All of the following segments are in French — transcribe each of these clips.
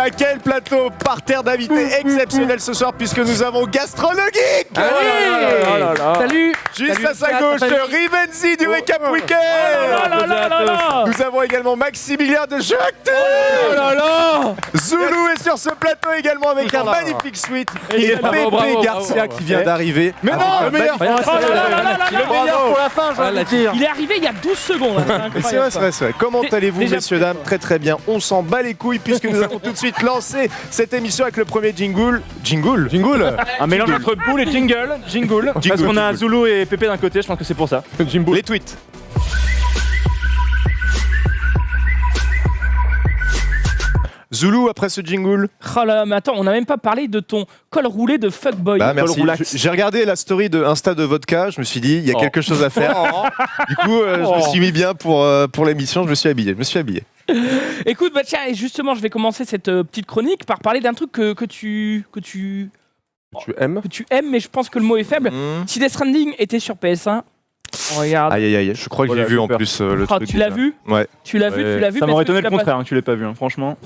gars, quel plateau parterre d'invités exceptionnel ce soir puisque nous avons Gastronogeek. Salut. Juste à sa gauche, Rivenzi du Wake Up Weekend. Nous avons également Maximilien de Jacques. Zulu est sur ce plateau également avec un magnifique suite. Et Pépé Garcia qui vient d'arriver. Mais non, le meilleur. C'est le meilleur pour la fin, j'ai envie de dire. Il est arrivé il y a 12 secondes. C'est vrai. Comment allez-vous, messieurs, dames? Très bien. On s'en bat les couilles puisque nous avons tout de suite lancé cette émission avec le premier jingle. Un mélange entre boule et jingle. Parce qu'on a Zulu et Pépé d'un côté, je pense que c'est pour ça. Les tweets. Zulu, après ce jingle. Oh là, mais attends, on n'a même pas parlé de ton col roulé de fuckboy. Bah, merci. J'ai regardé la story de Insta de Vodka, je me suis dit, il y a quelque chose à faire. Du coup, je me suis mis bien pour l'émission, je me suis habillé. Écoute, bah tiens, et justement, je vais commencer cette petite chronique par parler d'un truc que tu aimes, mais je pense que le mot est faible. Si Death Stranding était sur PS1, regarde. Aïe, je crois que j'ai vu en plus le truc. Tu l'as vu? Ouais. Tu l'as vu. Ça m'aurait étonné le contraire, que tu l'aies pas vu, franchement.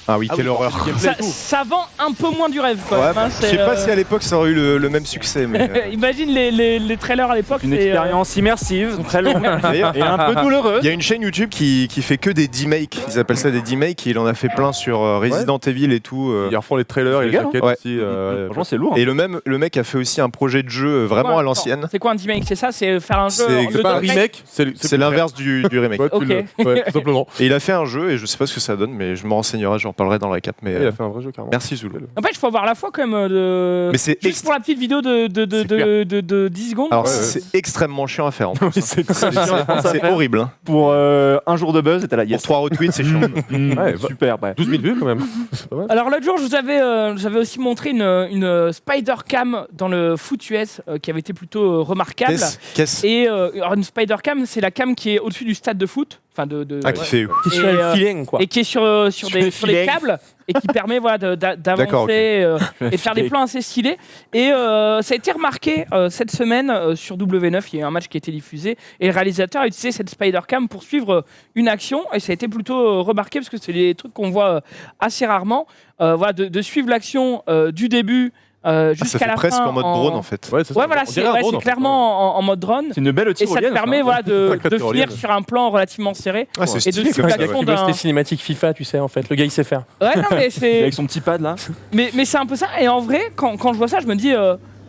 Ah oui, quelle horreur. Ça vend un peu moins du rêve, quoi. Ouais, je sais pas si à l'époque ça aurait eu le même succès. Mais Imagine les trailers à l'époque. Une expérience immersive, très longue et un peu douloureuse. Il y a une chaîne YouTube qui fait que des D-makes. Ils appellent ça des D-makes. Il en a fait plein sur Resident Evil et tout. Ils refont les trailers et les jaquettes aussi. Franchement, c'est lourd. Et le mec a fait aussi un projet de jeu vraiment à l'ancienne. C'est quoi un D-make? C'est ça? C'est faire un jeu. C'est pas un remake. C'est l'inverse du remake. Ok. Tout simplement. Et il a fait un jeu et je sais pas ce que ça donne, mais je me renseignerai, j'en parlerai dans la cap. Mais il a fait un vrai jeu carrément. Merci Zulu. En fait, il faut avoir la foi quand même de. Mais c'est juste pour la petite vidéo de 10 secondes. Alors c'est extrêmement chiant à faire. En plus. C'est horrible. Hein. Pour un jour de buzz, t'as la Pour 3 retweets, c'est chiant. Super. 12 000 vues quand même. Alors l'autre jour, j'avais aussi montré une Spider Cam dans le foot US qui avait été plutôt remarquable. Et une Spider Cam, c'est la cam qui est au-dessus du stade de foot. Enfin qui fait qui est sur le feeling, quoi. Et qui est sur des câbles et qui permet d'avancer et de faire des plans assez stylés. Et ça a été remarqué cette semaine sur W9, il y a eu un match qui a été diffusé et le réalisateur a utilisé cette Spider Cam pour suivre une action et ça a été plutôt remarqué parce que c'est des trucs qu'on voit assez rarement. De suivre l'action du début jusqu'à la fin. Presque en mode drone en fait. C'est clairement en mode drone. C'est une belle et ça te permet de finir sur un plan relativement serré. C'est et de suivre l'action d'un. C'était cinématique FIFA, tu sais, en fait. Le gars, il sait faire. Ouais, non, mais c'est. Avec son petit pad là. Mais c'est un peu ça. Et en vrai, quand je vois ça, je me dis.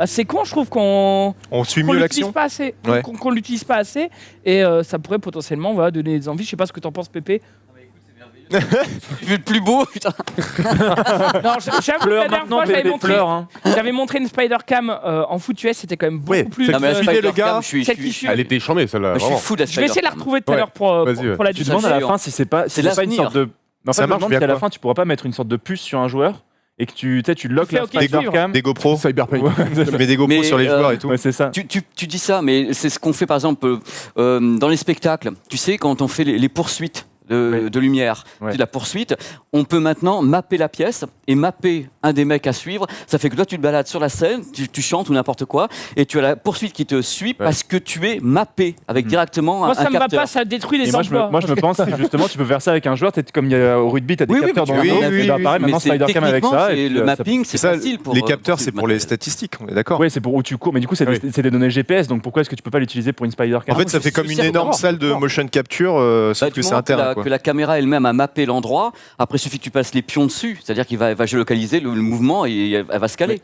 C'est con, je trouve qu'on suit mieux l'action. Qu'on l'utilise pas assez. Et ça pourrait potentiellement donner des envies. Je sais pas ce que t'en penses, Pépé. Je veux le plus beau, putain. Non, j'avoue, la dernière fois, j'avais montré une Spider Cam en foot US, c'était quand même beaucoup plus. Non, mais le gars, elle était chambée celle-là. Je suis fou de la Spider Cam. Je vais essayer de la retrouver tout à l'heure pour la Tu demandes à la fin si c'est pas une sorte de. Ça marche bien. À la fin, tu pourras pas mettre une sorte de puce sur un joueur. Et que tu lock la Spider Cam. Des GoPro. Cyberpunk. Tu mets des GoPro sur les joueurs et tout. Ouais, c'est ça. Tu dis ça, mais c'est ce qu'on fait par exemple dans les spectacles. Tu sais, quand on fait les poursuites de lumière, de la poursuite, on peut maintenant mapper la pièce et mapper un des mecs à suivre. Ça fait que toi, tu te balades sur la scène, tu chantes ou n'importe quoi, et tu as la poursuite qui te suit parce que tu es mappé avec directement un capteur. Moi, ça me va pas, ça détruit les emplois. Moi, je me pense que justement, tu peux faire ça avec un joueur. Comme il y a au rugby, tu as des capteurs dans le dos. Tu dois apparaître maintenant Spider Cam avec ça. Et le mapping, c'est facile pour. Les capteurs, c'est pour les statistiques, on est d'accord. Oui, c'est pour où tu cours. Mais du coup, c'est des données GPS. Donc pourquoi est-ce que tu peux pas l'utiliser pour une Spider Cam? En fait, ça fait comme une énorme salle de motion capture, sauf que c'est interne. Que la caméra elle-même a mappé l'endroit. Après, il suffit que tu passes les pions dessus, c'est-à-dire qu'il va géolocaliser le mouvement et elle va se caler.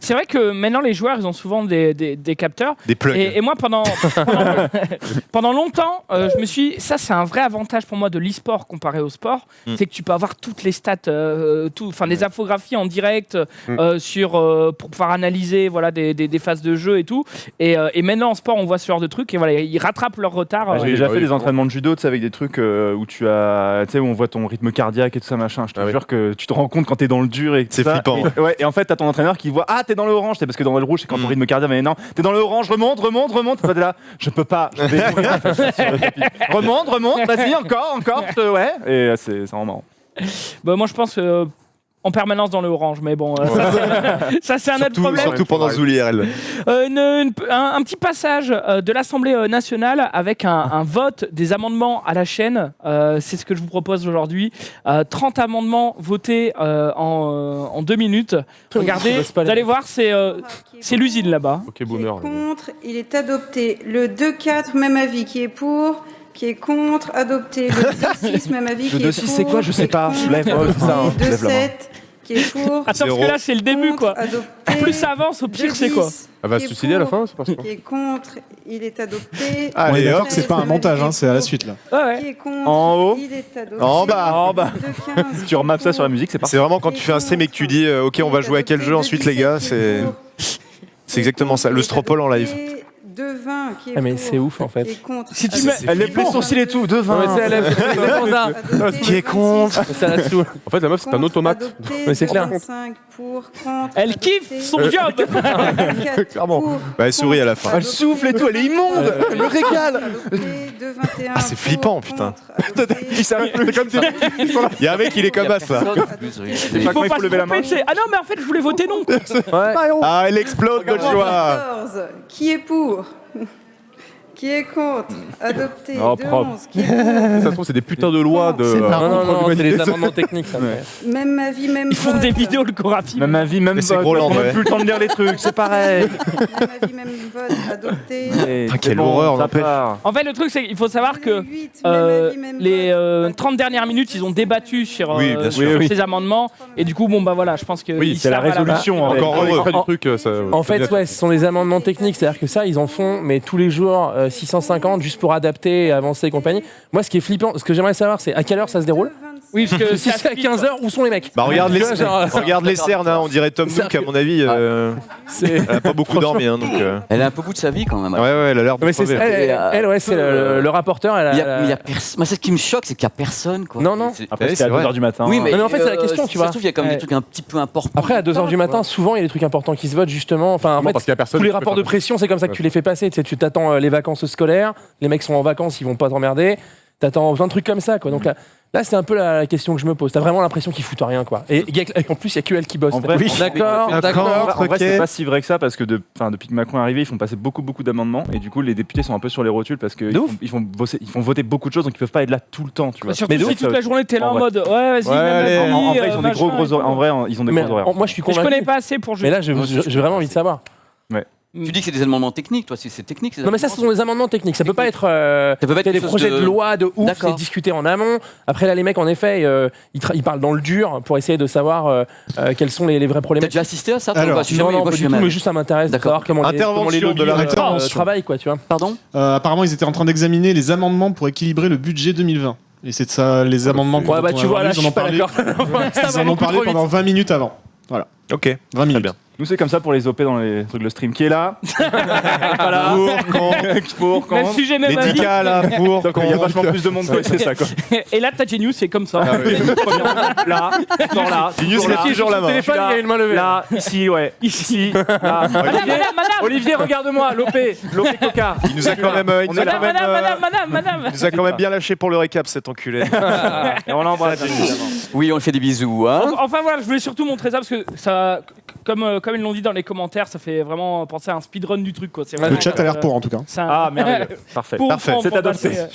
C'est vrai que maintenant les joueurs ils ont souvent des capteurs. Des plugs. Et moi pendant longtemps, je me suis dit, ça c'est un vrai avantage pour moi de l'e-sport comparé au sport, c'est que tu peux avoir toutes les stats, des infographies en direct pour pouvoir analyser des phases de jeu et tout. Et maintenant en sport on voit ce genre de trucs et ils rattrapent leur retard. J'ai déjà fait des entraînements de judo avec des trucs où où on voit ton rythme cardiaque et tout ça machin. Je te jure que tu te rends compte quand t'es dans le dur et c'est flippant. Et en fait t'as ton entraîneur qui voit t'es dans le orange, parce que dans le rouge c'est quand ton rythme cardiaque, mais non, t'es dans le orange, remonte, t'es là, je peux pas, je vais mourir remonte, vas-y, encore, et c'est vraiment marrant. Moi je pense que en permanence dans le orange, mais bon, ça c'est un autre problème. Surtout pendant Zouli IRL. Un petit passage de l'Assemblée nationale avec un vote des amendements à la chaîne. C'est ce que je vous propose aujourd'hui. 30 amendements votés en 2 minutes. Regardez, vous allez voir, c'est l'usine là-bas. Ok, boomer. Contre, il est adopté. Le 2-4, même avis, qui est pour. Qui est contre, adopté. Le 2-6, même avis, qui est pour. Le 2-6, c'est quoi? Je sais pas. Le 2-7, qui est pour. Attends, parce que là, c'est le début, quoi. Adopté. Plus ça avance, au pire, c'est quoi? Elle va se suicider à la fin, c'est pas ça. Qui est contre, il est adopté. Allez, Le hop, 13, c'est pas un montage, hein, c'est à la suite là. Ouais. Qui est contre, En haut. il est adopté. En bas. En bas. Le 15, Tu remappes ça sur la musique, c'est C'est parfait. vraiment quand tu fais un stream et que tu dis ok, on va jouer à quel jeu ensuite, les gars. C'est exactement ça. Le Stropole en live. De 20, qui est Ah, mais pour, c'est ouf, en fait. qui est contre. Si tu mets- Elle lève les sourcils et tout, de 20. Non, mais c'est exactement ça. Adopté. Qui est contre. Ça la saoule. En fait, la meuf, c'est un automate. Adopté. Mais c'est clair. 25 pour, contre. Elle kiffe son job. Clairement. Bah, elle sourit à la fin. Elle souffle et tout, elle est immonde. Elle me régale. Ah, c'est flippant, putain. Il s'arrête plus comme t'es. Il y a un mec, il est comme ça. Il faut pas se tromper, c'est- Ah non, mais en fait, je voulais voter non. Ah, elle explose, notre choix. 14, qui est pour? Qui est contre? Adopté. Oh, de propre. 11, qui est pour? Ça se trouve, c'est des putains de lois de. Non, c'est les amendements techniques. Ça. Même avis, même Ils font vote. des vidéos, le Gorafi. Même avis, même Mais c'est vote. Groland, On n'a ouais. plus le temps de lire les trucs, c'est pareil. Même avis, même vote. Adopté. Ah, quelle horreur, ça n'empêche. part. En fait, le truc, c'est qu'il faut savoir que 8, même avis, même les vote. 30 dernières minutes, ils ont débattu sur, Oui, bien sûr. sur Oui, oui. ces amendements. Et du coup, bon, bah voilà, je pense que. Oui, ils c'est la savent à résolution. fin. en fait. Encore heureux. Près du truc, ça. En fait, ouais, ce sont des amendements techniques, c'est-à-dire que ça, ils en font, mais tous les jours, 650, juste pour adapter, avancer et compagnie. Moi, ce qui est flippant, ce que j'aimerais savoir, c'est à quelle heure ça se déroule. Oui, parce que Si c'est à 15h, où sont les mecs? Bah, regarde les, Tu vois, genre, regarde les cernes, hein, on dirait Tom Nook, à mon avis. c'est. Elle a pas beaucoup dormi, hein, donc. Elle a un peu bout de sa vie quand même. Ouais, elle a l'air de Mais c'est crever. ouais, c'est le rapporteur. Elle Il y a- a, mais il y a moi, ce qui me choque, c'est qu'il n'y a personne. Quoi. Non, non. C'est- Après, Ouais, c'était à c'est vrai. 2h du matin. Oui, mais, Non, mais en fait, c'est la question, tu vois. Ça se trouve, il y a quand même Ouais. des trucs un petit peu importants. Après, à 2h du matin, souvent, il y a des trucs importants qui se votent, justement. Enfin, en fait, parce qu'il y a personne. tous les qui peut rapports faire de pression, c'est comme ça que tu les fais passer. Tu sais, tu t'attends les vacances scolaires, les mecs sont en vacances, ils vont pas t'emmerder. T'attends plein de trucs comme ça, quoi. Donc là c'est un peu la question que je me pose. T'as vraiment l'impression qu'ils foutent rien, quoi. Et en plus, il y a que elle qui bosse. En vrai, D'accord, d'accord. En vrai, Ok. c'est pas si vrai que ça parce que depuis que Macron est arrivé, ils font passer beaucoup d'amendements et du coup, les députés sont un peu sur les rotules parce qu'ils font voter beaucoup de choses donc ils peuvent pas être là tout le temps, tu vois. Surtout Mais de si ouf, toute la journée, t'es là en en vrai. mode ouais, vas-y, Ouais, même allez. avis, En vrai, ils ont des machin gros et tout. horaires. En vrai, ils ont des Mais gros horaires. moi, je suis Mais je convaincu. connais pas assez pour Mais là, j'ai vraiment envie de savoir. Tu dis que c'est des amendements techniques, toi, c'est technique. ces Non, mais ça, ce sont des amendements techniques. Ça peut pas être. Ça peut pas être des quelque chose projets de de- loi de ouf, D'accord. c'est discuté en amont. Après, là, les mecs, en effet, ils parlent dans le dur pour essayer de savoir quels sont les vrais T'as problématiques. déjà assisté à ça toi, Alors, ou pas? Je suis Non, jamais- non, moi, pas je du suis tout, jamais- mais juste ça m'intéresse de D'accord. savoir comment les Intervention lobbies de la rétention. travaillent, quoi, tu vois. Pardon Apparemment, ils étaient en train d'examiner les amendements pour équilibrer le budget 2020. Et c'est de ça, les amendements Ouais, bah, tu vois, là, je ils en suis ont pas parlé, d'accord. ils en ont parlé pendant 20 minutes avant. Voilà, Ok. 20 minutes. bien. Nous, c'est comme ça pour les OP dans les trucs de stream qui est là. Voilà. Pour, Même contre. sujet, même Les avis. 10K là pour. Donc, il y a vachement plus de monde, quoi. C'est ça, quoi. Et là, t'as Genius, c'est comme ça. Là, dans là. Genius, toujours là. il a toujours la main. téléphone, il y a une main levée. Là, ici, ouais. Ici, là. Madame. Olivier, regarde-moi, Lopé Coca. Il nous a quand même, il nous a quand Madame. il nous a quand même bien lâché pour le récap, cet enculé. Et on l'embrasse, évidemment. Oui, on le fait des bisous. Hein. Enfin voilà, je voulais surtout montrer ça parce que ça, comme ils l'ont dit dans les commentaires, ça fait vraiment penser à un speedrun du truc, quoi. C'est Le vraiment, chat a l'air pour, en tout cas. c'est un- Ah, merde. Parfait. Parfait. pour C'est adopté. passer,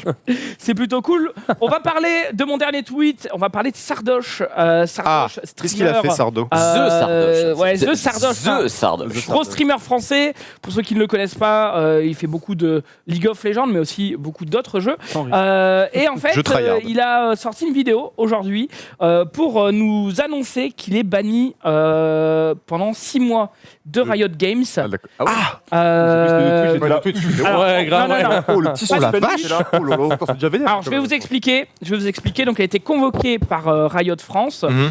c'est plutôt cool. On va parler de mon dernier tweet. On va parler de Sardoche. Sardoche, Qu'est-ce qu'il a fait, Sardo The Sardoche. Ouais, The Sardoche. The Sardoche. Gros streamer français. Pour ceux qui ne le connaissent pas, il fait beaucoup de League of Legends, mais aussi beaucoup d'autres jeux. Et en fait, Je tryhard. il a sorti une vidéo aujourd'hui pour nous annoncer qu'il est banni pendant 6 mois de Riot Games. Ah, d'accord. Ah, ouais. Euh, Ouais, le Twitch. alors, Ouais, grave, non, non, non. Oh, le petit Pas son, la de vache. Oh là là, c'est déjà vénère. Alors, je vais vous expliquer. Donc, elle a été convoquée par Riot France Mhm.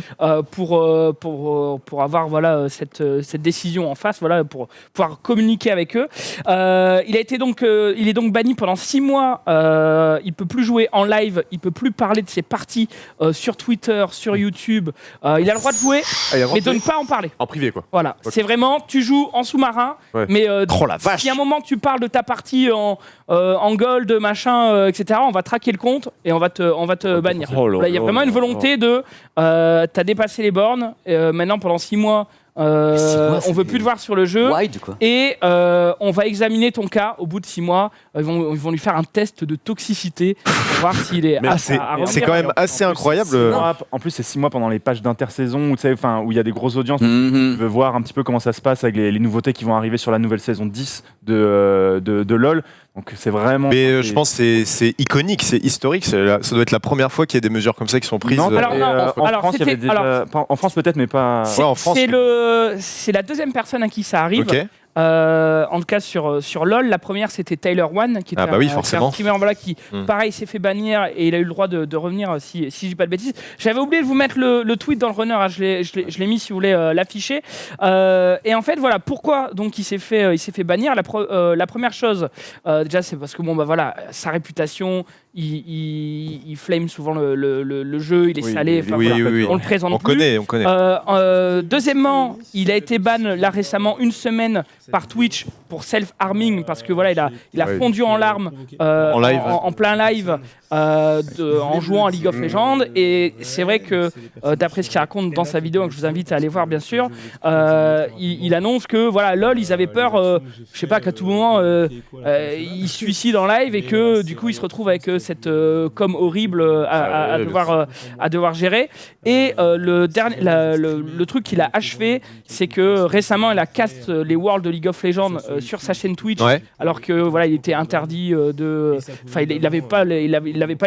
pour avoir voilà cette décision en face, voilà, pour pouvoir communiquer avec eux. Il est donc banni pendant 6 mois. Il peut plus jouer en live. Il peut plus parler de ses parties sur Twitter, sur YouTube. Il a le droit de jouer, Ah, il y a mais de vraiment- ne pas en parler. En privé, quoi. Voilà, Ok. c'est vraiment tu joues en sous-marin, mais la vache. si à un moment tu parles de ta partie en gold, machin, etc., on va traquer le compte et on va te bannir. Il y a vraiment une volonté de t'as dépassé les bornes, maintenant pendant 6 mois. On veut plus te voir sur le jeu et on va examiner ton cas au bout de 6 mois. Ils vont lui faire un test de toxicité pour voir s'il est c'est quand même assez incroyable. En plus, c'est 6 mois pendant les pages d'intersaison où il y a des grosses audiences. Tu veux voir un petit peu comment ça se passe avec les nouveautés qui vont arriver sur la nouvelle saison 10 de LoL. Donc c'est vraiment. Mais je pense que c'est iconique, c'est historique. Ça doit être la première fois qu'il y a des mesures comme ça qui sont prises. En France peut-être, mais pas. En France. C'est la deuxième personne à qui ça arrive. En tout cas sur LoL, la première c'était Tyler One qui était un streamer qui pareil s'est fait bannir et il a eu le droit de revenir si je dis pas de bêtises. J'avais oublié de vous mettre le tweet dans le runner, je l'ai mis si vous voulez l'afficher. Et en fait voilà pourquoi donc il s'est fait bannir. La première chose déjà c'est parce que sa réputation. Il flame souvent le jeu, il est salé. On le présente plus. On connaît. Deuxièmement, il a été ban là récemment 1 semaine par Twitch pour self-harming parce que il a fondu en larmes en plein live en jouant à League of Legends. Et c'est vrai que d'après ce qu'il raconte dans sa vidéo, que je vous invite à aller voir bien sûr, il annonce que LoL ils avaient peur, je sais pas qu'à tout moment il se suicide en live et que du coup il se retrouve avec cette com horrible à devoir gérer. Et le truc qu'il a achevé, c'est que récemment il a cast les Worlds de League of Legends sur sa chaîne Twitch, alors que il était interdit il n'avait pas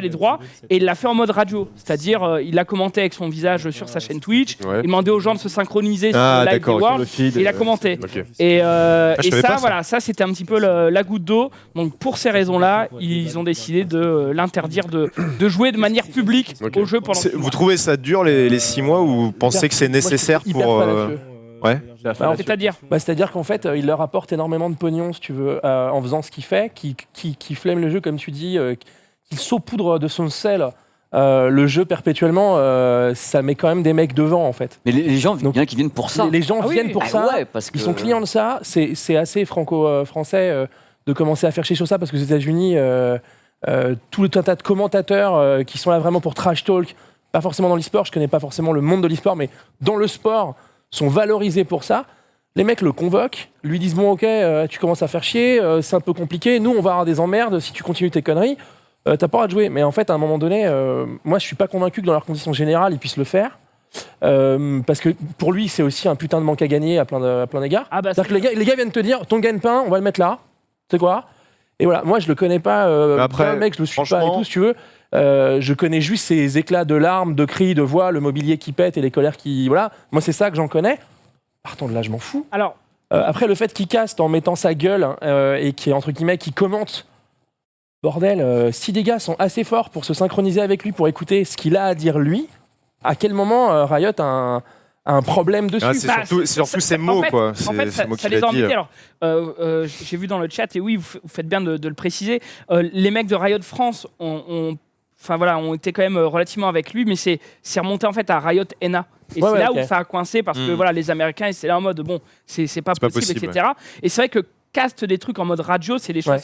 les droits, et il l'a fait en mode radio, c'est-à-dire il a commenté avec son visage sur sa chaîne Twitch, il demandait aux gens de se synchroniser sur le live des Worlds, et il a commenté. Et ça c'était un petit peu la goutte d'eau. Donc pour ces raisons-là, ils ont décidé de l'interdire de jouer de manière publique au jeu pendant 6 mois. Vous trouvez ça dur les 6 mois ou vous pensez que c'est nécessaire pour... C'est-à-dire qu'en fait, il leur apporte énormément de pognon, si tu veux, en faisant ce qu'il fait, qui flemme le jeu, comme tu dis, qu'il saupoudre de son sel le jeu perpétuellement, ça met quand même des mecs devant, en fait. Mais les gens qui viennent pour ça. Les gens viennent pour ça, parce que... ils sont clients de ça. C'est assez franco-français de commencer à faire chier sur ça, parce que aux États-Unis, tout un tas de commentateurs qui sont là vraiment pour trash talk, pas forcément dans l'e-sport, je connais pas forcément le monde de l'e-sport, mais dans le sport, sont valorisés pour ça. Les mecs le convoquent, lui disent bon ok, tu commences à faire chier, c'est un peu compliqué, nous on va avoir des emmerdes si tu continues tes conneries, t'as pas le droit de jouer. Mais en fait à un moment donné, moi je suis pas convaincu que dans leurs conditions générales ils puissent le faire, parce que pour lui c'est aussi un putain de manque à gagner à plein d'égards. C'est-à-dire que les gars viennent te dire ton gagne-pain on va le mettre là, tu sais quoi. Et voilà, moi je le connais pas, après, le mec je le suis pas et tout si tu veux. Je connais juste ces éclats de larmes, de cris, de voix, le mobilier qui pète et les colères qui... Voilà, moi c'est ça que j'en connais. Partant de là, je m'en fous. Alors, après, le fait qu'il caste en mettant sa gueule et qui entre guillemets, qui commente, bordel, si des gars sont assez forts pour se synchroniser avec lui, pour écouter ce qu'il a à dire lui, à quel moment Riot a un problème dessus? C'est surtout ces mots, quoi. En fait, ça les a embêtés. Alors, j'ai vu dans le chat, et oui, vous faites bien de le préciser, les mecs de Riot France ont été quand même relativement avec lui, mais c'est remonté en fait à Riot NA. Et c'est là où ça a coincé, parce que les Américains, c'est là en mode bon, c'est pas possible, etc. Et c'est vrai que cast des trucs en mode radio, c'est des choses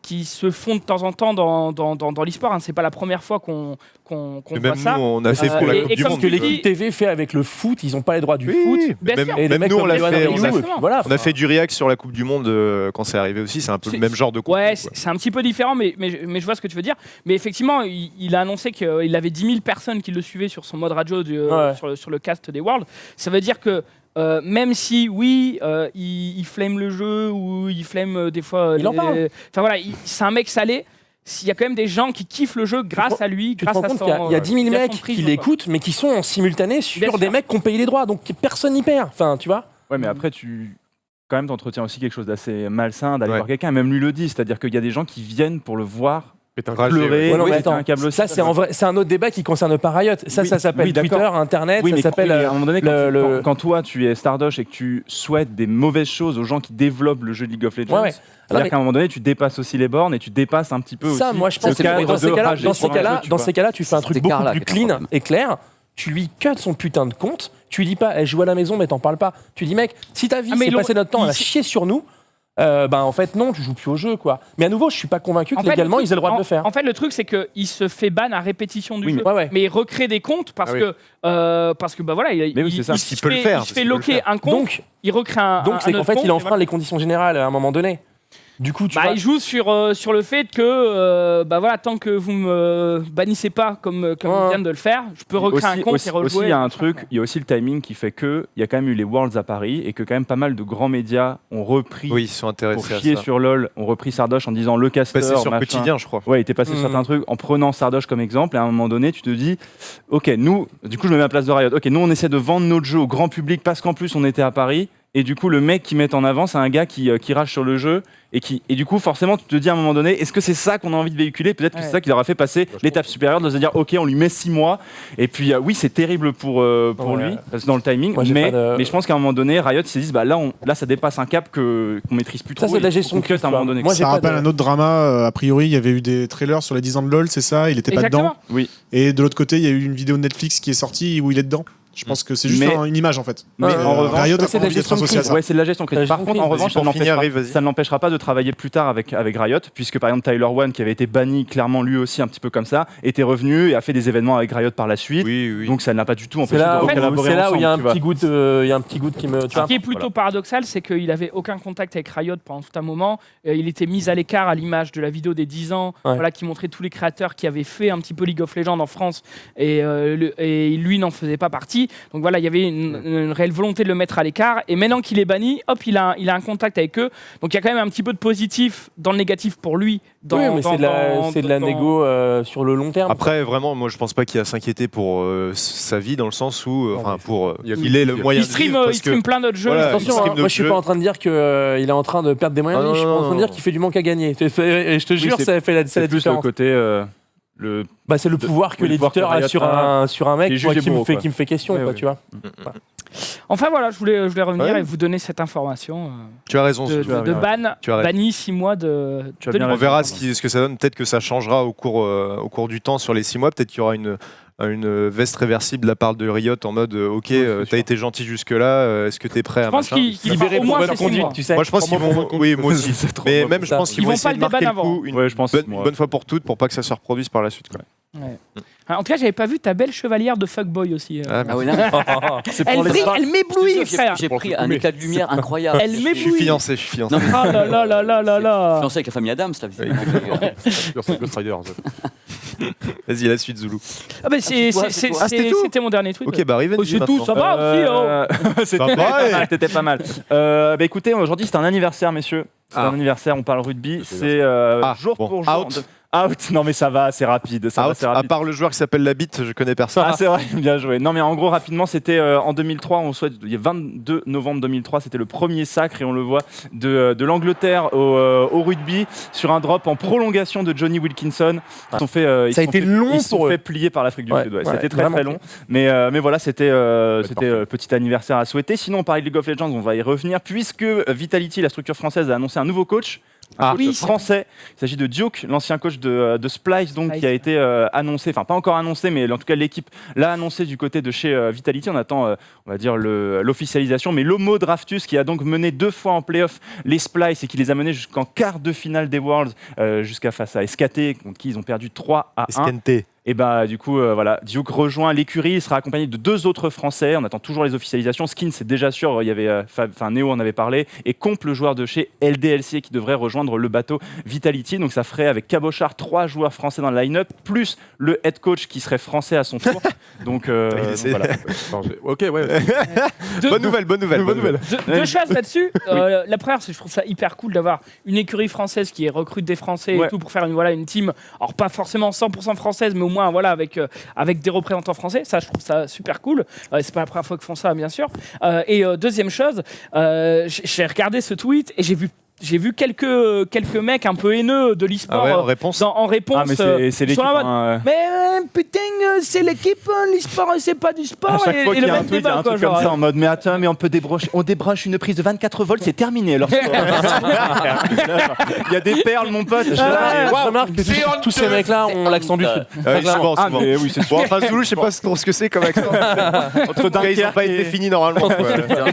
qui se font de temps en temps dans l'e-sport. C'est pas la première fois qu'on voit ça. Nous, on a fait pour la Coupe du Monde. Ce que l'équipe TV fait avec le foot, ils ont pas les droits du foot. Même nous, on l'a fait. On a fait du react sur la Coupe du Monde quand c'est arrivé aussi. C'est un peu le même genre de contenu. Ouais, c'est un petit peu différent, mais je vois ce que tu veux dire. Mais effectivement, il a annoncé qu'il avait 10 000 personnes qui le suivaient sur son mode radio sur le cast des Worlds. Ça veut dire que même si il flemme le jeu ou il flemme des fois il en parle. C'est un mec salé. Il y a quand même des gens qui kiffent le jeu grâce à lui, grâce à son... Il y a 10 000 mecs qui l'écoutent, mais qui sont en simultané sur des mecs qui ont payé les droits, donc personne n'y perd. Enfin, tu vois. Ouais, mais après quand même t'entretiens aussi quelque chose d'assez malsain d'aller voir quelqu'un. Même lui le dit, c'est-à-dire qu'il y a des gens qui viennent pour le voir. Pleurer, un câble aussi. Ça, c'est un autre débat qui concerne pas Riot. Ça s'appelle Twitter, Internet. Oui, ça s'appelle. À un moment donné, quand toi, tu es Stardosh et que tu souhaites des mauvaises choses aux gens qui développent le jeu de League of Legends, c'est-à-dire qu'à un moment donné, tu dépasses aussi les bornes et tu dépasses un petit peu ça, aussi. Moi, je pense que dans ces cas-là, tu fais un truc beaucoup plus clean et clair. Tu lui cuts son putain de compte Tu lui dis pas, je joue à la maison, mais t'en parles pas. Tu dis, mec, si ta vie, c'est passer notre temps à chier sur nous, en fait, non, tu joues plus au jeu, quoi. Mais à nouveau, je suis pas convaincu que légalement, ils aient le droit de le faire. En fait, le truc, c'est qu'il se fait ban à répétition du jeu. Mais il recrée des comptes parce que voilà, il se fait loquer un compte, il recrée un Donc, c'est qu'en fait, il enfreint les conditions générales à un moment donné. Du coup, il joue sur le fait que tant que vous me bannissez pas comme vous viens de le faire, je peux recréer un compte et rejouer. Il y a un truc, il y a aussi le timing qui fait que il y a quand même eu les Worlds à Paris et que quand même pas mal de grands médias ont repris ils sont intéressés pour chier sur LoL, ont repris Sardoche en disant le caster, c'est sur Quotidien, je crois. Ouais, il était passé sur certains trucs en prenant Sardoche comme exemple et à un moment donné, tu te dis OK, nous, du coup, je me mets à la place de Riot. OK, nous on essaie de vendre notre jeu au grand public parce qu'en plus on était à Paris. Et du coup, le mec qui met en avant, c'est un gars qui rage sur le jeu. Et du coup, forcément, tu te dis à un moment donné, est-ce que c'est ça qu'on a envie de véhiculer ? Peut-être que c'est ça qui leur a fait passer l'étape supérieure de se dire, OK, on lui met 6 mois. Et puis, oui, c'est terrible pour lui, parce que dans le timing. Moi, mais je pense qu'à un moment donné, Riot, ils se disent, là, ça dépasse un cap qu'on maîtrise plus trop. Ça, c'est de la gestion de à un moment donné. Moi, ça rappelle un autre drama. A priori, il y avait eu des trailers sur les 10 ans de LoL, c'est ça ? Il était pas dedans. Oui. Et de l'autre côté, il y a eu une vidéo de Netflix qui est sortie où il est dedans. Je pense que c'est juste une image en fait. Mais en revanche, Riot a pas envie d'être associé à ça. Ouais, c'est de la gestion critique. Par contre, en revanche, ça ne l'empêchera pas de travailler plus tard avec Riot, puisque par exemple Tyler One, qui avait été banni clairement lui aussi un petit peu comme ça, était revenu et a fait des événements avec Riot par la suite. Donc ça n'a pas du tout empêché de collaborer. C'est là où il y a un petit goût qui me. Ce qui est plutôt paradoxal, c'est qu'il n'avait aucun contact avec Riot pendant tout un moment. Il était mis à l'écart à l'image de la vidéo des 10 ans, qui montrait tous les créateurs qui avaient fait un petit peu League of Legends en France, et lui n'en faisait pas partie. Donc voilà, il y avait une réelle volonté de le mettre à l'écart, et maintenant qu'il est banni, hop, il a un contact avec eux. Donc il y a quand même un petit peu de positif dans le négatif pour lui. C'est de la négo sur le long terme. Après, vraiment, moi je pense pas qu'il y a à s'inquiéter pour sa vie, dans le sens où il est le moyen de vivre. Il stream plein d'autres jeux. Attention, moi je suis pas en train de dire qu'il est en train de perdre des moyens, je suis en train de dire qu'il fait du manque à gagner. Et je te jure, ça fait la différence. C'est plus le côté... c'est le pouvoir que l'éditeur a sur un mec qui me fait question, tu vois. Enfin voilà, je voulais revenir et vous donner cette information. Tu as raison. De ban, banni 6 mois de. On verra ce que ça donne. Peut-être que ça changera au cours du temps sur les 6 mois. Peut-être qu'il y aura une veste réversible de la part de Riot en mode OK, t'as été gentil jusque-là, est-ce que t'es prêt à Je pense qu'ils libérer au moins bonne conduite, tu sais. Moi je pense qu'ils vont moi aussi. Mais même je pense qu'ils vont essayer de marquer le coup une bonne fois pour toutes pour pas que ça se reproduise par la suite. En tout cas, j'avais pas vu ta belle chevalière de fuckboy aussi. Elle m'éblouit, frère. J'ai pris un éclat de lumière incroyable. Elle m'éblouit. Je suis fiancé. Oh là là. Fiancé avec la famille Adams, là. C'est Ghost Rider. Vas-y, la suite, Zoulou. C'était mon dernier tweet. Ok, Riven. C'est tout, ça va aussi. C'était pas mal. Écoutez, aujourd'hui c'est un anniversaire, messieurs. C'est un anniversaire, on parle rugby. C'est jour pour jour. Out. Non mais ça va, c'est rapide. À part le joueur qui s'appelle La Bite, je connais personne. Ah c'est vrai, bien joué. Non mais en gros rapidement, c'était en 2003, il y a 22 novembre 2003, c'était le premier sacre et on le voit de l'Angleterre au rugby sur un drop en prolongation de Johnny Wilkinson. Ils sont fait plier par l'Afrique du Sud. C'était très long. Mais voilà, c'était petit anniversaire à souhaiter. Sinon, on parlait de League of Legends, on va y revenir puisque Vitality, la structure française, a annoncé un nouveau coach. Français. Il s'agit de Duke, l'ancien coach de Splice, donc qui a été annoncé, enfin pas encore annoncé, mais en tout cas l'équipe l'a annoncé du côté de chez Vitality. On attend, on va dire, l'officialisation. Mais Lomo Draftus, qui a donc mené 2 fois en playoff les Splice et qui les a menés jusqu'en quart de finale des Worlds, jusqu'à face à SKT, contre qui ils ont perdu 3-1. Et du coup, Duke rejoint l'écurie. Il sera accompagné de 2 autres Français. On attend toujours les officialisations. Skin, c'est déjà sûr. Il y avait, Néo en avait parlé. Et Comp, le joueur de chez LDLC, qui devrait rejoindre le bateau Vitality. Donc ça ferait avec Cabochard 3 joueurs français dans le line-up, plus le head coach qui serait français à son tour. Donc voilà. Ok, ouais. Bonne nouvelle. Deux choses là-dessus. La première, c'est que je trouve ça hyper cool d'avoir une écurie française qui recrute des Français et tout pour faire une team. Alors pas forcément 100% française, mais au moins avec des représentants français. Ça, je trouve ça super cool. C'est pas la première fois qu'ils font ça, bien sûr. Et deuxième chose, j'ai regardé ce tweet et j'ai vu j'ai vu quelques mecs un peu haineux de l'e-sport en réponse. en réponse. Ah, mais c'est l'équipe. Mais putain, c'est l'équipe, l'e-sport, c'est pas du sport. À chaque fois qu'il y a un tweet, il y a un truc comme ça genre, en mode mais attends, mais on débranche une prise de 24 volts, c'est terminé. Alors, il y a des perles, mon pote. Je remarque que tous ces mecs-là ont l'accent du Sud. Souvent. Mais oui, c'est sûr. Bon, enfin, Zulu, je sais pas trop ce que c'est comme accent. Entre Ils n'ont pas été finis normalement.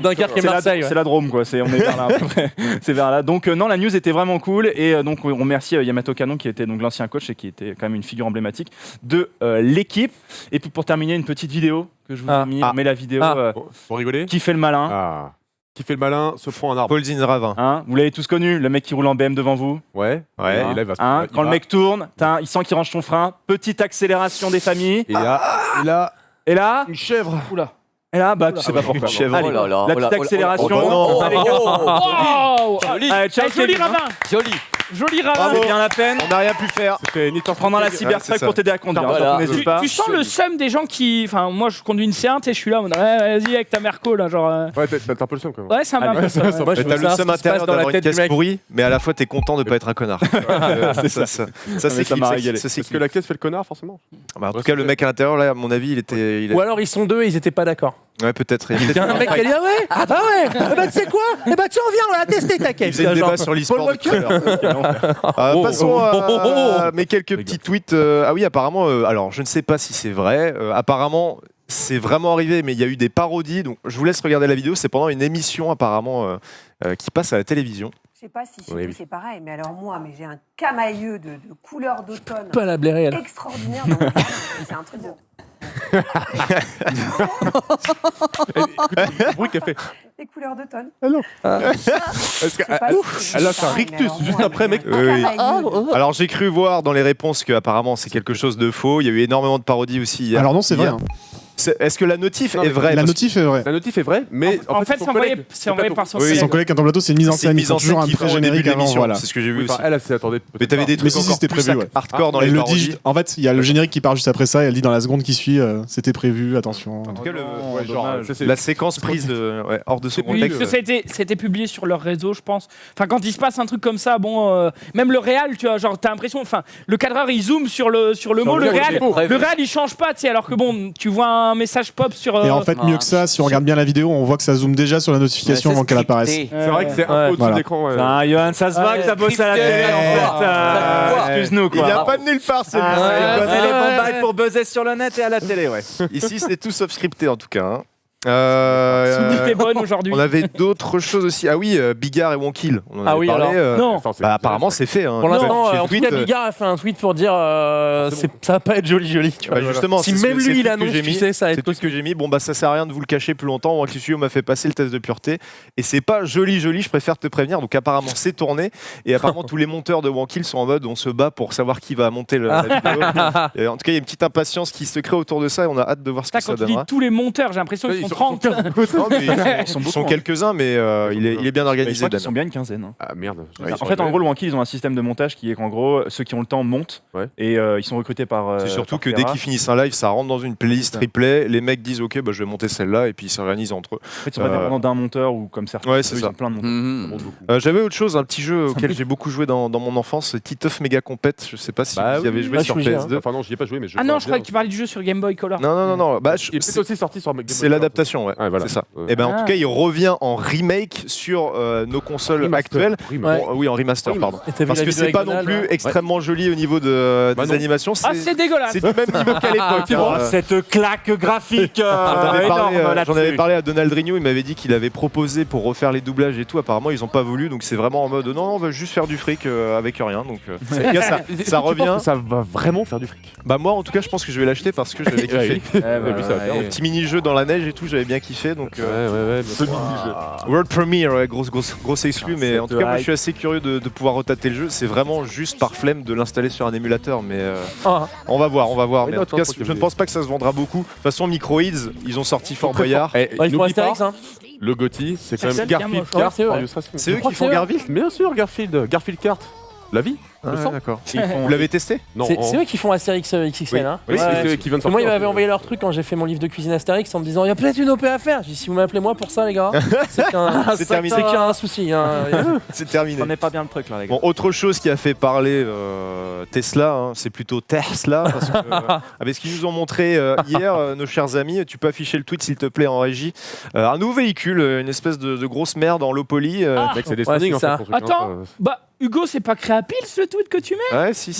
Dunkerque et Marseille. C'est la Drôme, quoi. On est vers là. À peu près. C'est vers là. Donc non, la news était vraiment cool et donc on remercie Yamato Kano qui était donc l'ancien coach et qui était quand même une figure emblématique de l'équipe. Et puis pour terminer, une petite vidéo que je vous ai mis. On met la vidéo. Pour rigoler. Qui fait le malin Qui fait le malin se prend un arbre. Paul Zinravin. Vous l'avez tous connu, le mec qui roule en BM devant vous. Ouais. Et là, il va Quand le mec tourne, il sent qu'il range son frein. Petite accélération des familles. Et là, une chèvre. Oula. Et là, tu sais pas pourquoi. Chèvre. La petite accélération. Allez, ciao, joli Kevin, ravin. Joli ravin. C'est bien la peine. On n'a rien pu faire. Prendre la cybertruck pour t'aider à conduire. Voilà. N'hésite pas. Tu sens le seum des gens qui. Enfin, moi, je conduis une C1, je suis là, vas-y avec ta Merco, là, genre. Ouais, t'as un peu le seum quand même. Ouais, ça m'a un peu ça. Moi, je T'as veux le savoir seum ce qui se passe intérieur dans la d'avoir une tête du caisse mec. pourrie, mais à la fois t'es content de pas être un connard. Ça c'est ça m'a régalé. Est-ce que la caisse fait le connard, forcément? En tout cas, le mec à l'intérieur, là, à mon avis, il était. Ou alors ils sont deux et ils étaient pas d'accord. Ouais, peut-être. Il y a un mec qui a dit ah ouais tu sais quoi tu viens on va tester ta Il caisse. faisait le débat sur l'e-sport tout à l'heure. Passons à mes quelques petits tweets. Ah oui, apparemment, alors je ne sais pas si c'est vrai. Apparemment, c'est vraiment arrivé, mais il y a eu des parodies. Donc, je vous laisse regarder la vidéo. C'est pendant une émission apparemment qui passe à la télévision. Je sais pas si chez vous c'est pareil, mais alors moi, j'ai un camailleux de couleur d'automne Pas la blairer elle. extraordinaire dans mon jardin. C'est un truc de... Le bruit qu'elle fait. Les couleurs d'automne. Ah non. Elle a fait un rictus juste après, mec. Oui. Alors j'ai cru voir dans les réponses que apparemment c'est quelque chose de faux. Il y a eu énormément de parodies aussi hier. Alors non, c'est vrai. Est-ce que la notif est vraie? La notif est vraie. La notif est vraie, mais En fait, c'est envoyé par son C'est son collègue qui est en plateau, c'est une mise en C'est une scène. mise en scène toujours un qui font au pré-générique début de avant. l'émission. Voilà. C'est ce que j'ai vu aussi. elle s'est attendue. Mais t'avais des trucs si, encore c'était plus prévu, ouais. hardcore dans les Elle le parodies. dit. En fait, il y a le générique qui part juste après ça et elle dit dans la seconde qui suit, c'était prévu, attention. En tout cas, dommage. la séquence prise hors de son contexte. Ça a été publié sur leur réseau, je pense. Enfin, quand il se passe un truc comme ça, bon, même le réal, tu vois, genre, t'as l'impression, enfin, le cadreur il zoome sur le mot, le réal il change pas, tu sais, alors que bon, tu vois un message pop sur. Et en fait, mieux que ça, si on regarde bien la vidéo, on voit que ça zoome déjà sur la notification avant qu'elle apparaisse. C'est vrai que c'est un peu au-dessus de l'écran. Johan, ça se voit que t'as bossé à la télé en fait. Excuse-nous quoi. Il vient pas de nulle part, c'est Il connaît les bombes pour buzzer sur le net et à la télé, ouais. Ici, c'est tout sauf scripté en tout cas. Soudi est bonne aujourd'hui. On avait d'autres choses aussi. Ah oui, Bigard et Wonkill. On en avait parlé. Non. Apparemment, c'est fait. Pour l'instant, en tout cas, Bigard a fait un tweet pour dire ça va pas être joli. Tu vois, justement, si même lui il annonce, tu sais, ça va être tout ce que j'ai mis. Bon, bah ça sert à rien de vous le cacher plus longtemps. Moi, qui m'a fait passer le test de pureté et c'est pas joli. Je préfère te prévenir. Donc apparemment, c'est tourné et apparemment tous les monteurs de Wonkill sont en mode on se bat pour savoir qui va monter la vidéo. Et en tout cas, il y a une petite impatience qui se crée autour de ça et on a hâte de voir ce que ça donnera. Quand tu dis tous les monteurs, j'ai l'impression qu'ils sont 30. Ils sont quelques-uns, mais il est bien organisé. Ils sont bien une quinzaine. Ah merde. En fait, en gros, le Wonkill, ils ont un système de montage qui est qu'en gros, ceux qui ont le temps montent et ils sont recrutés par. C'est surtout que dès qu'ils finissent un live, ça rentre dans une playlist replay. Les mecs disent ok, bah, je vais monter celle-là et puis ils s'organisent entre eux. En fait, ils sont pas dépendants d'un monteur ou comme certains. Ouais, c'est ça. Ils ont plein de monteurs. J'avais autre chose, un petit jeu auquel j'ai beaucoup joué dans mon enfance, Titeuf Mega Compet. Je sais pas si vous y avez joué sur PS2. Enfin non, j'y ai pas joué, mais je. Ah non, je croyais que tu parlais du jeu sur Game Boy Color. Non. Bah, il est peut-être aussi sorti sur Game Boy. C'est l'adaptation, ouais. C'est ça. Et ben en tout cas, il revient en remake sur nos consoles actuelles. Oui, en remaster, pardon. Parce que c'est pas non plus extrêmement joli au niveau des animations. C'est dégueulasse. C'est du même niveau qu'à l'époque. Cette claque graphique J'en avais parlé à Donald Rigno, il m'avait dit qu'il avait proposé pour refaire les doublages et tout. Apparemment, ils ont pas voulu, donc c'est vraiment en mode non, on va juste faire du fric avec rien. Donc ça revient. Ça va vraiment faire du fric. Bah moi, en tout cas, je pense que je vais l'acheter parce que j'avais kiffé. Le petit mini-jeu dans la neige et tout, j'avais bien kiffé. Donc World Premiere, grosse exclu, mais en tout cas, moi je suis assez curieux de pouvoir retater le jeu. C'est vraiment juste par flemme de l'installer sur un émulateur, mais on va voir. Mais en tout cas, je ne pense pas que ça se vendra beaucoup. De toute façon, Microids, ils ont sorti Fort Boyard. Il faut Astérix, hein. Le GOTY, c'est quand même Garfield Kart. Kart. C'est eux qui font Garfield. Bien sûr, Garfield Kart. La vie. D'accord. Vous l'avez testé? Non. C'est eux qui font Astérix XXL. Hein. Oui, c'est eux qui viennent sortir. Moi, ils m'avaient envoyé leur truc quand j'ai fait mon livre de cuisine Astérix en me disant il y a peut-être une OP à faire. J'ai dit si vous m'appelez moi pour ça, les gars, c'est qu'il y a un souci. C'est terminé. On n'est pas bien le truc là, les gars. Bon, autre chose qui a fait parler Tesla, hein, c'est plutôt Tesla, parce que avec ce qu'ils nous ont montré hier, nos chers amis, tu peux afficher le tweet s'il te plaît en régie. Un nouveau véhicule, une espèce de grosse merde en low poly. C'est des standings en fait. Attends, Hugo, c'est pas Créapils le tweet que tu mets? Ouais, si.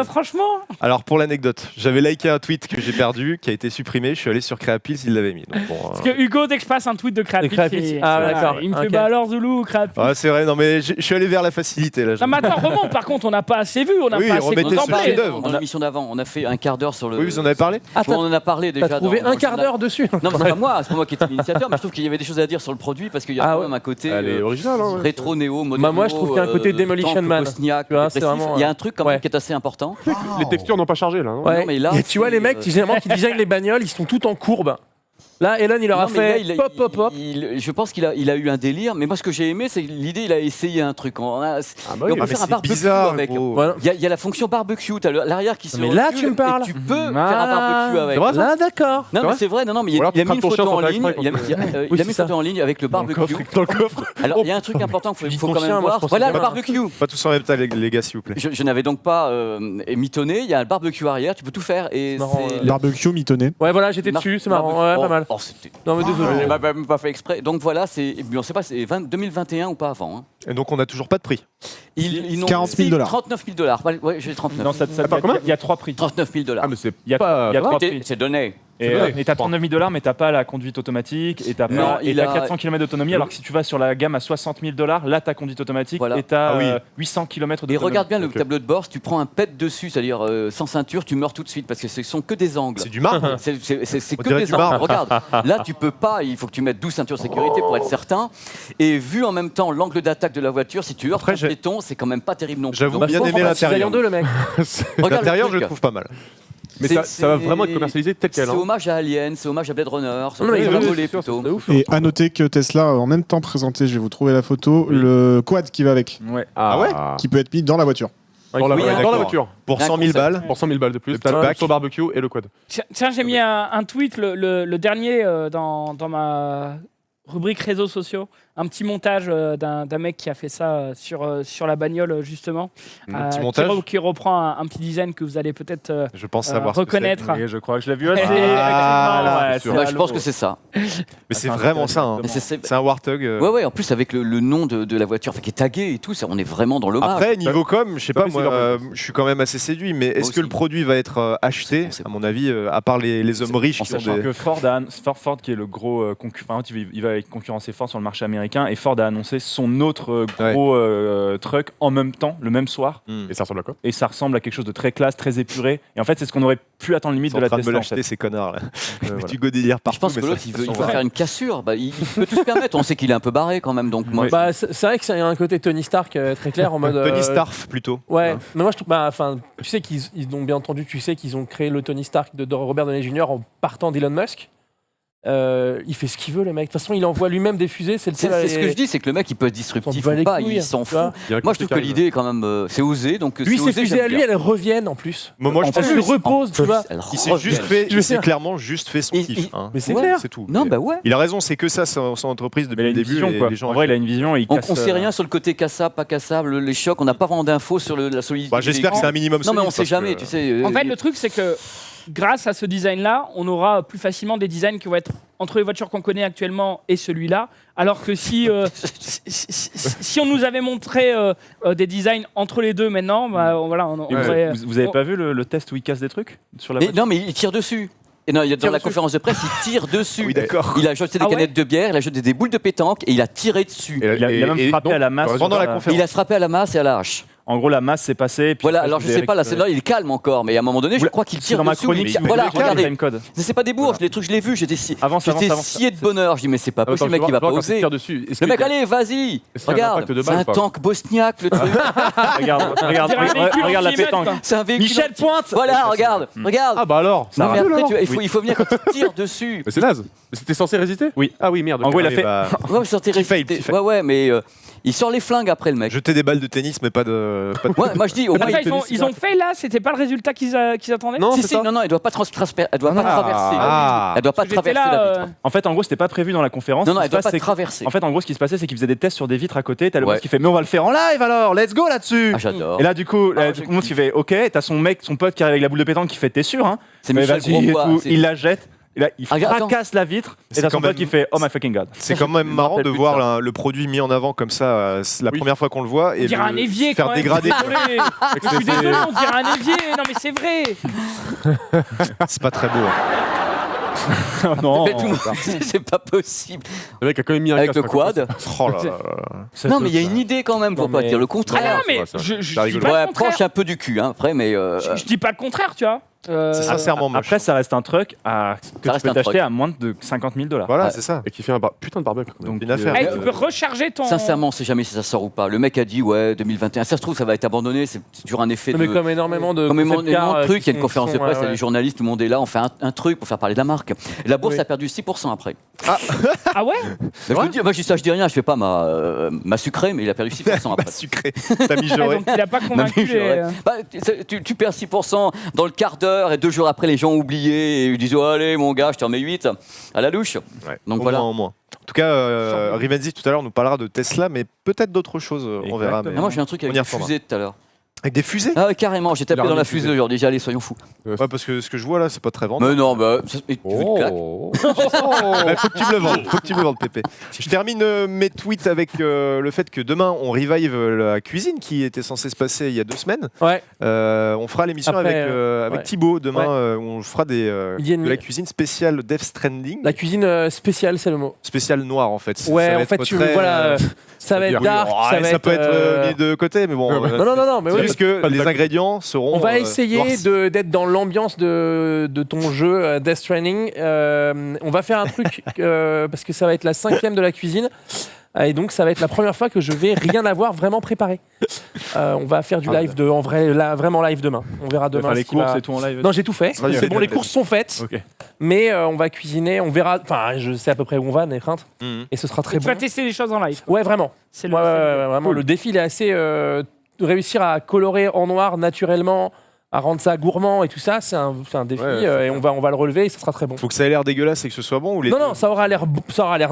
Franchement. Alors pour l'anecdote, j'avais liké un tweet que j'ai perdu, qui a été supprimé. Je suis allé sur Créapils, il l'avait mis. Donc, parce que Hugo, dès que je passe un tweet de Créapils, d'accord. Il me fait alors Zoulou, Créapils. Ouais, c'est vrai. Non mais je suis allé vers la facilité là. Non mais attends, remonte. Par contre, on n'a pas assez vu, on n'a pas assez contemplé. Dans l'émission d'avant, on a fait un quart d'heure sur le. Oui, vous en avez parlé. On en a parlé déjà. T'as trouvé un quart d'heure dessus. Non, mais c'est pas moi qui étais l'initiateur, mais je trouve qu'il y avait des choses à dire sur le produit parce qu'il y a quand même un côté rétro, néo, moderno. Moi, je trouve qu'il y a un côté Demolition Man. Il y a un truc quand même qui est assez important. Les textures n'ont pas chargé là. Ouais. Mais là, tu vois les mecs qui designent les bagnoles, ils sont tout en courbe. Là, Elon, il leur a fait pop. Je pense qu'il a eu un délire, mais moi, ce que j'ai aimé, c'est l'idée, il a essayé un truc. On peut faire un barbecue avec. Il y a la fonction barbecue, t'as l'arrière qui se Mais là, tu me parles. Tu peux faire un barbecue avec. Là, d'accord. Non, mais c'est vrai, non, mais il a mis une photo en ligne. Il a mis une photo en ligne avec le barbecue. Dans le coffre. Alors, il y a un truc important qu'il faut quand même voir. Voilà le barbecue. Pas tous en même temps, les gars, s'il vous plaît. Je n'avais donc pas mitonné. Il y a un barbecue arrière, tu peux tout faire. Barbecue mitonné. Ouais, voilà, j'étais dessus, c'est marrant. Ouais, pas mal. Non mais désolé, on m'a même pas fait exprès. Donc voilà, on sait pas, c'est 2021 ou pas avant. Hein. Et donc on n'a toujours pas de prix. Ils n'ont 40 000 $. 39 000 $. Ouais, j'ai 39. Non, il y a 3 prix. 39 000 $. Ah mais c'est Il y a 3 prix. C'est donné. Et t'as 39 000 $, mais t'as pas la conduite automatique et t'as 400 km d'autonomie. Alors que si tu vas sur la gamme à 60 000 $, là t'as conduite automatique et t'as 800 km d'autonomie. Et regarde bien le tableau de bord, si tu prends un pet dessus, c'est-à-dire sans ceinture, tu meurs tout de suite parce que ce sont que des angles. C'est du marbre. C'est que des angles. Regarde, là tu peux pas, il faut que tu mettes 12 ceintures de sécurité pour être certain. Et vu en même temps l'angle d'attaque de la voiture, si tu heurtes un piéton, c'est quand même pas terrible non plus. J'avoue bien aimer l'intérieur. L'intérieur, je le trouve pas mal. Mais ça va vraiment être commercialisé tel quel. C'est hommage à Alien, c'est hommage à Blade Runner. Et à noter que Tesla a en même temps présenté, je vais vous trouver la photo, le quad qui va avec. Ah ouais. Qui peut être mis dans la voiture. Dans la voiture. Pour 100 000 balles. Pour 100 000 balles de plus. T'as le barbecue et le quad. Tiens, j'ai mis un tweet, le dernier, dans ma rubrique réseaux sociaux. Un petit montage d'un mec qui a fait ça sur la bagnole, justement. Un petit montage qui reprend un petit design que vous allez peut-être je pense savoir reconnaître. Oui, je crois que je l'ai vu aussi. Je pense que c'est ça. Mais c'est vraiment ça. Hein. C'est un Warthog. Ouais, en plus avec le nom de la voiture qui est tagué et tout, on est vraiment dans l'hommage. Après, niveau com, je sais pas, moi, je suis quand même assez séduit, mais est-ce que le produit va être acheté, à mon avis, à part les hommes riches qui ont sachant que Ford, qui est le gros concurrent, il va concurrencer Ford sur le marché américain, et Ford a annoncé son autre gros truck en même temps, le même soir. Et ça ressemble à quoi? Et ça ressemble à quelque chose de très classe, très épuré. Et en fait, c'est ce qu'on aurait pu attendre limite de la Tesla. En train de me l'acheter, ces connards là. Du godélire partout. Je pense que l'autre, il veut faire une cassure. Il peut tout se permettre. On sait qu'il est un peu barré quand même. Donc moi, c'est vrai que ça a un côté Tony Stark très clair en mode. Tony Stark plutôt. Ouais. Mais moi je trouve, tu sais qu'ils ont bien entendu, qu'ils ont créé le Tony Stark de Robert Downey Jr. en partant d'Elon Musk. Il fait ce qu'il veut, le mec. De toute façon, il envoie lui-même des fusées. C'est ce que je dis, c'est que le mec, il peut être disruptif ou pas, il s'en fout. Moi, je trouve que l'idée, quand même, c'est osé. Donc, lui, ses fusées à lui, elles reviennent en plus. Moi, je pense qu'il repose, tu vois. Il s'est juste fait, c'est clairement juste fait son kiff. Mais c'est clair. C'est tout. Non, bah ouais. Il a raison, c'est que ça, son entreprise depuis le début. En vrai, il a une vision. On sait rien sur le côté cassable, pas cassable, les chocs. On n'a pas vraiment d'infos sur la solidité. J'espère que c'est un minimum solide. Non, mais on sait jamais, tu sais. En fait, le truc, c'est que grâce à ce design-là, on aura plus facilement des designs qui vont être entre les voitures qu'on connaît actuellement et celui-là. Alors que si on nous avait montré des designs entre les deux maintenant, vous avez pas vu le test où il casse des trucs sur la voiture? Non, mais il tire dessus. Et non, dans la conférence de presse, il tire dessus. Oui, d'accord. Il a jeté des canettes de bière, il a jeté des boules de pétanque et il a tiré dessus. Il a même frappé à la masse. Pendant la conférence. Il a frappé à la masse et à la hache. En gros, la masse s'est passée. Voilà, alors je sais pas, là, celle-là, il est calme encore, mais à un moment donné, je crois qu'il tire dans ma dessus. chronique. Voilà, regardez. Code. C'est pas des bourges, les trucs, je l'ai vu, j'étais scié de bonheur. Je dis, mais c'est pas possible, le mec, il va pas oser. Le mec, allez, vas-y, regarde, c'est un tank bosniaque, le truc. Regarde la pétanque. C'est un véhicule. Michel Pointe. Voilà, regarde. Ah bah alors. Il faut venir quand tu tires dessus. Mais c'est naze. C'était censé résister? Oui. Ah oui, merde. En gros, il a fait. Ouais, mais censé résister. Ouais, mais il sort les flingues après, le mec. Jeter des balles de tennis, mais pas de. Moi je dis, au moins. Ils ont fait là, c'était pas le résultat qu'ils attendaient. Non, elle doit pas traverser. Elle doit pas traverser la vitre. En fait, en gros, c'était pas prévu dans la conférence. Non, elle doit pas traverser. En fait, en gros, ce qui se passait, c'est qu'ils faisaient des tests sur des vitres à côté. T'as le boss qui fait, mais on va le faire en live alors, let's go là-dessus. Ah, j'adore. Et là, du coup, le monde qui fait, ok, t'as son pote qui arrive avec la boule de pétanque qui fait, t'es sûr, hein? C'est Michel Grosbois. Il la jette. Et là, il fracasse la vitre et t'as son pote qui fait oh my fucking god. C'est quand même marrant de voir le produit mis en avant comme ça la première fois qu'on le voit et un évier faire dégrader. Je suis désolé, on dirait un évier. Non mais c'est vrai. C'est pas très beau. Non, c'est pas possible. Le mec a quand même mis un avec le quad. Oh là là. Non mais il y a une idée quand même pour pas dire le contraire. Ah non mais je dis pas le contraire. Approche un peu du cul après mais. Je dis pas le contraire tu vois. C'est sincèrement moche. Après, ça reste un truck que tu peux t'acheter à moins de $50,000. Voilà, c'est ça. Et qui fait un putain de barbecue. Donc une affaire. Tu peux recharger ton. Sincèrement, on sait jamais si ça sort ou pas. Le mec a dit 2021. Ça se trouve, ça va être abandonné. C'est toujours un effet. Mais comme énormément de trucs. Il y a une conférence de presse, il y a les journalistes, tout le monde est là. On fait un truc pour faire parler de la marque. Et la bourse a perdu 6% après. Ah ouais. Je dis rien. Je fais pas ma sucrée, mais il a perdu 6% après. Ma sucrée. T'as mijauré. Donc il a pas convaincu. Tu perds 6% dans le quart d'heure et 2 jours après les gens ont oublié et ils disent allez mon gars je te remets 8 à la louche. Donc voilà. Au moins. En tout cas, Rivenzi tout à l'heure nous parlera de Tesla, mais peut-être d'autres choses, on verra. Mais moi j'ai un truc avec des fusées tout à l'heure. Avec des fusées? Ah carrément, j'ai tapé dans la fusée aujourd'hui, allez soyons fous. Ouais, parce que ce que je vois là, c'est pas très vendeur. Mais non, faut que tu me le vendes, faut que tu me le vendes, Pépé. Je termine mes tweets avec le fait que demain on revive la cuisine qui était censée se passer il y a 2 semaines. Ouais. On fera l'émission avec Thibaut demain, où on fera de la cuisine spéciale Death Stranding. La cuisine spéciale, c'est le mot. Spéciale noire en fait. Ouais, en fait, ça va être dark. Ça peut être mis de côté, mais bon. Non, mais oui. Parce que les ingrédients seront. On va essayer d'être dans l'ambiance de ton jeu Death Stranding. On va faire un truc parce que ça va être la 5e de la cuisine. Et donc ça va être la première fois que je vais rien avoir vraiment préparé. On va faire du live vraiment live demain. On verra demain. Les courses et tout en live. Non, j'ai tout fait. C'est bon, les courses sont faites. Okay. Mais on va cuisiner, on verra. Enfin, je sais à peu près où on va, n'aie crainte. Et ce sera très bon. Tu vas tester des choses en live. Ouais, vraiment. Vraiment. Cool. Le défi il est assez réussir à colorer en noir naturellement, à rendre ça gourmand et tout ça, c'est un défi et on va le relever et ça sera très bon. Faut que ça ait l'air dégueulasse et que ce soit bon ou les Non, ça aura l'air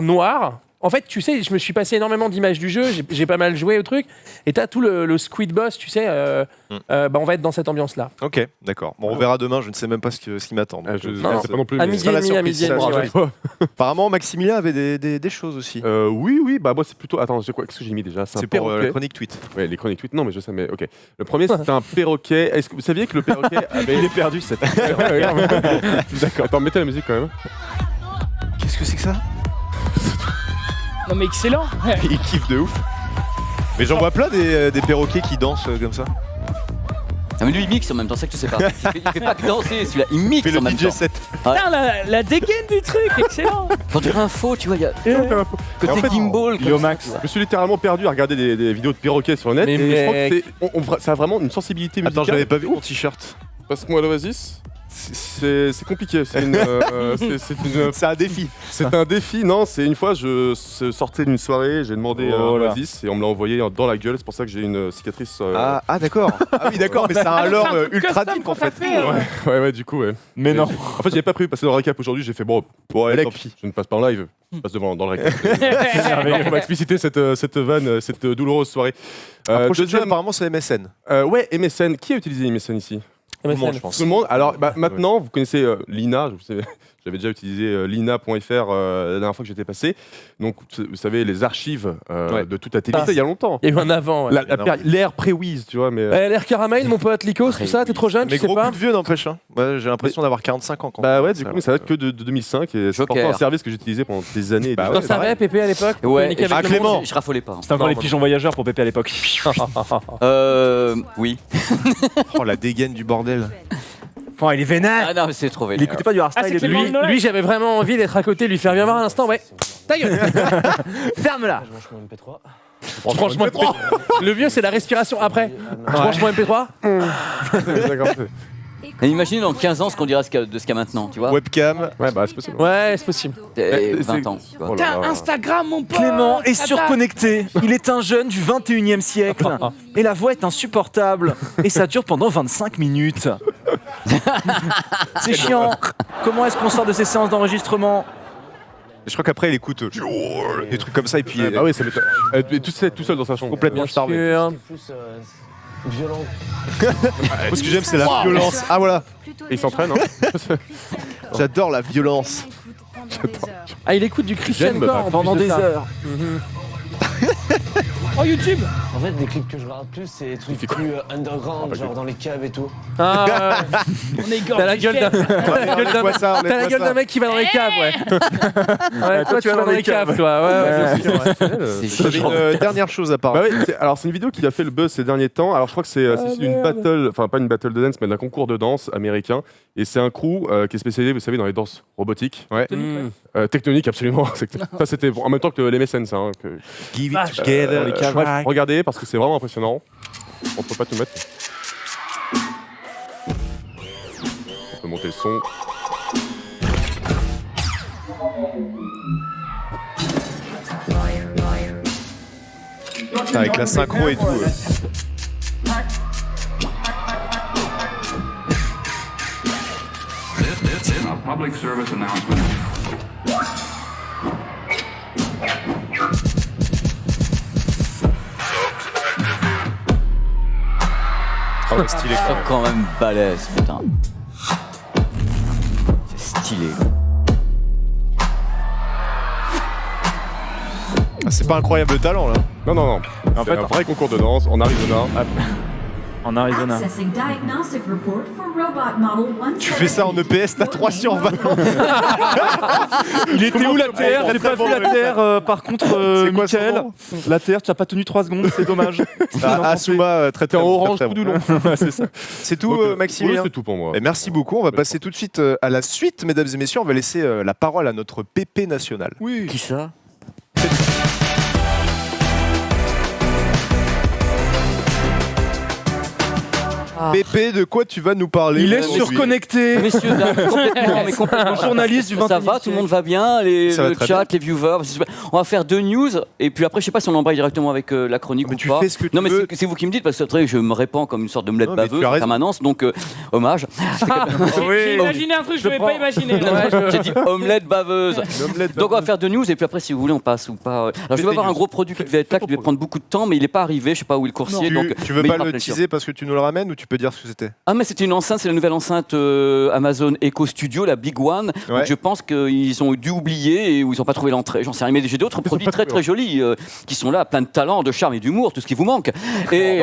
noir. En fait, tu sais, je me suis passé énormément d'images du jeu, j'ai pas mal joué au truc, et t'as tout le Squid Boss, tu sais, on va être dans cette ambiance-là. Ok, d'accord. Bon, on verra demain, je ne sais même pas ce qui m'attend. Je ne sais pas non plus. À midi et demi. Apparemment, Maximilien avait des choses aussi. Oui, bah moi c'est plutôt... Attends, qu'est-ce que j'ai mis déjà? C'est pour la chronique tweet. Ouais, les chroniques tweet, non mais je sais, mais ok. Le premier c'était un perroquet. Est-ce que vous saviez que le perroquet avait... Il est perdu, cette... D'accord, attends, mettez la musique quand même. Qu'est-ce que c'est que ça? Non mais excellent. Il kiffe de ouf. Mais j'en vois plein des perroquets qui dansent comme ça. Ah mais lui il mixe en même temps, c'est que tu sais pas. Il fait pas que danser, celui-là, il mixe en même temps. Putain, la dégaine du truc, excellent. Quand tu as un faux, tu vois, il y a côté gimbal. Léo Max. Je me suis littéralement perdu à regarder des vidéos de perroquets sur le net. Et je crois que ça a vraiment une sensibilité musicale. Attends, j'avais pas vu mon t-shirt. Passe-moi l'Oasis. C'est compliqué, c'est un défi. C'est un défi, non, c'est une fois je sortais d'une soirée, j'ai demandé Oasis et on me l'a envoyé dans la gueule, c'est pour ça que j'ai une cicatrice. Ah d'accord. Ah oui d'accord, mais c'est un lore ultra deep en fait. Ouais, du coup ouais. Mais non. En fait j'avais pas prévu de passer dans le récap aujourd'hui, j'ai fait bon, tant pis, je ne passe pas en live, je passe dans le récap. On va expliciter cette vanne, cette douloureuse soirée. Deuxième apparemment c'est MSN. Ouais, MSN, qui a utilisé MSN ici? Tout le monde, je pense. Tout le monde. Alors maintenant, vous connaissez Lina. J'avais déjà utilisé lina.fr la dernière fois que j'étais passé. Donc, vous savez, les archives de toute la télévision, il y a longtemps. Il y a eu un avant. L'ère pré-Wiz, tu vois. L'ère Caramel, mon pote Lycos, tout ça, t'es trop jeune, mais tu sais pas. Mais gros coup de vieux n'empêche. Ouais, j'ai l'impression d'avoir 45 ans. Bah ouais, du coup, ça date que de 2005. Et c'est pourtant un service que j'utilisais pendant des années. T'en savais, Pépé, à l'époque? Ouais, Clément. Je raffolais pas. C'était encore les pigeons voyageurs pour Pépé à l'époque. Oui. Oh, la dégaine du bordel. Enfin, il est vénère. Ah non, mais c'est trop vénère. Il écoutait pas du hardstyle. Lui, j'avais vraiment envie d'être à côté, lui faire bien voir un instant, ouais. Ta gueule. Ferme-la. Franchement, MP3. Le mieux, c'est la respiration après. Franchement, MP3. D'accord. Et imaginez dans 15 ans ce qu'on dira de ce qu'il y a maintenant, tu vois. Webcam. Ouais, bah c'est possible. Ouais, c'est possible. 20 ans. Oh là là. Instagram, mon pote. Clément est surconnecté. Il est un jeune du 21e siècle. Et la voix est insupportable. Et ça dure pendant 25 minutes. C'est chiant. Comment est-ce qu'on sort de ces séances d'enregistrement? Je crois qu'après il écoute des trucs comme ça et puis Ah oui, ça m'étonne. Tout seul dans sa chambre. complètement starvé. Sûr. Violent. Moi ce que j'aime c'est la violence. Ah voilà, Et il s'entraîne, hein. j'adore la violence. Ah, il écoute du Christian J'aime, bah, Core Pendant des heures. Oh, YouTube. En fait, les clips que je regarde plus, c'est des trucs plus underground, genre dans les caves et tout. Ah, On est t'as la gueule d'un t'as la gueule d'un mec qui va dans les caves, ouais. Ouais, toi tu vas dans les caves, toi. Ouais, c'est sûr. J'avais une dernière chose à parler. Bah oui, alors c'est une vidéo qui a fait le buzz ces derniers temps. Alors je crois que c'est une battle, enfin pas une battle de dance, mais d'un concours de danse américain. Et c'est un crew qui est spécialisé, vous savez, dans les danses robotiques. Ouais. Tectonique, absolument. Ça c'était en même temps que les mécènes, ça. Give it together. Bref, regardez parce que c'est vraiment impressionnant. On peut pas tout mettre. On peut monter le son. Putain, avec la synchro et tout. Public service announcement. Ah ouais, stylé C'est quand même balèze, putain. C'est stylé. Ah, c'est pas incroyable talent là. Non, non, non. En C'est fait, un vrai concours de danse en Arizona. En Arizona. Tu fais ça en EPS, t'as 3 sur 20. Il était où la Terre? J'ai pas vu la Terre. Par contre, C'est quoi son Mickaël, nom la Terre, tu as pas tenu 3 secondes, c'est dommage. Asuma, très T'es en orange très tout du bon. long. C'est ça. C'est tout, Donc, Maximilien. ouais, c'est tout pour moi. Et merci beaucoup. On va passer tout de suite à la suite, mesdames et messieurs. On va laisser la parole à notre PP national. Oui. Qui ça? PP, de quoi tu vas nous parler? Il est aujourd'hui surconnecté. Messieurs, dames, complètement, mais complètement. Journaliste du 21e Ça va, tout le monde va bien, Ça va le très chat, les viewers. c'est super. On va faire 2 news et puis après, je sais pas si on embraye directement avec la chronique Mais ou tu pas. fais ce que tu non, mais veux. c'est vous qui me dites parce que après, je me répands comme une sorte d'omelette Non, mais baveuse tu as en raison. permanence, donc hommage. J'ai imaginé un truc que je ne vais pas imaginer. J'ai dit omelette baveuse. Donc on va faire 2 news et puis après, si vous voulez, on passe ou pas. Alors je vais avoir un gros produit qui devait être là, qui devait prendre beaucoup de temps, mais il n'est pas arrivé. Je sais pas où est le coursier. Tu veux mais pas il le rappelle sûr. teaser parce que tu nous le ramènes ou tu peux dire ce que c'était? Ah, mais c'était une enceinte, c'est la nouvelle enceinte Amazon Echo Studio, la Big One. Ouais. Donc je pense qu'ils ont dû oublier ou ils n'ont pas trouvé l'entrée. J'en sais rien. Mais j'ai d'autres produits très très jolis qui sont là, plein de talent, de charme et d'humour, tout ce qui vous manque. Et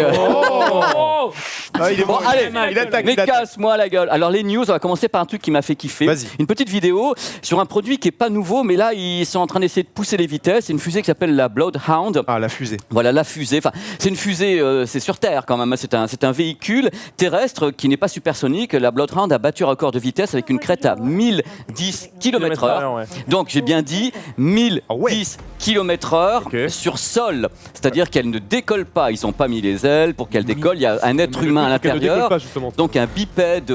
Ah, il est bon, bon, allez, il attaque. mais casse-moi la gueule. Alors les news, on va commencer par un truc qui m'a fait kiffer. Vas-y. Une petite vidéo sur un produit qui est pas nouveau, mais là ils sont en train d'essayer de pousser les vitesses. C'est une fusée qui s'appelle la Bloodhound. Ah, la fusée. Voilà la fusée. Enfin, c'est une fusée, c'est sur Terre quand même. C'est un véhicule terrestre qui n'est pas supersonique. La Bloodhound a battu un record de vitesse avec une crête à 1010 km/h. Ouais. Donc j'ai bien dit 1010 km/h Ok. sur sol. C'est-à-dire qu'elle ne décolle pas. Ils n'ont pas mis les ailes pour qu'elle décolle. Il y a un être humain à Qu'elle ne décolle l'intérieur. pas, justement. Donc un bipède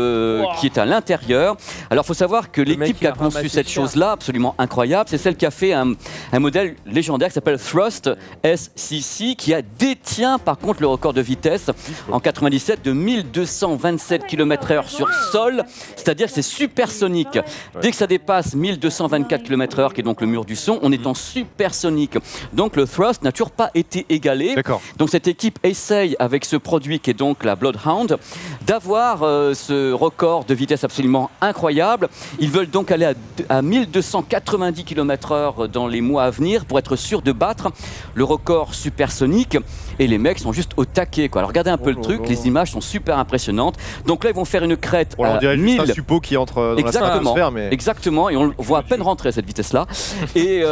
qui est à l'intérieur. Alors il faut savoir que mec l'équipe qui qui a a conçu ramassé cette cher. chose-là, absolument incroyable, c'est celle qui a fait un modèle légendaire qui s'appelle Thrust SCC, qui détient par contre le record de vitesse en 97 de 1227 km/h sur sol, c'est-à-dire que c'est supersonique. Dès que ça dépasse 1224 km/h, qui est donc le mur du son, on est en supersonique. Donc le Thrust n'a toujours pas été égalé. D'accord. Donc cette équipe essaye avec ce produit qui est donc la Bloodhound d'avoir ce record de vitesse absolument incroyable. Ils veulent donc aller à 1290 km/h dans les mois à venir pour être sûrs de battre le record supersonique. Et les mecs sont juste au taquet, quoi. Alors regardez un peu le truc, les images sont super impressionnantes. Donc là ils vont faire une crête On à dirait juste 1000. un suppôt qui entre dans la Exactement, stratosphère, mais exactement, et on le voit à peine rentrer à cette vitesse-là. Et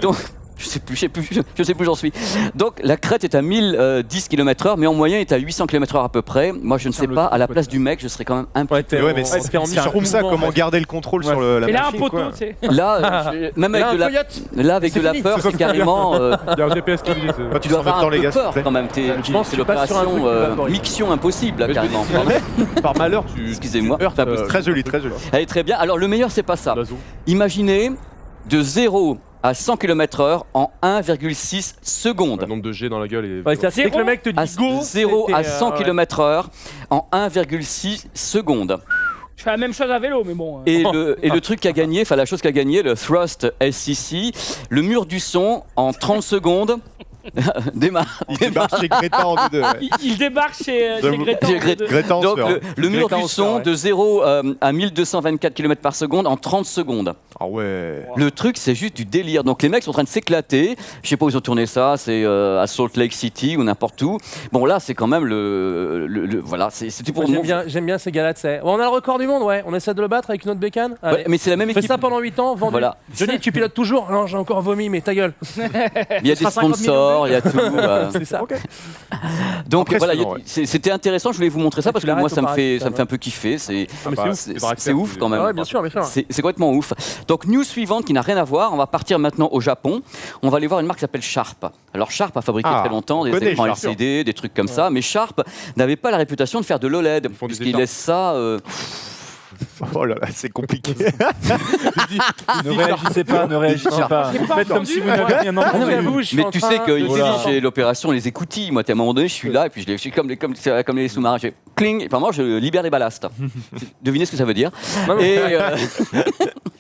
donc Je sais plus où j'en suis. Donc la crête est à 1010 km/h, mais en moyenne est à 800 km/h à peu près. Moi je ne sais pas, à la place du mec, je serais quand même un peu... Ouais, mais c'est surtout ça, comment garder le contrôle sur la machine. Et là, un poteau, tu sais. Là, même avec de la peur, c'est carrément... Il y a un GPS qui dit. Tu dois avoir un peu peur quand même. C'est l'opération Mission Impossible, carrément. Par malheur, excusez-moi. Très joli, très joli. Elle est très bien. Alors le meilleur, c'est pas ça. Imaginez de 0 à 100 km/h en 1,6 secondes. Le nombre de G dans la gueule est... Ouais, c'est que le mec te dit go. 0 à 100 km/h en 1,6 secondes. Je fais la même chose à vélo, mais bon. Et le truc qu'a gagné, enfin la chose qu'a gagné, le Thrust SCC, le mur du son en 30 secondes. Il débarque chez Greta en deux. Il débarque chez Greta. Donc le mur du son de 0 à 1224 km par seconde en 30 secondes. Ah ouais. Le truc, c'est juste du délire. Donc les mecs sont en train de s'éclater. Je sais pas où ils ont tourné ça, c'est à Salt Lake City ou n'importe où. Bon là, c'est quand même voilà, c'était pour nous. J'aime bien ces gars-là, tu sais. On a le record du monde, ouais. On essaie de le battre avec une autre bécane. Ouais, mais c'est la même équipe. Fais ça pendant 8 ans, vendu. Voilà. Johnny, tu pilotes toujours. Non, j'ai encore vomi, mais ta gueule. Il y a des sponsors, il y a tout. C'est ça. Okay. Donc voilà, c'était intéressant. Je voulais vous montrer ça parce que moi, ça me fait un peu kiffer. C'est ouf quand même. Ouais, bien sûr. C'est complètement ouf. Donc news suivante qui n'a rien à voir. On va partir maintenant au Japon. On va aller voir une marque qui s'appelle Sharp. Alors Sharp a fabriqué très longtemps des écrans LCD, des trucs comme ça, mais Sharp n'avait pas la réputation de faire de l'OLED puisqu'il laisse ça. Oh là là, c'est compliqué. Ne réagissez pas. Faites comme si vous n'aviez rien entendu. Mais tu sais que ici, j'ai l'opération les écoutilles. Moi, à un moment donné, je suis là et puis je suis comme les sous-marins. Je fais cling. Enfin, moi, je libère les ballasts. Devinez ce que ça veut dire. Et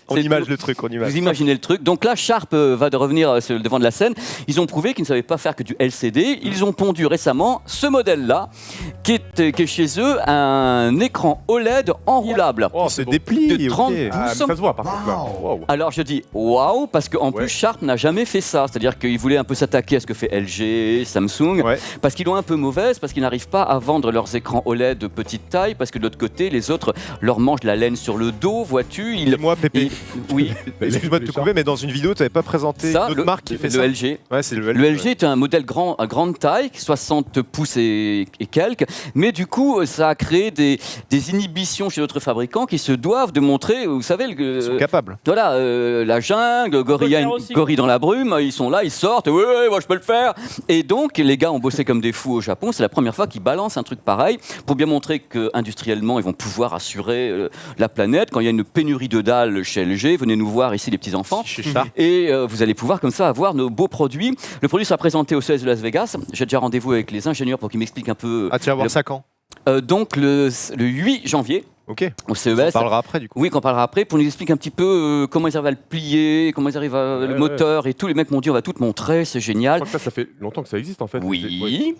on imagine le truc, Vous imaginez le truc. Donc là, Sharp va revenir sur le devant de la scène. Ils ont prouvé qu'ils ne savaient pas faire que du LCD. Ils ont pondu récemment ce modèle-là, qui est chez eux un écran OLED enroulable. Oh, c'est des plis de 30 pouces. Ça se voit par contre. Wow. Alors je dis waouh parce qu'en plus Sharp n'a jamais fait ça. C'est-à-dire qu'ils voulaient un peu s'attaquer à ce que fait LG, Samsung, parce qu'ils l'ont un peu mauvaise, parce qu'ils n'arrivent pas à vendre leurs écrans OLED de petite taille, parce que de l'autre côté, les autres leur mangent la laine sur le dos, vois-tu. Moi, Pépé. Oui. Excuse-moi de te couper, mais dans une vidéo, tu n'avais pas présenté une autre marque qui fait ça. Le LG. Ouais, c'est le LG. Le LG est un modèle à grande taille, 60 pouces et quelques, mais du coup, ça a créé des inhibitions chez d'autres fabricants qui se doivent de montrer, vous savez, ils sont capables. Voilà, la jungle, gorille dans la brume, ils sont là, ils sortent, ouais, moi je peux le faire. Et donc, les gars ont bossé comme des fous au Japon. C'est la première fois qu'ils balancent un truc pareil pour bien montrer qu'industriellement, ils vont pouvoir assurer la planète. Quand il y a une pénurie de dalles chez LG, venez nous voir ici, les petits enfants. Et vous allez pouvoir comme ça avoir nos beaux produits. Le produit sera présenté au CES de Las Vegas. J'ai déjà rendez-vous avec les ingénieurs pour qu'ils m'expliquent un peu. Ah, tu vas voir ça quand donc le 8 janvier. Ok. Au CES. On parlera après du coup. Oui, qu'on parlera après pour nous expliquer un petit peu comment ils arrivent à le plier, comment ils arrivent à le moteur et tout. Les mecs m'ont dit on va tout te montrer, c'est génial. Je crois que ça fait longtemps que ça existe en fait. Oui,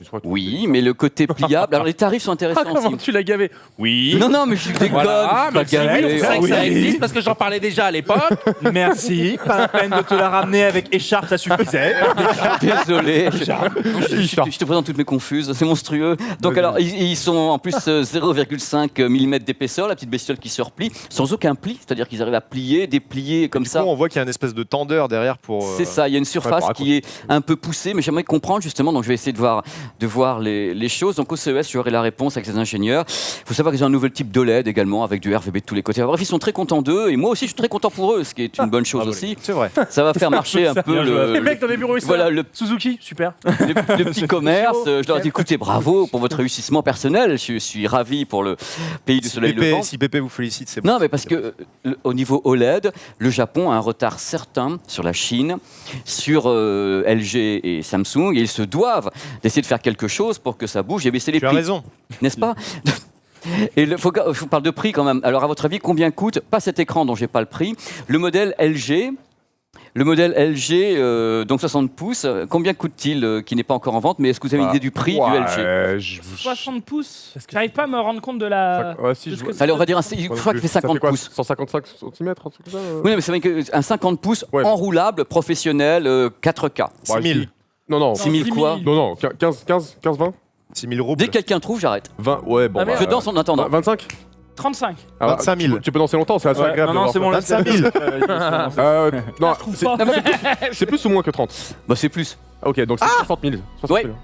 mais le côté pliable. Alors les tarifs sont intéressants comment aussi. Tu l'as gavé? Oui. Non, mais je suis déconne. Voilà, ça existe parce que j'en parlais déjà à l'époque. Merci. Pas la peine de te la ramener avec écharpe, ça suffisait. Désolé. Je te présente toutes mes confuses, c'est monstrueux. Donc alors ils sont en plus 0,5 mm d'épaisseur. La petite bestiole qui se replie sans aucun pli, c'est-à-dire qu'ils arrivent à plier, déplier comme ça. On voit qu'il y a une espèce de tendeur derrière pour. C'est ça, il y a une surface qui est un peu poussée, mais j'aimerais comprendre justement, donc je vais essayer de voir les choses. Donc au CES, j'aurai la réponse avec les ingénieurs. Il faut savoir qu'ils ont un nouvel type d'OLED également, avec du RGB de tous les côtés. Bref, ils sont très contents d'eux, et moi aussi je suis très content pour eux, ce qui est une bonne chose aussi. C'est vrai. Ça va faire marcher un peu les mecs dans les bureaux ici. Voilà, Suzuki, super. Le petit commerce, je leur dis écoutez, bravo pour votre réussissement personnel, je suis ravi pour le pays du soleil levant. Si Pépé vous félicite, c'est bon. Non, mais parce que au niveau OLED, le Japon a un retard certain sur la Chine, sur LG et Samsung, et ils se doivent d'essayer de faire quelque chose pour que ça bouge et baisser les prix. Tu as raison. N'est-ce pas? Et je vous parle de prix quand même. Alors à votre avis, combien coûte, pas cet écran dont j'ai pas le prix, le modèle LG? Le modèle LG, donc 60 pouces, combien coûte-t-il qui n'est pas encore en vente? Mais est-ce que vous avez une idée du prix du LG? 60 pouces. J'arrive pas à me rendre compte de la. Allez, on va dire je crois qu'il fait 50 pouces. 155 cm, un truc comme ça. Oui, mais c'est vrai qu'un 50 pouces enroulable, professionnel, 4K. 6 000. Non. 6 000 quoi? Non, 15, 20 6 000 euros. Dès que quelqu'un trouve, j'arrête. 20, ouais, bon. Je danse en attendant. 25 35. 25 000. Tu peux danser longtemps, c'est assez agréable. Non, c'est bon, 25 000. Non, c'est plus ou moins que 30. Bah, c'est plus. Ok, donc c'est 60 000. 60 000.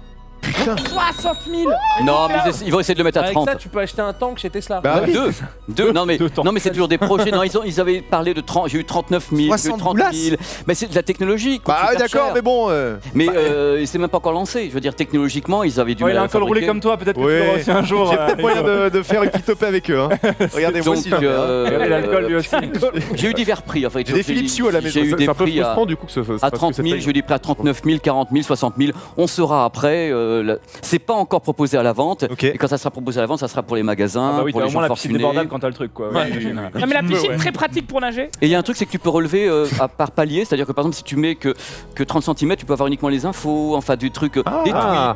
Putain. 60 000. Non, mais ils vont essayer de le mettre à 30. Avec ça, tu peux acheter un tank chez Tesla. Bah, deux. Non, mais c'est toujours des projets. Non, ils avaient parlé de 30. J'ai eu 39 000, j'ai eu 30 000. Mais c'est de la technologie. Bah, d'accord, mais bon. Mais c'est même pas encore lancé. Je veux dire, technologiquement, ils avaient dû. Il a un col roulé comme toi, peut-être que tu l'auras aussi un jour. J'ai peut-être moyen de faire une petite op avec eux. Regardez-moi aussi. Regardez l'alcool lui aussi. J'ai eu divers prix. J'ai des Philips Hue à la maison. J'ai eu des prix prix à 30 000, j'ai eu des prix à 39 000, 40 000, 60 000. On saura après. C'est pas encore proposé à la vente. Et quand ça sera proposé à la vente, ça sera pour les magasins, pour les gens fortunés. Débordable quand t'as le truc, quoi. Non, mais la piscine, très pratique pour nager. Et il y a un truc, c'est que tu peux relever par palier, c'est-à-dire que par exemple, si tu mets que 30 cm, tu peux avoir uniquement les infos, enfin du truc,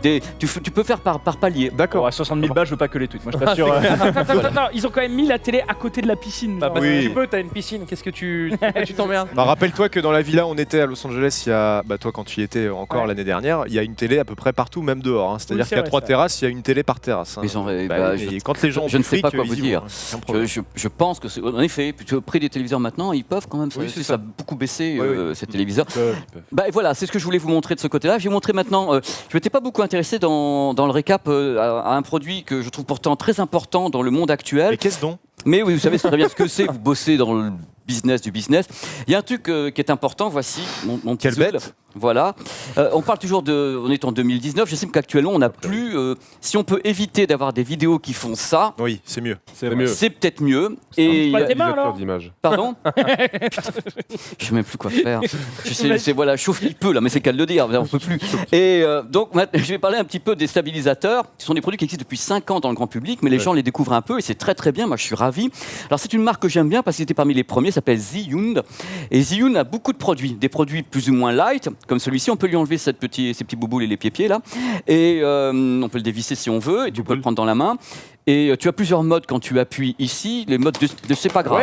des tweets, tu peux faire par palier. D'accord. À 60 000 balles, je veux pas que les tweets. Moi, je t'assure. Attends, ils ont quand même mis la télé à côté de la piscine. Bah, parce que tu peux, t'as une piscine. Qu'est-ce que tu t'emmerdes? Bah, rappelle-toi que dans la villa, on était à Los Angeles. Il y a, toi, quand tu y étais encore l'année dernière, il y a une télé à peu près partout, même dehors. C'est-à-dire qu'il y a 3 terrasses, il y a une télé par terrasse. Quand les gens je ne sais pas quoi vous dire. Je pense que en effet, au prix des téléviseurs maintenant, ils peuvent quand même. Ça a beaucoup baissé ces téléviseurs. Voilà, c'est ce que je voulais vous montrer de ce côté-là. Je vais vous montrer maintenant. Je m'étais pas beaucoup intéressé dans le récap à un produit que je trouve pourtant très important dans le monde actuel. Mais qu'est-ce donc? Mais oui, vous savez très bien ce que c'est. Vous bossez dans le business du business. Il y a un truc qui est important. Voici mon petit bête. Voilà. On parle toujours on est en 2019. Je sais qu'actuellement, on n'a plus. Si on peut éviter d'avoir des vidéos qui font ça. Oui, c'est mieux. C'est peut-être mieux. Et pas tes mains, alors. Pardon. Je sais même plus quoi faire. Voilà, chauffe il peut là, mais c'est qu'à le dire. On peut plus. Et donc, je vais parler un petit peu des stabilisateurs. Ce sont des produits qui existent depuis 5 ans dans le grand public, mais les gens les découvrent un peu et c'est très très bien. Moi, je suis ravi. Alors, c'est une marque que j'aime bien parce qu'il était parmi les premiers. Ça s'appelle Zhiyun. Et Zhiyun a beaucoup de produits, des produits plus ou moins light. Comme celui-ci, on peut lui enlever ces petits bouboules et les pieds là. Et on peut le dévisser si on veut, et tu peux le prendre dans la main. Et tu as plusieurs modes quand tu appuies ici. Les modes de c'est pas grave.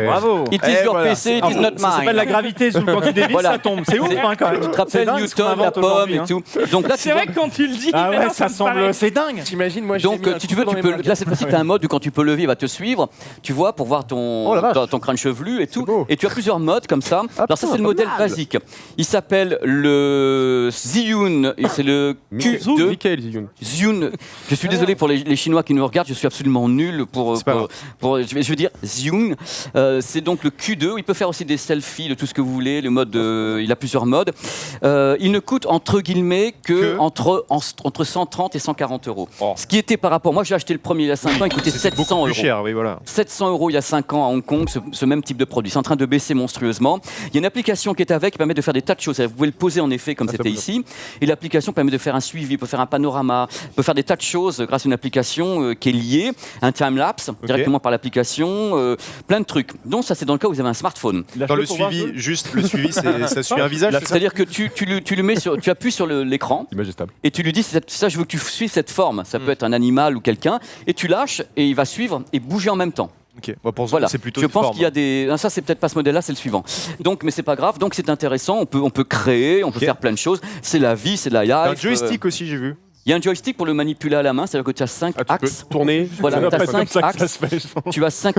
Bravo. It is your PC, it is not mine. Ça s'appelle la gravité. Quand tu dévisses, ça tombe. C'est ouf quand même. Tu te rappelles Newton, la pomme et tout. Donc là, c'est vrai que quand tu le dis, ça semble. C'est dingue. T'imagines, moi. Donc si tu veux, là cette fois-ci, tu as un mode où quand tu peux lever, il va te suivre. Tu vois, pour voir ton crâne chevelu et tout. Et tu as plusieurs modes comme ça. Alors ça, c'est le modèle basique. Il s'appelle le Zhiyun. Et c'est le Q2. Zhiyun. Je suis désolé pour les Chinois qui nous regardent, je suis absolument nul pour je veux dire Zhiyun. C'est donc le Q2. Il peut faire aussi des selfies, de tout ce que vous voulez. Le mode, il a plusieurs modes. Il ne coûte entre guillemets que entre 130 et 140 euros. Ce qui était par rapport, moi j'ai acheté le premier il y a 5 ans, il coûtait 700 euros. Plus cher, oui, voilà. 700 euros il y a 5 ans à Hong Kong, ce même type de produit. C'est en train de baisser monstrueusement. Il y a une application qui est avec, qui permet de faire des tas de choses. Vous pouvez le poser en effet comme c'était ici. Et l'application permet de faire un suivi, peut faire un panorama, peut faire des tas de choses grâce à une application qui est lié, un time-lapse directement par l'application, plein de trucs. Donc ça c'est dans le cas où vous avez un smartphone. Dans le suivi, juste le suivi, ça suit un visage. C'est-à-dire que tu le mets tu appuies sur l'écran et tu lui dis ça je veux que tu suives cette forme. Ça peut être un animal ou quelqu'un et tu lâches et il va suivre et bouger en même temps. Okay. Bon, voilà. C'est plutôt je pense qu'il y a des. Ça, c'est peut-être pas ce modèle-là, c'est le suivant. Donc, mais c'est pas grave. Donc, c'est intéressant. On peut créer, on peut faire plein de choses. C'est la vie, c'est la life. Un joystick aussi, j'ai vu. Il y a un joystick pour le manipuler à la main, c'est-à-dire que tu as 5 axes. Tourner. Voilà, tu as 5 axes. Tu as 5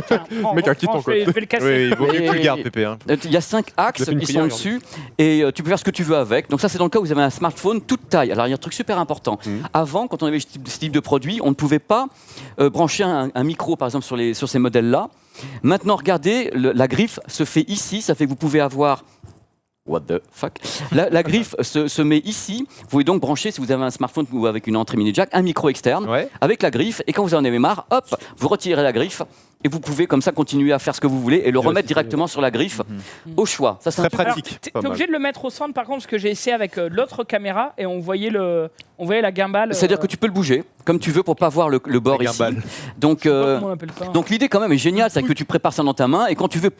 mec, un kit en quoi. Oui, il vaut mieux que tu le gardes, Pépé. Il y a 5 axes qui sont dessus et tu peux faire ce que tu veux avec. Donc ça, c'est dans le cas où vous avez un smartphone toute taille. Alors il y a un truc super important. Avant, quand on avait ce type de produit, on ne pouvait pas brancher un micro, par exemple, sur ces modèles-là. Maintenant, regardez, la griffe se fait ici. Ça fait que vous pouvez avoir... What the fuck. La griffe se met ici. Vous pouvez donc brancher, si vous avez un smartphone ou avec une entrée mini jack, un micro externe avec la griffe. Et quand vous en avez marre, hop, vous retirez la griffe. Et vous pouvez comme ça continuer à faire ce que vous voulez et le remettre directement sur la griffe au choix. Ça, c'est très pratique. T'es obligé de le mettre au centre par contre, parce que j'ai essayé avec l'autre caméra et on voyait la gimbal. C'est-à-dire que tu peux le bouger comme tu veux pour pas voir le bord ici. Donc l'idée quand même est géniale, c'est que tu prépares ça dans ta main et quand tu veux,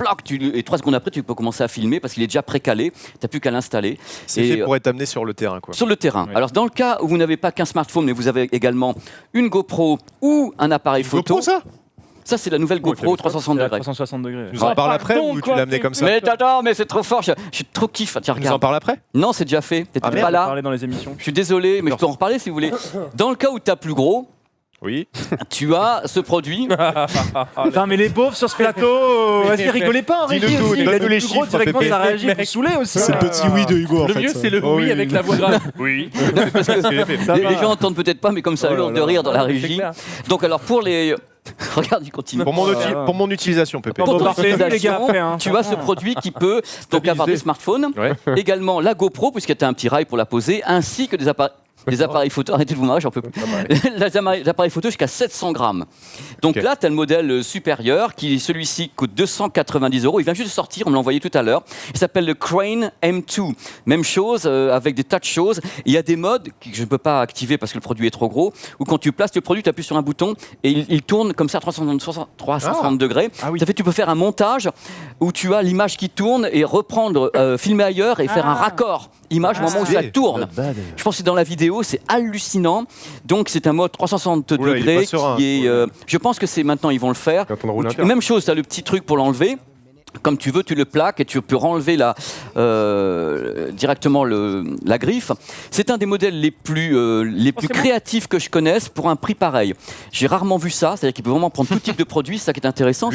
et 3 secondes après tu peux commencer à filmer parce qu'il est déjà précalé. T'as plus qu'à l'installer. C'est fait pour être amené sur le terrain, quoi. Sur le terrain. Ouais. Alors dans le cas où vous n'avez pas qu'un smartphone, mais vous avez également une GoPro ou un appareil photo. GoPro, ça, c'est la nouvelle GoPro 360 degrés. 360 degrés. Tu nous en parles après ou tu l'as amené comme ça? Mais attends, mais c'est trop fort, je trop kiffe. Tiens, regarde. Tu nous en parles après? Non, c'est déjà fait. T'étais pas là. Dans les émissions. Je suis désolé, mais je peux en reparler si vous voulez. Dans le cas où t'as plus gros, Oui. Tu as ce produit. Putain, mais les beaufs sur ce plateau, vas-y, rigolez pas en régie Dis-nous tout, aussi. donne-nous les Gros, chiffres, directement, Pépé. ça réagit, vous saoulez aussi. C'est le petit oui de Hugo. Le mieux, c'est le oui avec la voix grave. Oui. Parce que les gens entendent peut-être pas, mais comme ça hurle de rire dans la régie. Donc alors pour les... Regarde, il continue. Pour mon utilisation, Pépé. Pour ton parfait, les gars, utilisation, après, hein. tu as ce produit qui peut donc avoir des smartphones, également la GoPro, puisqu'il y a un petit rail pour la poser, ainsi que des appareils photo. Arrêtez de vous marrer, j'en peux plus. Les appareils photo jusqu'à 700 grammes. Donc là, tu as le modèle supérieur, celui-ci coûte 290 €. Il vient juste de sortir, on me l'a envoyé tout à l'heure. Il s'appelle le Crane M2. Même chose, avec des tas de choses. Il y a des modes que je ne peux pas activer parce que le produit est trop gros, où quand tu places le produit, tu appuies sur un bouton et il tourne comme ça à 360 degrés. Ah oui. Ça fait que tu peux faire un montage où tu as l'image qui tourne et reprendre, filmer ailleurs et faire un raccord image au moment où ça tourne. Je pense que dans la vidéo, c'est hallucinant. Donc c'est un mode 360 degrés qui est... je pense que c'est maintenant, ils vont le faire. Même chose, tu as le petit truc pour l'enlever. Comme tu veux, tu le plaques et tu peux renlever directement la griffe. C'est un des modèles les plus créatifs que je connaisse pour un prix pareil. J'ai rarement vu ça, c'est-à-dire qu'il peut vraiment prendre tout type de produit. C'est ça qui est intéressant,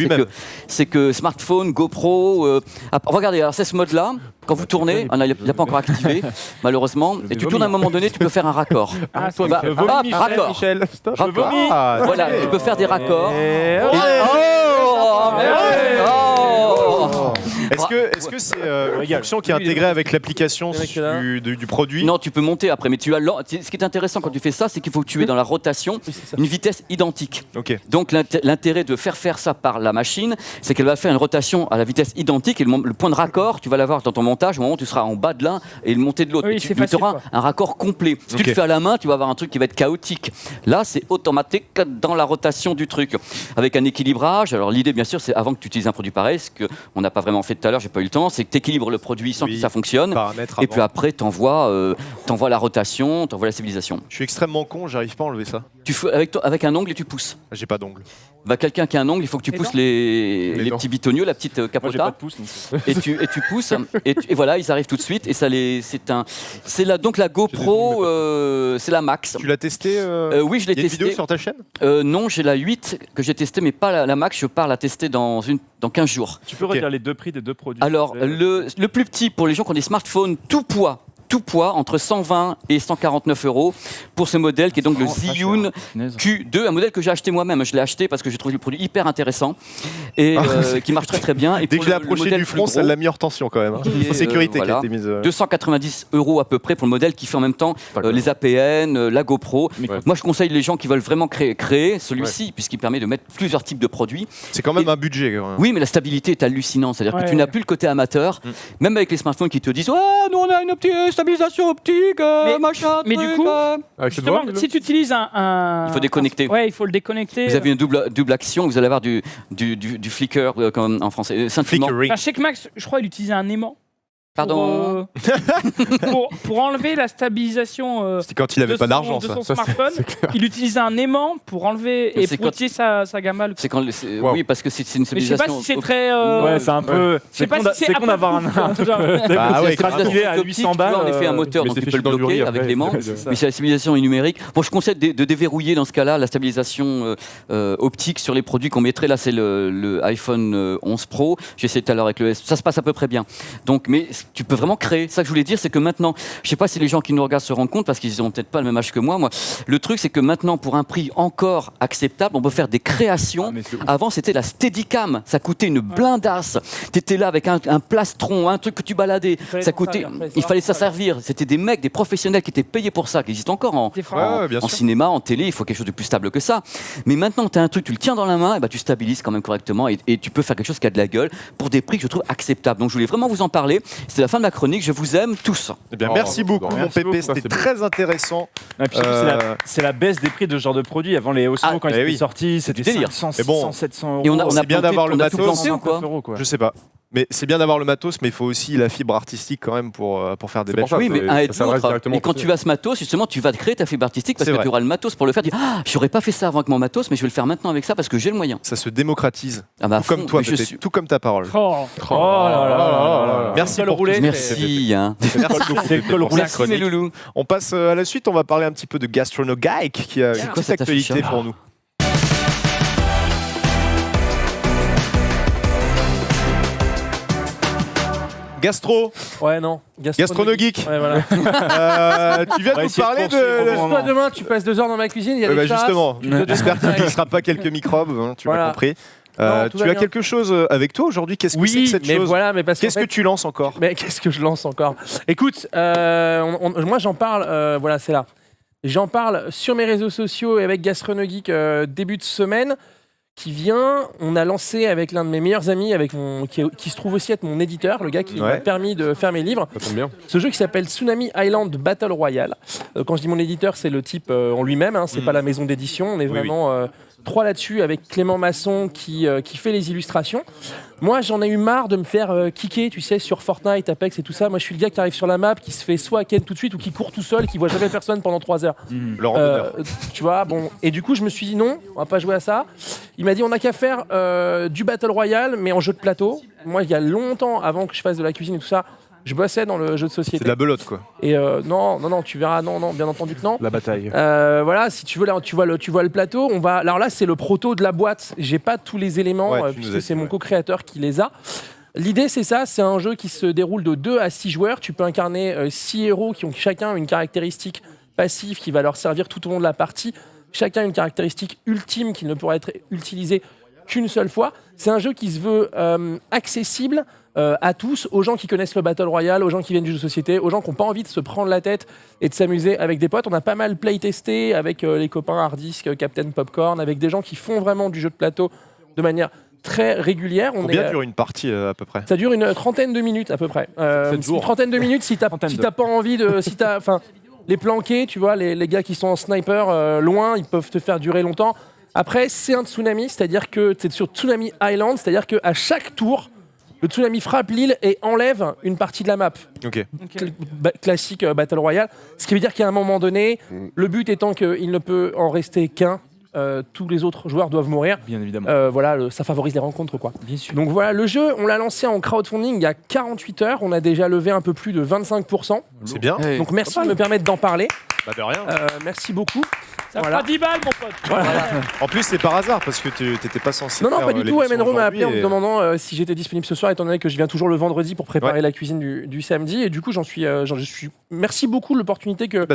c'est que smartphone, GoPro... regardez, alors c'est ce mode-là. Quand vous tournez, il n'a pas encore activé, malheureusement, et tu tournes à un moment donné, tu peux faire un raccord. Raccord. Michel, stop. Voilà, tu peux faire des raccords. Est-ce que c'est une fonction qui est intégrée avec l'application du produit? Non, tu peux monter après, mais tu as ce qui est intéressant quand tu fais ça, c'est qu'il faut que tu aies dans la rotation une vitesse identique. Okay. Donc l'intérêt de faire ça par la machine, c'est qu'elle va faire une rotation à la vitesse identique et le point de raccord, tu vas l'avoir dans ton montage au moment où tu seras en bas de l'un et le monter de l'autre. Oui, tu auras un raccord complet. Si tu le fais à la main, tu vas avoir un truc qui va être chaotique. Là, c'est automatique dans la rotation du truc, avec un équilibrage. Alors l'idée, bien sûr, c'est avant que tu utilises un produit pareil, ce qu'on n'a pas vraiment fait tout à l'heure, j'ai pas eu le temps, c'est que tu équilibres le produit sans que ça fonctionne. Et puis après, tu envoies la rotation, tu envoies la stabilisation. Je suis extrêmement con, j'arrive pas à enlever ça. Tu fais avec un ongle et tu pousses. J'ai pas d'ongle. Quelqu'un qui a un ongle, il faut que tu pousses les petits bitoniaux, la petite capota. Moi, j'ai pas de pouce, et tu pousses et voilà, ils arrivent tout de suite. Et ça donc la GoPro, c'est la Max. Tu l'as testé Oui, je l'ai testé. Il y a une vidéo sur ta chaîne Non, j'ai la 8 que j'ai testée, mais pas la Max. Je pars la tester dans 15 jours. Tu peux redire les deux prix des deux produits? Alors, le plus petit pour les gens qui ont des smartphones tout poids entre 120 et 149 € pour ce modèle qui est donc le Zhiyun Q2, un modèle que j'ai acheté moi-même. Je l'ai acheté parce que j'ai trouvé le produit hyper intéressant et qui marche très très bien. Et dès que je l'ai approché du front, ça l'a mis hors tension quand même. Il faut sécurité qui a été mise. 290 € à peu près pour le modèle qui fait en même temps les APN, la GoPro. Moi, je conseille les gens qui veulent vraiment créer celui-ci puisqu'il permet de mettre plusieurs types de produits. C'est quand même un budget. Oui, mais la stabilité est hallucinante. C'est-à-dire que tu n'as plus le côté amateur, même avec les smartphones qui te disent nous on a une petite stabilisation optique, machin. Mais du coup, justement, si tu utilises un... Il faut déconnecter. Ouais, il faut le déconnecter. Vous avez une double action, vous allez avoir du flicker, comme en français. Check Max, je crois, il utilisait un aimant. Pardon. Pour enlever la stabilisation c'était quand il n'avait pas d'argent, de son smartphone, il utilisait un aimant pour enlever et protéger sa gamme. Oui, parce que c'est une stabilisation. Je sais pas si c'est très. Ouais, c'est un peu. C'est con d'avoir un. Ah ouais, à 800 balles. En effet, un moteur, donc tu peux le bloquer avec l'aimant. Mais c'est la stabilisation numérique. Bon, je conseille de déverrouiller dans ce cas-là la stabilisation optique sur les produits qu'on mettrait. Là, c'est le iPhone 11 Pro. J'ai essayé tout à l'heure avec le S. Ça se passe à peu près bien. Donc, mais tu peux vraiment créer. Ça que je voulais dire, c'est que maintenant, je sais pas si les gens qui nous regardent se rendent compte, parce qu'ils n'ont peut-être pas le même âge que moi. Le truc, c'est que maintenant, pour un prix encore acceptable, on peut faire des créations. Avant, c'était la Steadicam. Ça coûtait une blindasse. Tu étais là avec un plastron, un truc que tu baladais. Ça coûtait. Il fallait ça servir. C'était des mecs, des professionnels qui étaient payés pour ça, qui existent encore en cinéma, en télé. Il faut quelque chose de plus stable que ça. Mais maintenant, tu as un truc, tu le tiens dans la main, et tu stabilises quand même correctement et tu peux faire quelque chose qui a de la gueule pour des prix que je trouve acceptables. Donc, je voulais vraiment vous en parler. C'est la fin de la chronique, je vous aime tous. Eh bien, merci beaucoup, mon Pépé, c'était très intéressant. C'est la baisse des prix de ce genre de produits. Avant les Osmo, quand ils étaient sortis, c'était 500, 600, 700 €. Et on a bien d'avoir le matos. Je sais pas. Mais c'est bien d'avoir le matos, mais il faut aussi la fibre artistique quand même pour faire des belles choses. Oui, mais un aide l'autre. Et quand tu as ce matos, justement, tu vas te créer ta fibre artistique parce que tu auras le matos pour le faire. Tu dis, j'aurais pas fait ça avant avec mon matos, mais je vais le faire maintenant avec ça parce que j'ai le moyen. Ça se démocratise. Ah bah, tout comme toi, tout comme ta parole. Merci pour rouler. Merci. Merci mes loulous. On passe à la suite. On va parler un petit peu de GastronoGuide qui a une petite actualité pour nous. Gastro. Ouais, non. Gastronogeek. Ouais, voilà. Tu viens de nous parler de. Toi, demain, tu passes 2 heures dans ma cuisine, il y a des chasses. Justement, j'espère qu'il ne sera pas quelques microbes, hein, tu m'as compris. Non, tu as quelque chose avec toi aujourd'hui? Qu'est-ce que c'est que cette chose? Voilà, qu'est-ce que tu lances encore? Mais qu'est-ce que je lance encore? Écoute, moi j'en parle, voilà, c'est là. J'en parle sur mes réseaux sociaux et avec GastronoGeek début de semaine qui vient. On a lancé avec l'un de mes meilleurs amis, qui se trouve aussi être mon éditeur, le gars qui m'a permis de faire mes livres. Ça tombe bien. Ce jeu qui s'appelle Tsunami Island Battle Royale. Quand je dis mon éditeur, c'est le type en lui-même, hein, c'est pas la maison d'édition. On est vraiment 3 là-dessus avec Clément Masson qui fait les illustrations. Moi, j'en ai eu marre de me faire kicker, tu sais, sur Fortnite, Apex et tout ça. Moi, je suis le gars qui arrive sur la map, qui se fait soit ken tout de suite ou qui court tout seul, qui voit jamais personne pendant 3 heures. Tu vois, bon. Et du coup, je me suis dit non, on va pas jouer à ça. Il m'a dit on n'a qu'à faire du Battle Royale, mais en jeu de plateau. Moi, il y a longtemps, avant que je fasse de la cuisine et tout ça, je bossais dans le jeu de société. C'est de la belote, quoi. Et non, tu verras, non, bien entendu que non. La bataille. Voilà, si tu veux, là, tu vois le plateau. Alors là, c'est le proto de la boîte. J'ai pas tous les éléments puisque c'est mon co-créateur qui les a. L'idée, c'est ça. C'est un jeu qui se déroule de 2 à 6 joueurs. Tu peux incarner 6 héros qui ont chacun une caractéristique passive qui va leur servir tout au long de la partie. Chacun une caractéristique ultime qui ne pourra être utilisée qu'une seule fois. C'est un jeu qui se veut accessible à tous, aux gens qui connaissent le Battle Royale, aux gens qui viennent du jeu de société, aux gens qui n'ont pas envie de se prendre la tête et de s'amuser avec des potes. On a pas mal playtesté avec les copains Hardisk, Captain Popcorn, avec des gens qui font vraiment du jeu de plateau de manière très régulière. Combien dure une partie à peu près? Ça dure une trentaine de minutes à peu près. Une trentaine de minutes si t'as pas envie de... les planqués, tu vois, les gars qui sont en sniper loin, ils peuvent te faire durer longtemps. Après, c'est un tsunami, c'est-à-dire que c'est sur Tsunami Island, c'est-à-dire qu'à chaque tour, le tsunami frappe l'île et enlève une partie de la map. Classique Battle Royale. Ce qui veut dire qu'à un moment donné, le but étant qu'il ne peut en rester qu'un, tous les autres joueurs doivent mourir. Bien évidemment. Voilà, ça favorise les rencontres, quoi. Bien sûr. Donc voilà, le jeu, on l'a lancé en crowdfunding il y a 48 heures. On a déjà levé un peu plus de 25%. C'est bien. Donc merci de me permettre d'en parler. Bah de rien. Merci beaucoup. Ça fera 10 balles, mon pote. Voilà. En plus, c'est par hasard parce que tu t'étais pas censé. Non, pas du tout. Emenro m'a appelé en me et... demandant si j'étais disponible ce soir, étant donné que je viens toujours le vendredi pour préparer la cuisine du samedi. Et du coup, j'en suis. Merci beaucoup de l'opportunité que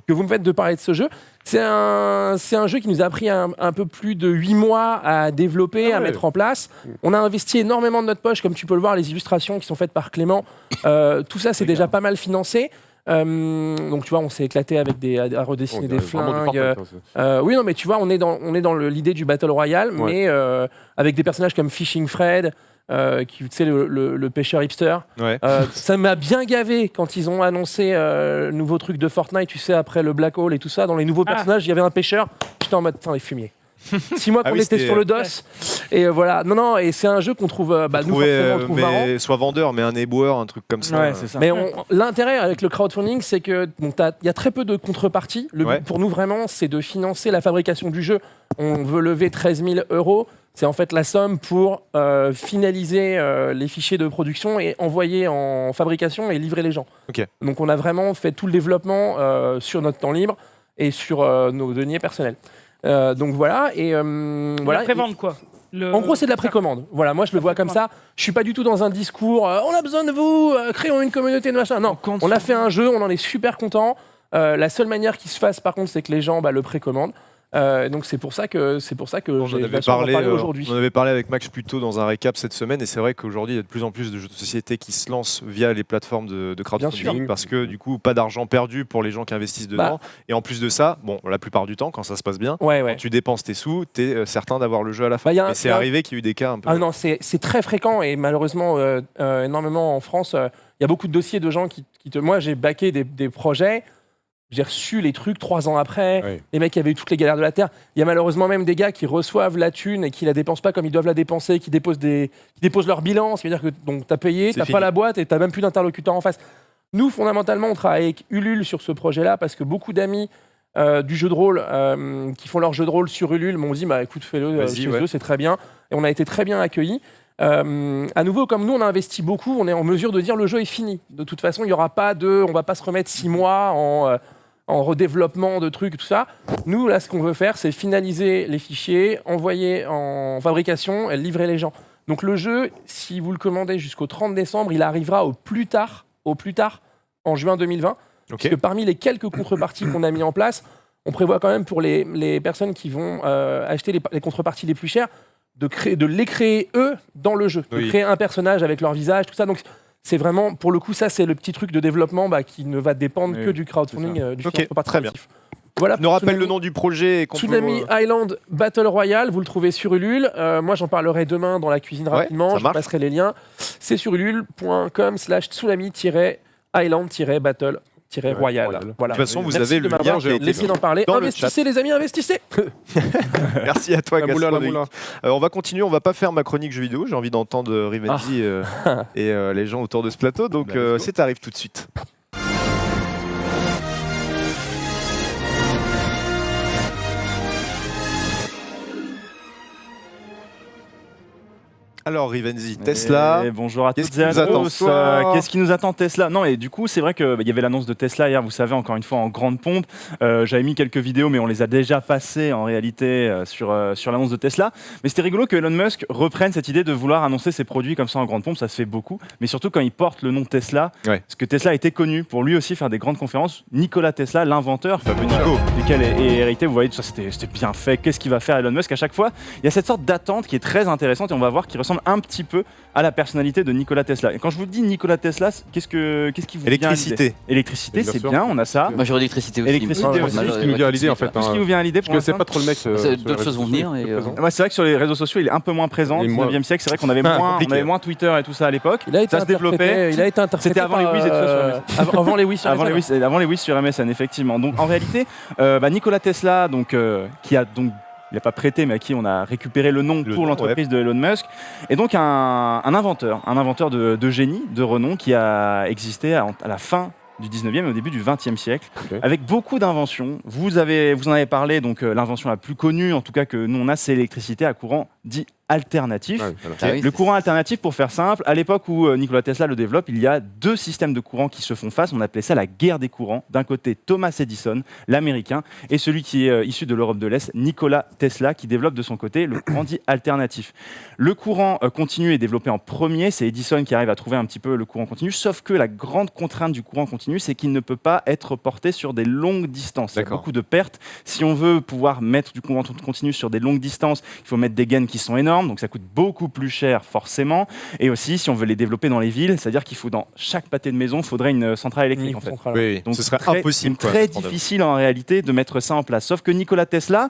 vous me faites de parler de ce jeu. C'est un jeu qui nous a pris un peu plus de 8 mois à développer, à mettre en place. On a investi énormément de notre poche, comme tu peux le voir, les illustrations qui sont faites par Clément. Tout ça, c'est déjà pas mal financé. Donc tu vois, on s'est éclaté avec à redessiner des flingues. Oui, non, mais tu vois, on est dans l'idée du Battle Royale, mais avec des personnages comme Fishing Fred, qui, tu sais, le pêcheur hipster. Ça m'a bien gavé quand ils ont annoncé le nouveau truc de Fortnite, tu sais, après le Black Hole et tout ça. Dans les nouveaux personnages, il y avait un pêcheur. J'étais en mode, putain, les fumiers. 6 mois qu'on était sur le DOS et voilà, non, et c'est un jeu qu'on trouve nous forcément on trouve marrant. Soit vendeur, mais un éboueur, un truc comme ça. C'est ça. Mais l'intérêt avec le crowdfunding, c'est que il y a très peu de contrepartie. Le but pour nous vraiment, c'est de financer la fabrication du jeu. On veut lever 13 000 €. C'est en fait la somme pour finaliser les fichiers de production et envoyer en fabrication et livrer les gens. Donc on a vraiment fait tout le développement sur notre temps libre et sur nos deniers personnels. Donc voilà, et voilà. La prévente, quoi. En gros, c'est de la précommande. Voilà, moi je le vois comme ça. Je suis pas du tout dans un discours. On a besoin de vous, créons une communauté de machin. Non, on a fait un jeu, on en est super content. La seule manière qu'il se fasse, par contre, c'est que les gens le précommandent. Donc c'est pour ça que j'ai parlé aujourd'hui. On avait parlé avec Max plus tôt dans un récap cette semaine, et c'est vrai qu'aujourd'hui il y a de plus en plus de jeux de société qui se lancent via les plateformes de crowdfunding, parce que du coup pas d'argent perdu pour les gens qui investissent dedans, et en plus de ça, bon, la plupart du temps quand ça se passe bien, quand tu dépenses tes sous, t'es certain d'avoir le jeu à la fin. Et c'est arrivé qu'il y a eu des cas un peu. Ah non, c'est très fréquent, et malheureusement énormément en France. Il y a beaucoup de dossiers de gens qui moi j'ai backé des projets. j'ai reçu les trucs 3 ans après. Les mecs avaient eu toutes les galères de la Terre. Il y a malheureusement même des gars qui reçoivent la thune et qui la dépensent pas comme ils doivent la dépenser, qui déposent leur bilan. C'est-à-dire que t'as payé, t'as pas la boîte et t'as même plus d'interlocuteur en face. Nous, fondamentalement, on travaille avec Ulule sur ce projet-là parce que beaucoup d'amis du jeu de rôle qui font leur jeu de rôle sur Ulule m'ont dit écoute, fais-le chez eux, c'est très bien. Et on a été très bien accueillis. À nouveau, comme nous, on a investi beaucoup, on est en mesure de dire le jeu est fini. De toute façon, il y aura pas on va pas se remettre 6 mois en redéveloppement de trucs, tout ça. Nous, là, ce qu'on veut faire, c'est finaliser les fichiers, envoyer en fabrication et livrer les gens. Donc le jeu, si vous le commandez jusqu'au 30 décembre, il arrivera au plus tard en juin 2020. Parce que parmi les quelques contreparties qu'on a mis en place, on prévoit quand même pour les personnes qui vont acheter les contreparties les plus chères, de les créer eux dans le jeu, de créer un personnage avec leur visage, tout ça. Donc c'est vraiment, pour le coup, ça c'est le petit truc de développement qui ne va dépendre que du crowdfunding, du financement participatif. Voilà. Nous rappelle le nom du projet. Tsunami Island Battle Royale, vous le trouvez sur Ulule. Moi j'en parlerai demain dans la cuisine rapidement, je passerai les liens. C'est sur ulule.com/tsunami-island-battle. Royal. Voilà. De toute façon, vous avez le lien. Laissez d'en parler. Investissez, les amis, investissez. Merci à toi, Gastronomique. On va continuer. On va pas faire ma chronique jeux vidéo. J'ai envie d'entendre Rivenzi et les gens autour de ce plateau. Donc, c'est arrive tout de suite. Alors Rivenzi, Tesla. Bonjour à toutes et à tous. Qu'est-ce qui nous attend Tesla? Non, et du coup, c'est vrai qu'il y avait l'annonce de Tesla hier, vous savez, encore une fois en grande pompe. J'avais mis quelques vidéos, mais on les a déjà passées en réalité sur l'annonce de Tesla. Mais c'était rigolo que Elon Musk reprenne cette idée de vouloir annoncer ses produits comme ça en grande pompe, ça se fait beaucoup. Mais surtout quand il porte le nom Tesla, parce que Tesla était connu pour lui aussi faire des grandes conférences. Nikola Tesla, l'inventeur, duquel est hérité, vous voyez, tout ça c'était bien fait. Qu'est-ce qu'il va faire Elon Musk à chaque fois? Il y a cette sorte d'attente qui est très intéressante et on va voir qu'il ressemble un petit peu à la personnalité de Nikola Tesla. Et quand je vous dis Nikola Tesla, qu'est-ce qui vous vient à l'idée? Électricité, c'est bien, on a ça. Moi j'aurais électricité aussi. Électricité aussi. Tout ce qui nous vient à l'idée en fait. Tout ce qui vous vient à l'idée pour l'instant. Je sais pas trop le mec. D'autres choses vont venir. C'est vrai que sur les réseaux sociaux, il est un peu moins présent. Au 19e siècle, c'est vrai qu'on avait moins Twitter et tout ça à l'époque. Ça se développait. Il a été interprété. C'était avant les Wiz et tout ça sur MSN. Avant les Wiz sur MSN. Avant les Wiz sur MSN, effectivement. Donc en réalité, Nikola Tesla, qui a donc il n'a pas prêté, mais à qui on a récupéré le nom pour l'entreprise de Elon Musk. Et donc un inventeur de génie, de renom, qui a existé à la fin du 19e et au début du 20e siècle, avec beaucoup d'inventions. Vous en avez parlé, donc l'invention la plus connue, en tout cas que nous on a, c'est l'électricité à courant dit alternatif. Le courant alternatif, pour faire simple, à l'époque où Nikola Tesla le développe, il y a 2 systèmes de courant qui se font face. On appelait ça la guerre des courants. D'un côté, Thomas Edison, l'américain, et celui qui est issu de l'Europe de l'Est, Nikola Tesla, qui développe de son côté le courant dit alternatif. Le courant continu est développé en premier. C'est Edison qui arrive à trouver un petit peu le courant continu, sauf que la grande contrainte du courant continu, c'est qu'il ne peut pas être porté sur des longues distances. Il y a beaucoup de pertes. Si on veut pouvoir mettre du courant continu sur des longues distances, il faut mettre des gaines qui sont énormes. Donc ça coûte beaucoup plus cher forcément. Et aussi, si on veut les développer dans les villes, c'est-à-dire qu'il faut dans chaque pâté de maison, il faudrait une centrale électrique en fait. Donc ce serait impossible. C'est très difficile en réalité de mettre ça en place. Sauf que Nikola Tesla,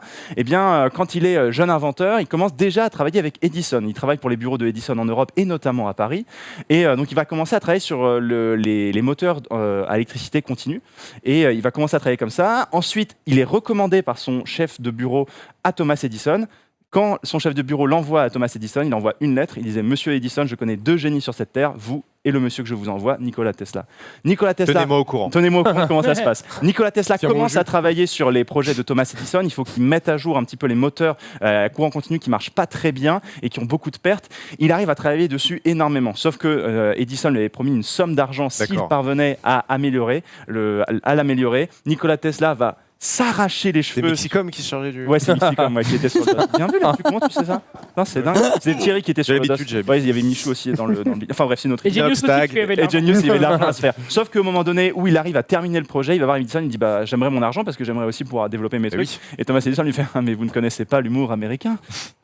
quand il est jeune inventeur, il commence déjà à travailler avec Edison. Il travaille pour les bureaux de Edison en Europe et notamment à Paris. Et donc il va commencer à travailler sur les moteurs à électricité continue. Et il va commencer à travailler comme ça. Ensuite, il est recommandé par son chef de bureau à Thomas Edison. Quand son chef de bureau l'envoie à Thomas Edison, il envoie une lettre. Il disait: Monsieur Edison, je connais 2 génies sur cette terre, vous et le monsieur que je vous envoie, Nikola Tesla. Tenez-moi au courant. Tenez-moi au courant de comment ça se passe. Nikola Tesla commence à travailler sur les projets de Thomas Edison. Il faut qu'il mette à jour un petit peu les moteurs à courant continu qui marchent pas très bien et qui ont beaucoup de pertes. Il arrive à travailler dessus énormément. Sauf que Edison lui avait promis une somme d'argent s'il parvenait à l'améliorer. Nikola Tesla va s'arracher les cheveux. C'est Mixicom qui se chargeait du... Ouais, c'est Mixicom qui était sur le... Bien vu là-dessus, comment tu sais ça? Non, c'est dingue. C'est Thierry qui était sur le dos. Ouais, il y avait Michou aussi dans le... Enfin bref, c'est notre... Et Genius aussi, il y avait l'argent à se faire. Sauf qu'au moment donné où il arrive à terminer le projet, il va voir Edison, il dit: bah, j'aimerais mon argent parce que j'aimerais aussi pouvoir développer mes trucs. Et Thomas Edison lui fait: ah, mais vous ne connaissez pas l'humour américain?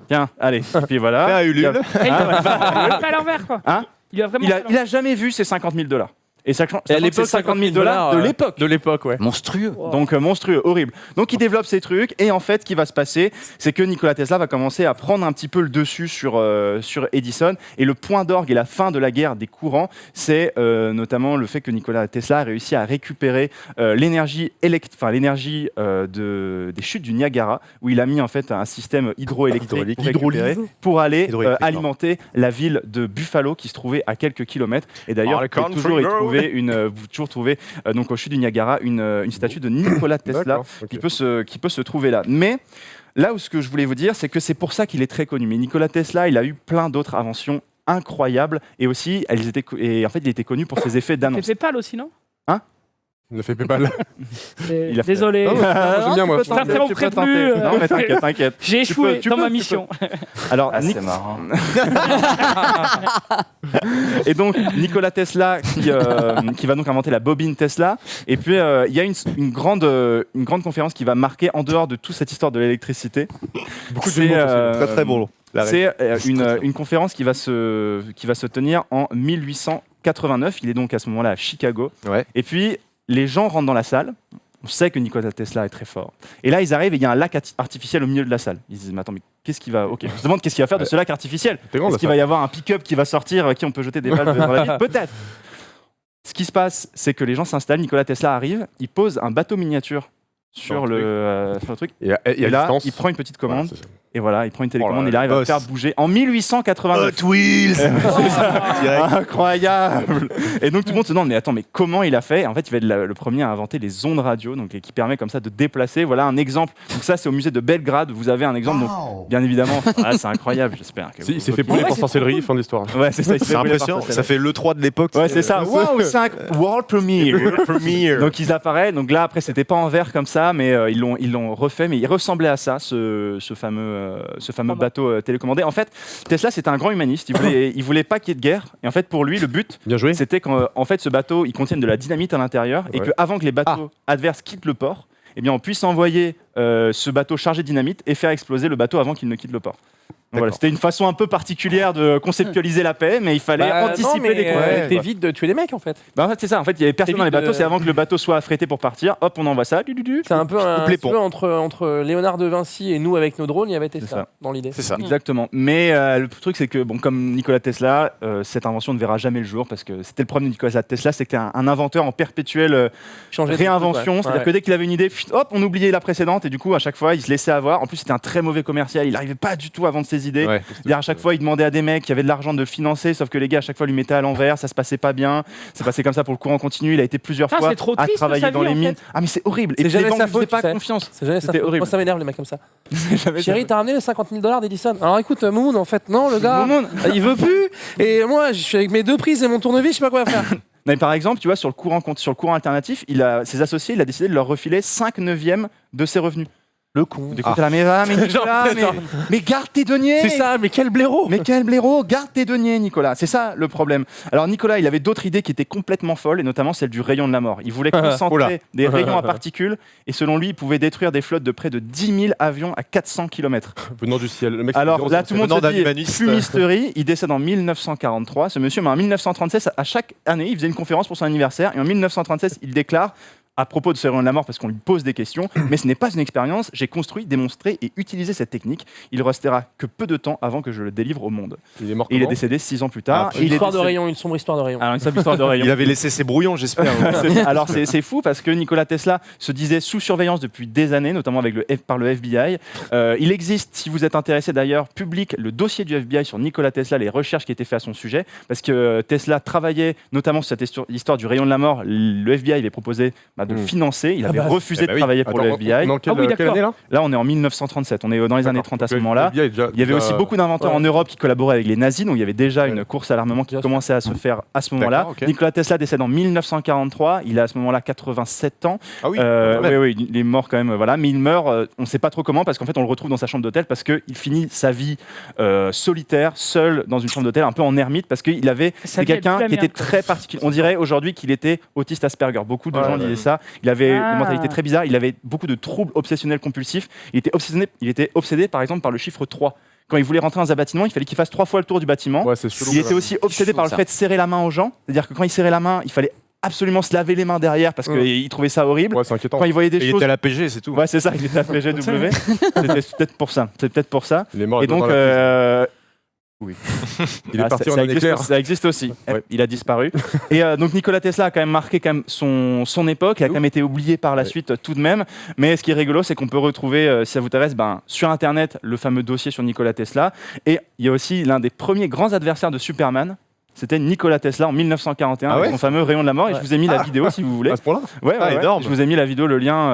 Tiens, allez. Et puis voilà. Fais à Ulule. Il a à l'envers quoi. Hein? Il a jamais vu ces $50 000. Et à l'époque, 50 000 $ de l'époque. Ouais. Monstrueux. Wow. Donc monstrueux, horrible. Donc il développe ces trucs et en fait, ce qui va se passer, c'est que Nikola Tesla va commencer à prendre un petit peu le dessus sur Edison. Et le point d'orgue et la fin de la guerre des courants, c'est notamment le fait que Nikola Tesla a réussi à récupérer l'énergie des chutes du Niagara, où il a mis en fait un système hydroélectrique pour aller alimenter la ville de Buffalo, qui se trouvait à quelques kilomètres. Et d'ailleurs, vous pouvez toujours trouver donc au chute du Niagara une statue de Nikola Tesla qui peut se trouver là. Mais là où ce que je voulais vous dire, c'est que c'est pour ça qu'il est très connu. Mais Nikola Tesla, il a eu plein d'autres inventions incroyables et aussi il était connu pour ses effets d'annonce. C'est PayPal aussi, non? Hein? Il a fait PayPal. Désolé. J'aime bien, moi. Non, mais t'inquiète. J'ai échoué dans ma mission. Alors, c'est marrant. Et donc, Nikola Tesla qui va donc inventer la bobine Tesla. Et puis, il y a une grande conférence qui va marquer, en dehors de toute cette histoire de l'électricité. Beaucoup de mots très très bon. C'est une conférence qui va se tenir en 1889. Il est donc à ce moment-là à Chicago. Ouais. Et puis, les gens rentrent dans la salle. On sait que Nikola Tesla est très fort. Et là, ils arrivent et il y a un lac artificiel au milieu de la salle. Ils se disent, mais attends, mais qu'est-ce qu'il va... Ok, je me demande qu'est-ce qu'il va faire de ce lac artificiel. Est-ce qu'il va y avoir un pick-up qui va sortir, à qui on peut jeter des balles dans la ville? Peut-être. Ce qui se passe, c'est que les gens s'installent. Nikola Tesla arrive, il pose un bateau miniature sur le truc. Et là, il prend une petite commande. Voilà, et voilà, il prend une télécommande, il arrive à faire bouger en 1889. Hot Wheels. Incroyable. Et donc tout le monde se demande, mais attends, mais comment il a fait? En fait, il va être le premier à inventer les ondes radio, donc qui permet comme ça de déplacer. Voilà un exemple. Donc ça, c'est au musée de Belgrade. Vous avez un exemple. Donc, bien évidemment, c'est incroyable. J'espère. Il s'est fait brûler pour sorcellerie, fin d'histoire. Ouais, c'est ça. C'est impressionnant. Ça fait l'E3 de l'époque. Ouais, c'est ça. Wow, 5 World Premiere. Donc ils apparaissent. Donc là, après, c'était pas en verre comme ça, mais ils l'ont refait. Mais il ressemblait à ça, ce fameux bateau télécommandé. En fait, Tesla, c'était un grand humaniste. Il voulait pas qu'il y ait de guerre. Et en fait, pour lui, le but, c'était qu'en fait, ce bateau, il contienne de la dynamite à l'intérieur et qu'avant que les bateaux adverses quittent le port, eh bien, on puisse envoyer ce bateau chargé de dynamite et faire exploser le bateau avant qu'il ne quitte le port. Voilà, c'était une façon un peu particulière de conceptualiser la paix, mais il fallait anticiper les conflits. T'évites de tuer les mecs en fait. En fait, c'est ça. En fait, il y avait personne dans les bateaux. C'est avant que le bateau soit affrété pour partir. Hop, on envoie ça. C'est un peu entre Léonard de Vinci et nous avec nos drones, il y avait Tesla dans l'idée. C'est ça, exactement. Mais le truc, c'est que comme Nikola Tesla, cette invention ne verra jamais le jour parce que c'était le problème de Nikola Tesla, c'était un inventeur en perpétuelle réinvention. C'est-à-dire que dès qu'il avait une idée, hop, on oubliait la précédente et du coup, à chaque fois, il se laissait avoir. En plus, c'était un très mauvais commercial. Il n'arrivait pas du tout à vendre ses idées. À chaque fois, il demandait à des mecs qui avaient de l'argent de le financer, sauf que les gars, à chaque fois, lui mettaient à l'envers. Ça se passait pas bien. C'est passé comme ça pour le courant continu. Il a été plusieurs fois à travailler dans les mines. Ah, mais c'est horrible. Et les banques ne faisaient pas confiance. C'était horrible. Moi, ça m'énerve les mecs comme ça. Chérie, t'as ramené les 50 000 $ d'Edison. Alors écoute, Moon, en fait, non, le gars, il veut plus. Et moi, je suis avec mes 2 prises et mon tournevis, je sais pas quoi faire. Mais par exemple, tu vois, sur le courant alternatif, ses associés, il a décidé de leur refiler 5/9 de ses revenus. Le con. Mais garde tes deniers. C'est ça, mais quel blaireau. Garde tes deniers, Nicolas. C'est ça le problème. Alors Nicolas, il avait d'autres idées qui étaient complètement folles, et notamment celle du rayon de la mort. Il voulait concentrer des rayons à particules, et selon lui, il pouvait détruire des flottes de près de 10 000 avions à 400 km. Venant du ciel. Le mec, alors là, tout le monde se dit fumisterie. Il décède en 1943, ce monsieur, mais en 1936, à chaque année, il faisait une conférence pour son anniversaire, et en 1936, il déclare à propos de ce rayon de la mort, parce qu'on lui pose des questions, mais ce n'est pas une expérience, j'ai construit, démontré et utilisé cette technique. Il restera que peu de temps avant que je le délivre au monde. Il est mort. Il est décédé 6 ans plus tard. Une sombre histoire de rayon. Alors, une simple histoire de rayon. Il avait laissé ses brouillons, j'espère. Alors c'est fou parce que Nikola Tesla se disait sous surveillance depuis des années, notamment par le FBI. Il existe, si vous êtes intéressé d'ailleurs, public le dossier du FBI sur Nikola Tesla, les recherches qui étaient faites à son sujet, parce que Tesla travaillait notamment sur cette histoire du rayon de la mort. Le FBI avait proposé de financer. Il avait refusé de travailler pour le FBI. Quelle année, là, on est en 1937. On est dans les années 30 à ce moment-là. Il y avait aussi beaucoup d'inventeurs en Europe qui collaboraient avec les nazis, donc il y avait déjà une course à l'armement qui commençait à se faire à ce moment-là. Nikola Tesla décède en 1943. Il a à ce moment-là 87 ans. Ah oui, oui, il est mort quand même. Voilà. Mais il meurt, on ne sait pas trop comment, parce qu'en fait, on le retrouve dans sa chambre d'hôtel, parce qu'il finit sa vie solitaire, seul, dans une chambre d'hôtel, un peu en ermite, parce qu'il avait quelqu'un qui était très particulier. On dirait aujourd'hui qu'il était autiste Asperger. Beaucoup de gens disaient ça. Il avait une mentalité très bizarre. Il avait beaucoup de troubles obsessionnels compulsifs. Il était obsédé, par exemple, par le chiffre 3. Quand il voulait rentrer dans un bâtiment, il fallait qu'il fasse 3 fois le tour du bâtiment. Il était aussi obsédé par le fait de serrer la main aux gens. C'est-à-dire que quand il serrait la main, il fallait absolument se laver les mains derrière parce qu'il trouvait ça horrible. Ouais, c'est inquiétant. Quand il voyait des choses. Il était à la PG, c'est tout. Ouais, c'est ça, il était à PGW. C'était peut-être pour ça. C'est peut-être pour ça. Il est mort. Et donc, oui. Il est parti en éclair. Ça existe aussi. Ouais. Il a disparu. Et donc Nikola Tesla a quand même marqué quand même son époque. Il a quand même été oublié par la suite tout de même. Mais ce qui est rigolo, c'est qu'on peut retrouver, si ça vous intéresse, sur Internet, le fameux dossier sur Nikola Tesla. Et il y a aussi l'un des premiers grands adversaires de Superman. C'était Nikola Tesla en 1941, avec son fameux rayon de la mort. Et je vous ai mis la vidéo si vous voulez. À ce point-là ? Ouais, énorme. Je vous ai mis la vidéo, le lien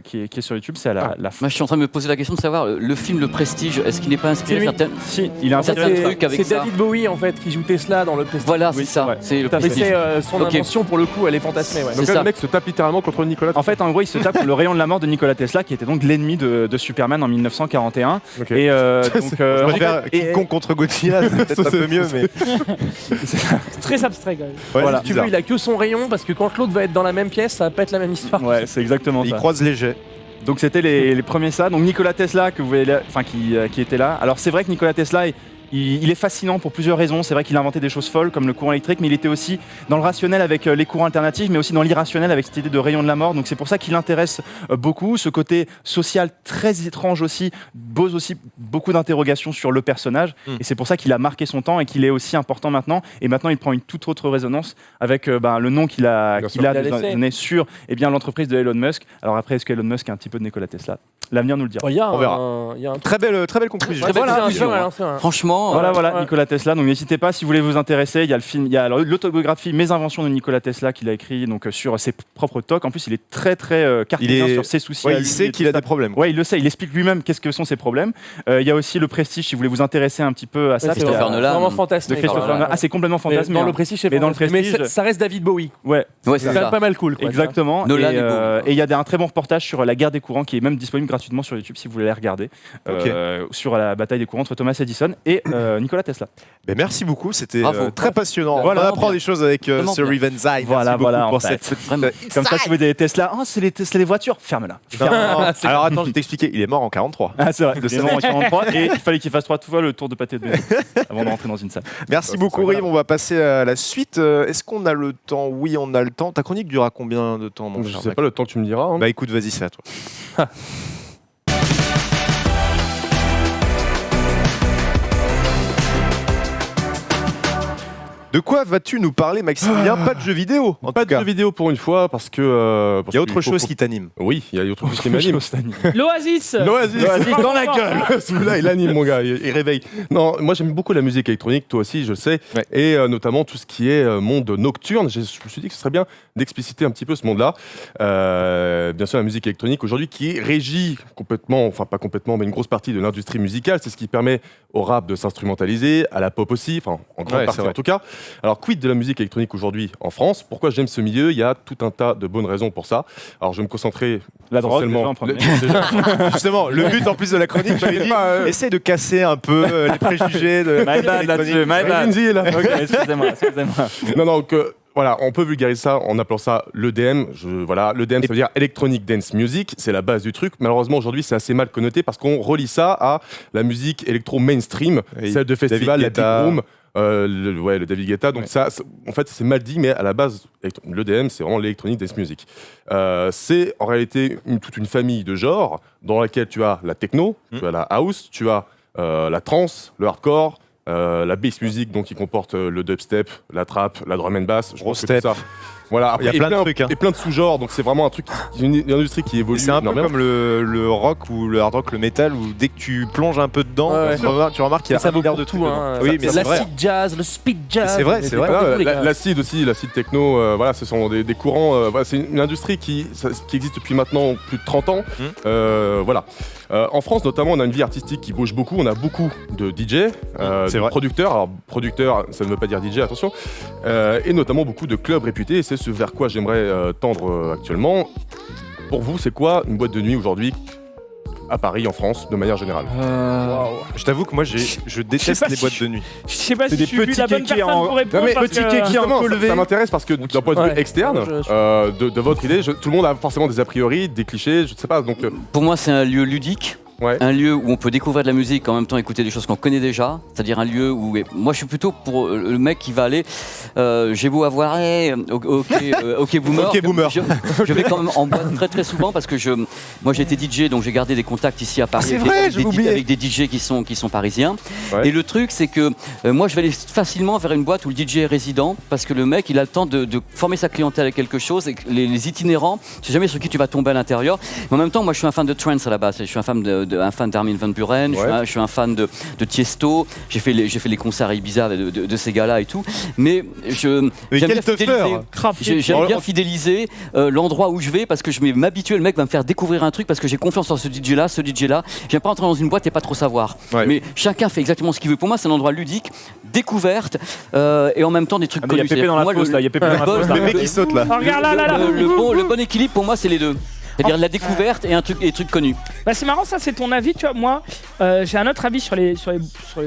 qui est sur YouTube, c'est à la fin. Moi, je suis en train de me poser la question de savoir, le film Le Prestige, est-ce qu'il n'est pas inspiré certaines... Si, il a certains trucs avec ça. C'est David Bowie, en fait, qui joue Tesla dans Le Prestige. Voilà, c'est ça. C'est Le Prestige. C'est son invention, pour le coup, elle est fantasmée. Ouais. Donc là, le mec se tape littéralement contre Nikola Tesla. En fait, en gros, il se tape le rayon de la mort de Nikola Tesla, qui était donc l'ennemi de Superman en 1941. Et je préfère King Kong contre Godzilla, c'est peut-être un peu mieux, mais... C'est très abstrait quand même. Voilà. Si tu veux, il a que son rayon parce que quand l'autre va être dans la même pièce, ça va pas être la même histoire. Ouais, c'est exactement ça. Il croise les jets. Donc c'était les premiers ça. Donc Nikola Tesla que vous voyez, qui était là. Alors c'est vrai que Nikola Tesla il est fascinant pour plusieurs raisons. C'est vrai qu'il a inventé des choses folles comme le courant électrique, mais il était aussi dans le rationnel avec les courants alternatifs, mais aussi dans l'irrationnel avec cette idée de rayon de la mort. Donc c'est pour ça qu'il intéresse beaucoup. Ce côté social très étrange aussi pose aussi beaucoup d'interrogations sur le personnage. Et c'est pour ça qu'il a marqué son temps et qu'il est aussi important maintenant. Et maintenant il prend une toute autre résonance avec le nom qu'il a donné sur l'entreprise de Elon Musk. Alors après, est-ce que Elon Musk a un petit peu de Nikola Tesla ? L'avenir nous le dira. On verra. Très belle conclusion. Franchement. Voilà, Nikola Tesla. Donc n'hésitez pas si vous voulez vous intéresser. Il y a le film, il y a l'autobiographie Mes inventions de Nikola Tesla qu'il a écrit donc sur ses propres tocs. En plus, il est très cartésien sur ses soucis. Ouais, il sait qu'il a des problèmes. Ouais, il le sait. Il explique lui-même qu'est-ce que sont ses problèmes. Il y a aussi le Prestige si vous voulez vous intéresser un petit peu à ça. C'est vraiment fantastique. C'est complètement fantastique. Dans le Prestige, c'est fantastique. Mais ça reste David Bowie. Ouais, c'est quand même pas mal cool. Exactement. Et il y a un très bon reportage sur la guerre des courants qui est même disponible gratuitement sur YouTube si vous voulez les regarder. Sur la bataille des courants entre Thomas Edison et Nikola Tesla. Ben merci beaucoup, c'était très passionnant. Voilà, on apprend des choses avec Sir Rivenzi. Voilà, pour cette comme ça, si vous avez des Tesla, c'est les voitures, ferme-la. Alors attends, je vais t'expliquer, il est mort en 43. Ah, c'est vrai, il est mort en 43 et il fallait qu'il fasse 3 fois le tour de pâté de maison avant de rentrer dans une salle. Merci beaucoup, Rive. On va passer à la suite. Est-ce qu'on a le temps ? Oui, on a le temps. Ta chronique durera combien de temps, mon cher ? Je sais pas, le temps que tu me diras. Bah écoute, vas-y, c'est à toi. De quoi vas-tu nous parler, Maximilien ? Pas de jeux vidéo, Pas de jeux vidéo pour une fois, parce que... il y a autre chose qui t'anime. Oui, il y a autre chose qui m'anime. L'Oasis dans la gueule. Celui-là, il anime, mon gars, il réveille. Non, moi j'aime beaucoup la musique électronique, toi aussi, je le sais, et notamment tout ce qui est monde nocturne. Je me suis dit que ce serait bien d'expliciter un petit peu ce monde-là. Bien sûr, la musique électronique aujourd'hui qui régit complètement, enfin pas complètement, mais une grosse partie de l'industrie musicale. C'est ce qui permet au rap de s'instrumentaliser, à la pop aussi, enfin en grande partie en tout cas. Alors, quid de la musique électronique aujourd'hui en France ? Pourquoi j'aime ce milieu ? Il y a tout un tas de bonnes raisons pour ça. Alors, je vais me concentrer... La drogue, Justement, le but en plus de la chronique, je lui ai dit, essaie de casser un peu les préjugés de my bad là-dessus, my bad. Okay, excusez-moi. Non, donc... Voilà, on peut vulgariser ça en appelant ça l'EDM. L'EDM, ça veut dire Electronic Dance Music, c'est la base du truc. Malheureusement, aujourd'hui, c'est assez mal connoté parce qu'on relie ça à la musique électro-mainstream, celle de festival, la Big Room, le David Guetta. Donc ça, en fait, c'est mal dit, mais à la base, l'EDM, c'est vraiment l'Electronic Dance Music. C'est en réalité toute une famille de genres dans laquelle tu as la techno, tu as la house, tu as la trance, le hardcore, la bass music donc qui comporte le dubstep, la trap, la drum and bass, je pense que tout ça. Voilà, il y a plein de trucs, et plein de sous-genres, donc c'est vraiment un truc, une industrie qui évolue. C'est un peu comme le rock ou le hard rock, le metal, où dès que tu plonges un peu dedans, tu remarques qu'il y a un milliard de trucs. Oui, mais l'acid jazz, le speed jazz. C'est vrai. L'acid aussi, l'acid techno, ce sont des courants. C'est une industrie qui existe depuis maintenant plus de 30 ans. En France, notamment, on a une vie artistique qui bouge beaucoup. On a beaucoup de DJ, de producteurs. Alors, producteurs, ça ne veut pas dire DJ, attention. Et notamment beaucoup de clubs réputés. Et c'est ce vers quoi j'aimerais tendre actuellement. Pour vous, c'est quoi une boîte de nuit aujourd'hui à Paris, en France, de manière générale? Je t'avoue que moi, je déteste les boîtes de nuit. Je sais pas si je suis la bonne personne pour répondre. Petit kéké en levé. Ça m'intéresse parce que d'un point de vue externe, de votre idée, tout le monde a forcément des a priori, des clichés, je ne sais pas. Donc, pour moi, c'est un lieu ludique. un lieu où on peut découvrir de la musique, en même temps écouter des choses qu'on connaît déjà, c'est-à-dire un lieu où moi je suis plutôt pour le mec qui va aller, j'ai beau avoir ok boomer, je vais quand même en boîte très très souvent parce que moi j'ai été DJ, donc j'ai gardé des contacts ici à Paris avec des DJ qui sont parisiens. Et le truc c'est que moi je vais aller facilement vers une boîte où le DJ est résident parce que le mec il a le temps de former sa clientèle avec quelque chose et les itinérants, je sais jamais sur qui tu vas tomber à l'intérieur. Mais en même temps, moi je suis un fan de trance à la base, je suis un fan d'Armin van Buuren, je suis un fan de Tiesto, j'ai fait les concerts à Ibiza de ces gars-là et tout. Mais j'aime bien fidéliser l'endroit où je vais parce que je vais m'habituer, le mec va me faire découvrir un truc parce que j'ai confiance en ce DJ-là. J'aime pas entrer dans une boîte et pas trop savoir. Mais chacun fait exactement ce qu'il veut. Pour moi, c'est un endroit ludique, découverte et en même temps des trucs connus. Il y a Pépé dans la fosse là, il y a Pépé dans la fosse. Le mec qui saute là. Le bon équilibre pour moi, c'est les deux. C'est-à-dire la découverte et un truc connu. Bah c'est marrant, ça c'est ton avis, tu vois. Moi, j'ai un autre avis sur les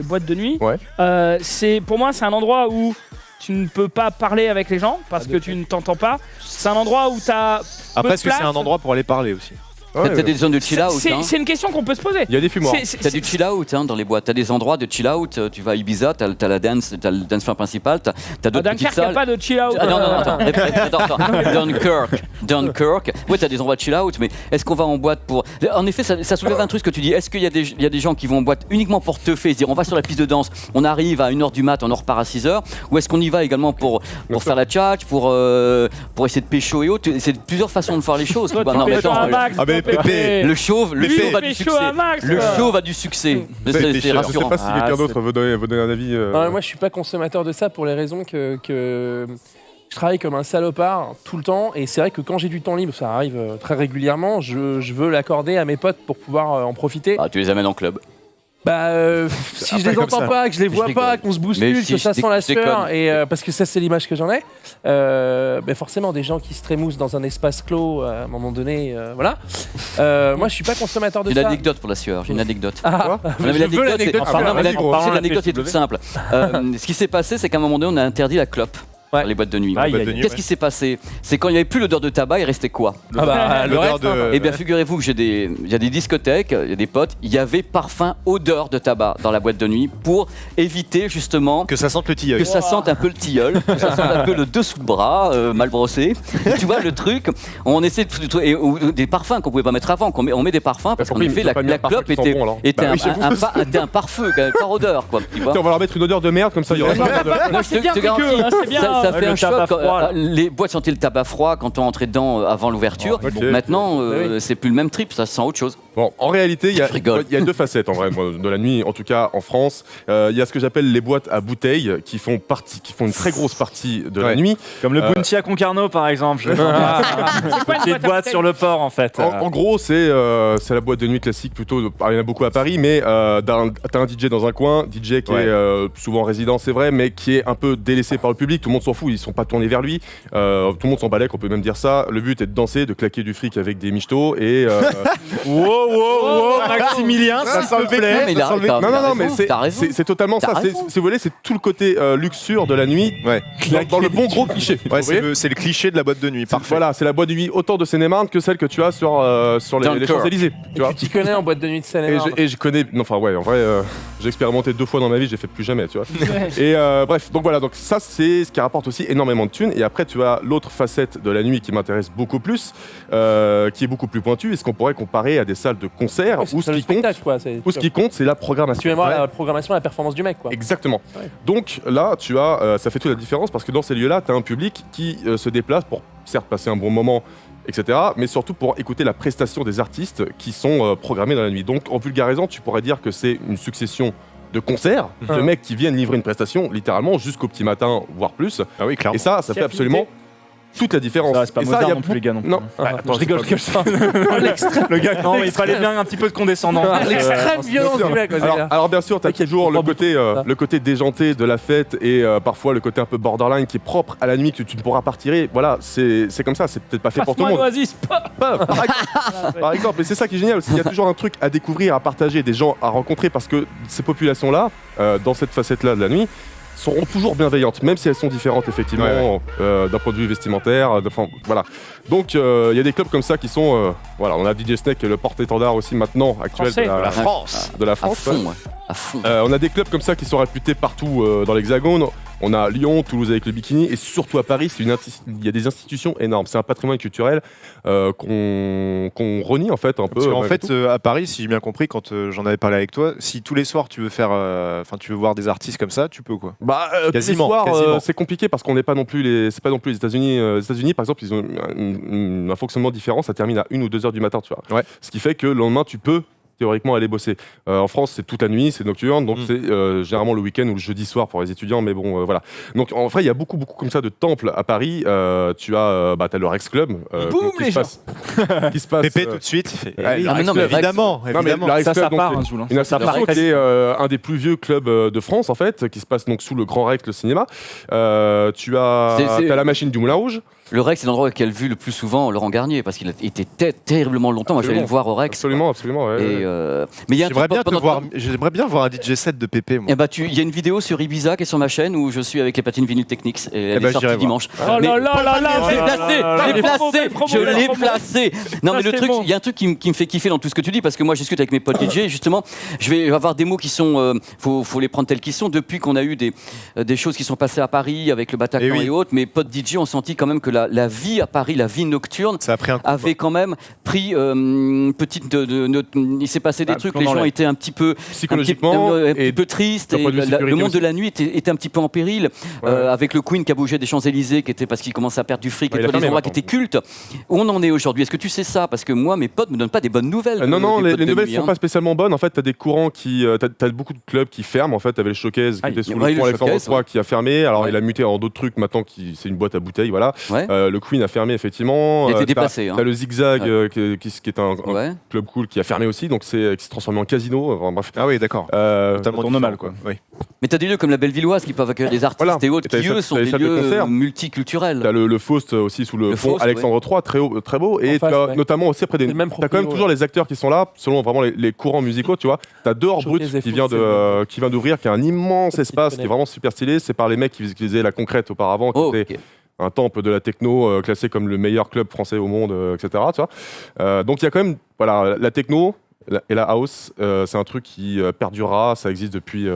boîtes de nuit. Pour moi, c'est un endroit où tu ne peux pas parler avec les gens parce que tu ne t'entends pas. C'est un endroit où tu as. Après, est-ce que c'est un endroit pour aller parler aussi? T'as des zones de chill out. C'est une question qu'on peut se poser. Il y a des fumoirs. T'as du chill out dans les boîtes. T'as des endroits de chill out. Tu vas à Ibiza, t'as le dance floor principal. T'as d'autres petites salles. Il n'y a pas de chill out. Non, attends. Dunkirk. Ouais, t'as des endroits de chill out. Mais est-ce qu'on va en boîte pour. En effet, ça soulève un truc ce que tu dis. Est-ce qu'il y a des gens qui vont en boîte uniquement pour teuffer, se dire on va sur la piste de danse, on arrive à 1h du mat, on en repart à 6h? Ou est-ce qu'on y va également pour faire la tchatch, pour essayer de pécho et autres? C'est plusieurs façons de faire les choses. Le chauve a du succès. Le chauve a du succès. C'est rassurant. Je sais pas si quelqu'un d'autre veut donner un avis. Moi, je suis pas consommateur de ça pour les raisons que je travaille comme un salopard tout le temps. Et c'est vrai que quand j'ai du temps libre, ça arrive très régulièrement, je veux l'accorder à mes potes pour pouvoir en profiter. Tu les amènes en club. Si je les entends pas, que je les vois pas, qu'on se bouscule, que ça sent la sueur, et parce que ça c'est l'image que j'en ai, forcément des gens qui se trémoussent dans un espace clos à un moment donné, voilà. Moi je suis pas consommateur de ça. J'ai une anecdote pour la sueur, j'ai une anecdote. L'anecdote est toute simple. Ce qui s'est passé, c'est qu'à un moment donné, on a interdit la clope. Les boîtes de nuit. Qu'est-ce qui s'est passé? C'est quand il n'y avait plus l'odeur de tabac, il restait quoi? Le reste. Eh bien, figurez-vous que il y a des discothèques, il y a des potes, il y avait parfum odeur de tabac dans la boîte de nuit pour éviter justement que ça sente le tilleul. Que ça sente un peu le tilleul, que ça sente un peu le dessous de bras mal brossé. Tu vois le truc? On essaie de des parfums qu'on pouvait pas mettre avant, on met des parfums parce qu'en effet la clope était un pare-feu, par odeur quoi. On va leur mettre une odeur de merde comme ça il y aura pas. C'est bien. Ça fait un choc. Les boîtes sentaient le tabac froid quand on entrait dedans avant l'ouverture. Maintenant, c'est plus le même trip, ça sent autre chose. Bon, en réalité, il y a deux facettes en vrai de la nuit, en tout cas en France. Il y a ce que j'appelle les boîtes à bouteilles qui font une très grosse partie de la nuit. Comme le Bounty à Concarneau par exemple. C'est quoi une petite boîte sur le port en fait? En gros, c'est la boîte de nuit classique plutôt. Il y en a beaucoup à Paris, mais t'as un DJ dans un coin, DJ qui est souvent résident, c'est vrai, mais qui est un peu délaissé par le public. Tout le monde s'en fout, ils sont pas tournés vers lui. Tout le monde s'en balèque, on peut même dire ça. Le but est de danser, de claquer du fric avec des michtos et. Wow, Maximilien, s'il te plaît. Non, mais c'est totalement ça. Si vous voulez, c'est tout le côté luxure de la nuit, dans le bon gros cliché. C'est le cliché de la boîte de nuit. Voilà, c'est la boîte de nuit autant de Seine-et-Marne que celle que tu as sur les Champs-Élysées. Tu t'y connais en boîte de nuit de Seine-et-Marne? Et je connais. En vrai, j'ai expérimenté 2 fois dans ma vie, j'ai fait plus jamais, tu vois. Et bref, donc voilà, donc ça c'est ce qui rapporte aussi énormément de thunes. Et après, tu as l'autre facette de la nuit qui m'intéresse beaucoup plus, qui est beaucoup plus pointue, et ce qu'on pourrait comparer à des salles de concert où ce qui compte, c'est la programmation. Tu aimerais la programmation, la performance du mec, quoi. Exactement. Ouais. Donc là, tu as, ça fait toute la différence parce que dans ces lieux-là, tu as un public qui se déplace pour certes passer un bon moment, etc., mais surtout pour écouter la prestation des artistes qui sont programmés dans la nuit. Donc en vulgarisant, tu pourrais dire que c'est une succession de concerts, de mecs qui viennent livrer une prestation littéralement jusqu'au petit matin, voire plus. Ah oui, clairement. Et ça fait absolument toute la différence. Ça reste pas Mozart non plus, les gars. Non. Attends, je rigole que ça. Le gars, non, il fallait bien un petit peu de condescendance. L'extrême violence du mec. Alors bien sûr, t'as toujours le côté déjanté de la fête et parfois le côté un peu borderline qui est propre à la nuit que tu ne pourras pas retirer. Voilà, c'est comme ça, c'est peut-être pas fait pour tout le monde. Par exemple, mais c'est ça qui est génial, il y a toujours un truc à découvrir, à partager, des gens à rencontrer parce que ces populations-là, dans cette facette-là de la nuit, seront toujours bienveillantes, même si elles sont différentes effectivement d'un point de vue vestimentaire. Voilà. Donc il y a des clubs comme ça qui sont, voilà, on a DJ Snake, le porte-étendard aussi maintenant actuel de la France. À fond. On a des clubs comme ça qui sont réputés partout dans l'Hexagone. On a Lyon, Toulouse avec le bikini, et surtout à Paris, il y a des institutions énormes. C'est un patrimoine culturel qu'on renie en fait un peu. En fait, à Paris, si j'ai bien compris, quand j'en avais parlé avec toi, si tous les soirs tu veux tu veux voir des artistes comme ça, tu peux quoi. Quasiment. Tous les soirs, c'est compliqué parce qu'on n'est pas non plus c'est pas non plus les États-Unis. Les États-Unis, par exemple, ils ont un fonctionnement différent. Ça termine à 1 ou 2 heures du matin, tu vois. Ce qui fait que le lendemain, tu peux théoriquement aller bosser. En France, c'est toute la nuit, c'est nocturne, donc c'est généralement le week-end ou le jeudi soir pour les étudiants, mais bon, voilà. Donc en vrai, il y a beaucoup comme ça de temples à Paris. Tu as le Rex Club qui se passe. Pépé tout de suite. Évidemment. Ça part, une institution qui est un des plus vieux clubs de France en fait, qui se passe donc sous le Grand Rex, le cinéma. Tu as la machine du Moulin Rouge. Le Rex, c'est l'endroit qu'elle a vu le plus souvent Laurent Garnier, parce qu'il a été terriblement longtemps. Moi, j'allais le voir au Rex. Absolument. Ouais. Mais il y a j'aimerais bien voir un DJ set de Pépé. Il y a une vidéo sur Ibiza qui est sur ma chaîne où je suis avec les platines Vinyl Technics et elle est sortie dimanche. Oh là là, je l'ai placé. Non, mais le truc, il y a un truc qui me fait kiffer dans tout ce que tu dis, parce que moi, je discute avec mes potes DJ. Justement, je vais avoir des mots qui sont, faut les prendre tels qu'ils sont. Depuis qu'on a eu des choses qui sont passées à Paris avec le Bataclan et autres, mes potes DJ ont senti quand même que la vie à Paris, la vie nocturne, avait quand même pris une petite. Il s'est passé des trucs, les gens étaient un petit peu psychologiquement un petit peu tristes, et le monde de la nuit était un petit peu en péril, avec le Queen qui a bougé des Champs-Élysées, qui était parce qu'il commençait à perdre du fric, et des endroits qui étaient cultes. Où on en est aujourd'hui? Est-ce que tu sais ça? Parce que moi, mes potes me donnent pas des bonnes nouvelles. Non, les nouvelles sont pas spécialement bonnes. En fait, t'as des courants t'as beaucoup de clubs qui ferment. En fait, t'avais le Showcase qui était sous le pont Alexandre III qui a fermé. Alors il a muté en d'autres trucs maintenant, c'est une boîte à bouteilles, voilà. Le Queen a fermé effectivement. Il a été déplacé. T'as le Zigzag qui est un club cool qui a fermé aussi, donc qui s'est transformé en casino. Enfin, bref. Ah oui, d'accord. Totalement normal quoi. Oui. Mais t'as des lieux comme la Bellevilloise qui peuvent accueillir des artistes et autres qui eux sont des lieux multiculturels. T'as le Faust aussi sous le pont Alexandre III, très beau, et notamment aussi après t'as quand même toujours les acteurs qui sont là selon vraiment les courants musicaux, tu vois. T'as Dehors Brut qui vient d'ouvrir, qui a un immense espace qui est vraiment super stylé. C'est par les mecs qui faisaient La Concrète auparavant, qui était un temple de la techno classé comme le meilleur club français au monde, etc. Tu vois. Donc il y a quand même la techno et la house, c'est un truc qui perdurera, ça existe depuis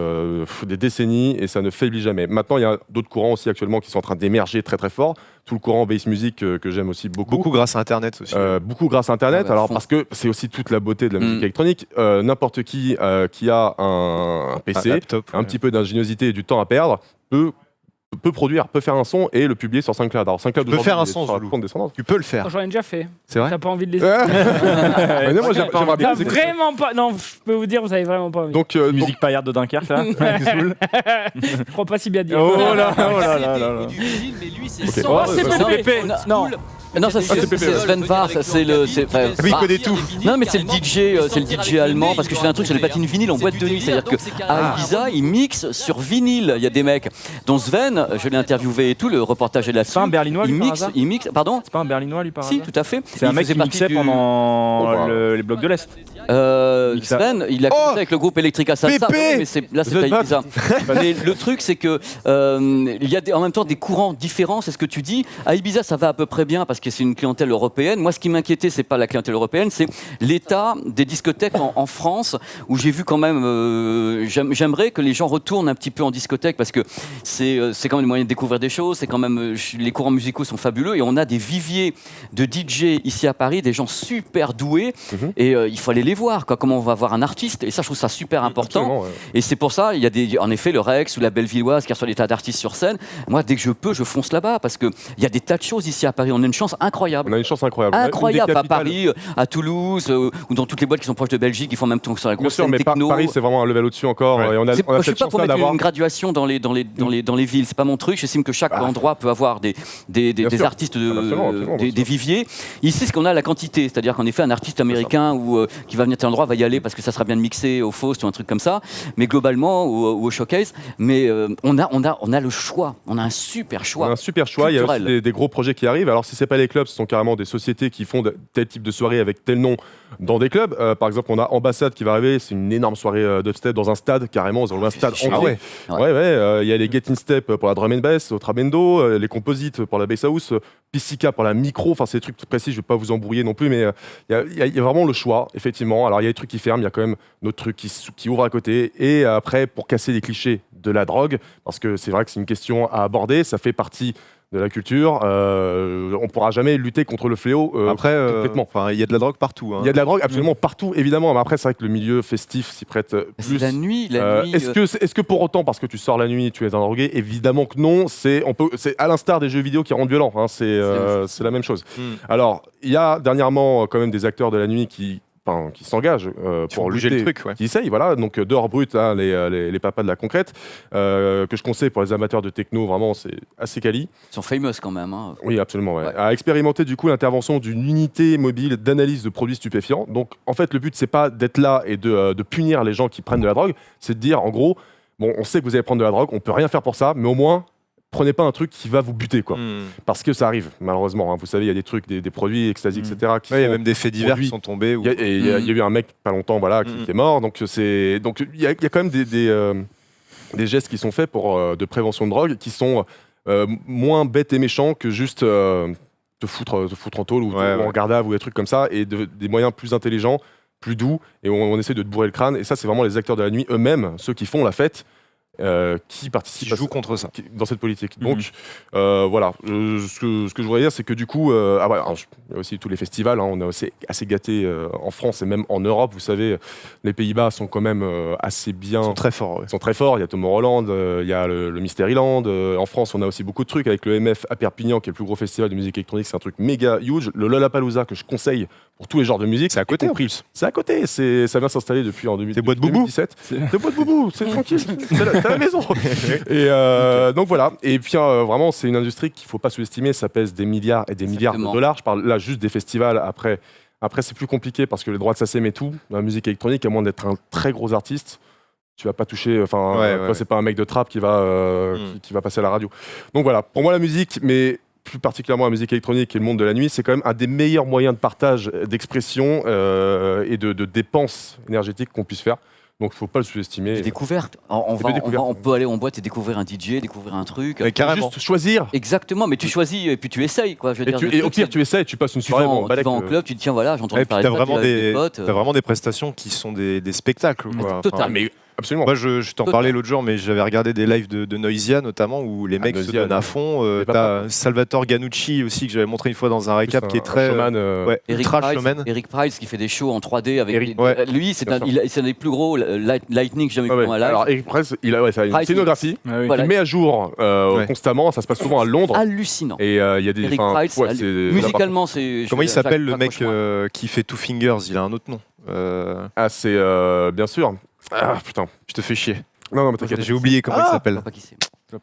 des décennies et ça ne faiblit jamais. Maintenant, il y a d'autres courants aussi actuellement qui sont en train d'émerger très très fort. Tout le courant bass music que j'aime aussi beaucoup. Beaucoup grâce à Internet aussi. Beaucoup grâce à Internet, parce que c'est aussi toute la beauté de la musique électronique. N'importe qui a un PC, un petit peu d'ingéniosité et du temps à perdre, peut produire, peut faire un son et le publier sur SoundCloud. Alors SoundCloud peut faire un son, tu peux le faire. J'en ai déjà fait. C'est vrai. T'as pas envie de les moi j'aimerais bien. Vraiment pas. Non, je peux vous dire, vous avez vraiment pas envie. Donc musique paillarde de Dunkerque là. Je crois pas si bien dire. Oh là là. Mais lui, c'est Pépé. Non, ça c'est Sven Var, c'est le. Il connaît tout. Non, mais c'est le DJ allemand, parce que je fais un truc sur les platines vinyles en boîte de nuit. C'est-à-dire qu'à Ibiza, ils mixent sur vinyle. Il y a des mecs, dont Sven, je l'ai interviewé et tout, le reportage est là-dessus. C'est pas un berlinois, lui, il mixe, pardon. C'est pas un berlinois, lui, par hasard. Si, tout à fait. C'est un mec qui mixait pendant les blocs de l'Est. Sven, il a commencé avec le groupe Electrica Salsa, mais là c'est pas Ibiza. Mais le truc, c'est que il y a en même temps des courants différents, c'est ce que tu dis. À Ibiza, ça va à peu près bien parce que c'est une clientèle européenne. Moi, ce qui m'inquiétait, c'est pas la clientèle européenne, c'est l'état des discothèques en France, où j'ai vu quand même. J'aimerais que les gens retournent un petit peu en discothèque parce que c'est quand même le moyen de découvrir des choses. C'est quand même les courants musicaux sont fabuleux et on a des viviers de DJ ici à Paris, des gens super doués et il faut aller les voir. Comment on va voir un artiste, et ça, je trouve ça super important. Et c'est pour ça, il y a en effet le Rex ou la Bellevilloise qui reçoit des tas d'artistes sur scène. Moi, dès que je peux, je fonce là-bas parce qu'il y a des tas de choses ici à Paris. On a une chance incroyable. On a une chance incroyable. Incroyable à Paris, à Toulouse, ou dans toutes les boîtes qui sont proches de Belgique, qui font même temps sur la grosse scène techno. Paris, c'est vraiment un level au-dessus encore. Et on a je suis pas pour mettre une graduation dans les villes. C'est pas mon truc. J'estime que chaque endroit peut avoir des artistes, des viviers. Ici, ce qu'on a, la quantité, c'est-à-dire qu'en effet, un artiste américain ou qui va venir tel endroit va y aller parce que ça sera bien mixé au Faust ou un truc comme ça, mais globalement ou au Showcase. Mais on a le choix, on a un super choix. On a un super choix, il y a aussi des gros projets qui arrivent. Alors si c'est pas les clubs, ce sont carrément des sociétés qui font tel type de soirée avec tel nom dans des clubs. Par exemple, on a Ambassade qui va arriver, c'est une énorme soirée dubstep dans un stade, carrément, ils ont un stade entier. Il y a les Get In Step pour la drum and bass, au Trabendo, les Composites pour la bass house, Piscica pour la micro, enfin c'est des trucs précis, je vais pas vous embrouiller non plus, mais il y a vraiment le choix, effectivement. Alors il y a des trucs qui ferment, il y a quand même d'autres trucs qui ouvrent à côté. Et après, pour casser les clichés de la drogue, parce que c'est vrai que c'est une question à aborder, ça fait partie de la culture, on pourra jamais lutter contre le fléau complètement. Il y a de la drogue partout. Il y a de la drogue absolument partout, évidemment. Mais après, c'est vrai que le milieu festif s'y prête plus. La nuit. Est-ce que pour autant, parce que tu sors la nuit, tu es un drogué? Évidemment que non. C'est à l'instar des jeux vidéo qui rendent violents. Hein, c'est la même chose. Alors, il y a dernièrement quand même des acteurs de la nuit qui s'engagent pour lutter, le truc, qui essayent, voilà. Donc Dehors Brut, hein, les papas de la concrète, que je conseille pour les amateurs de techno, vraiment, c'est assez quali. Ils sont famous quand même. Hein. Oui, absolument. Ouais. À expérimenter du coup l'intervention d'une unité mobile d'analyse de produits stupéfiants. Donc en fait, le but, c'est pas d'être là et de punir les gens qui prennent de la drogue, c'est de dire, en gros, bon, on sait que vous allez prendre de la drogue, on peut rien faire pour ça, mais au moins, prenez pas un truc qui va vous buter, quoi. Parce que ça arrive, malheureusement. Hein. Vous savez, il y a des trucs, des produits ecstasy, etc. Il y a même des faits divers qui sont tombés. Il y a eu un mec, pas longtemps, voilà, qui est mort. Donc il y a quand même des gestes qui sont faits de prévention de drogue qui sont moins bêtes et méchants que juste te foutre en tôle ou en garde à vue ou des trucs comme ça, et des moyens plus intelligents, plus doux, et on essaie de te bourrer le crâne. Et ça, c'est vraiment les acteurs de la nuit eux-mêmes, ceux qui font la fête, qui participent qui jouent contre ça dans cette politique. Donc voilà, ce que je voudrais dire, c'est que du coup, il y a aussi tous les festivals, hein, on est aussi assez gâtés en France et même en Europe. Vous savez, les Pays-Bas sont quand même assez bien. Ils sont très forts. Ouais. Ils sont très forts. Il y a Tomorrowland, il y a le Mysteryland. En France, on a aussi beaucoup de trucs avec le MF à Perpignan, qui est le plus gros festival de musique électronique. C'est un truc méga huge. Le Lollapalooza, que je conseille pour tous les genres de musique. C'est à côté en plus. C'est à côté. Ça vient s'installer depuis en 2017. C'est Boîte Boubou. C'est Boîte Boubou. C'est tranquille. C'est la maison. Et donc voilà. Et puis vraiment, c'est une industrie qu'il ne faut pas sous-estimer. Ça pèse des milliards et des milliards de dollars. Je parle là juste des festivals. Après c'est plus compliqué parce que les droits de SACEM et tout, dans la musique électronique, à moins d'être un très gros artiste, tu vas pas toucher. C'est pas un mec de trap qui va passer à la radio. Donc voilà. Pour moi, la musique, mais plus particulièrement la musique électronique et le monde de la nuit, c'est quand même un des meilleurs moyens de partage, d'expression et de dépenses énergétiques qu'on puisse faire. Donc, il ne faut pas le sous-estimer. Des découvertes. On peut aller en boîte et découvrir un DJ, découvrir un truc. Mais carrément. Juste choisir. Exactement, mais tu choisis et puis tu essayes. Quoi. Et au pire, tu essayes, tu passes une soirée. Tu vas en club, tu te dis, tiens, voilà, j'entends parler de ça, des potes. T'as vraiment des prestations qui sont des spectacles. Total. Absolument. Moi, je t'en parlais l'autre jour, mais j'avais regardé des lives de Noisia, notamment, où les mecs se donnent à fond. T'as Salvatore Ganucci aussi, que j'avais montré une fois dans un récap, qui est très... Eric Price, qui fait des shows en 3D avec... Lui, c'est un des plus gros Lightning que j'ai jamais vu en live. Alors, Eric Price, il a une scénographie qu'il met à jour constamment. Ça se passe souvent à Londres. Hallucinant. Et il y a des... Eric Price, musicalement, c'est... Comment il s'appelle, le mec qui fait Two Fingers? Il a un autre nom. C'est bien sûr... Ah putain, je te fais chier. Non, mais t'inquiète. J'ai oublié comment il s'appelle.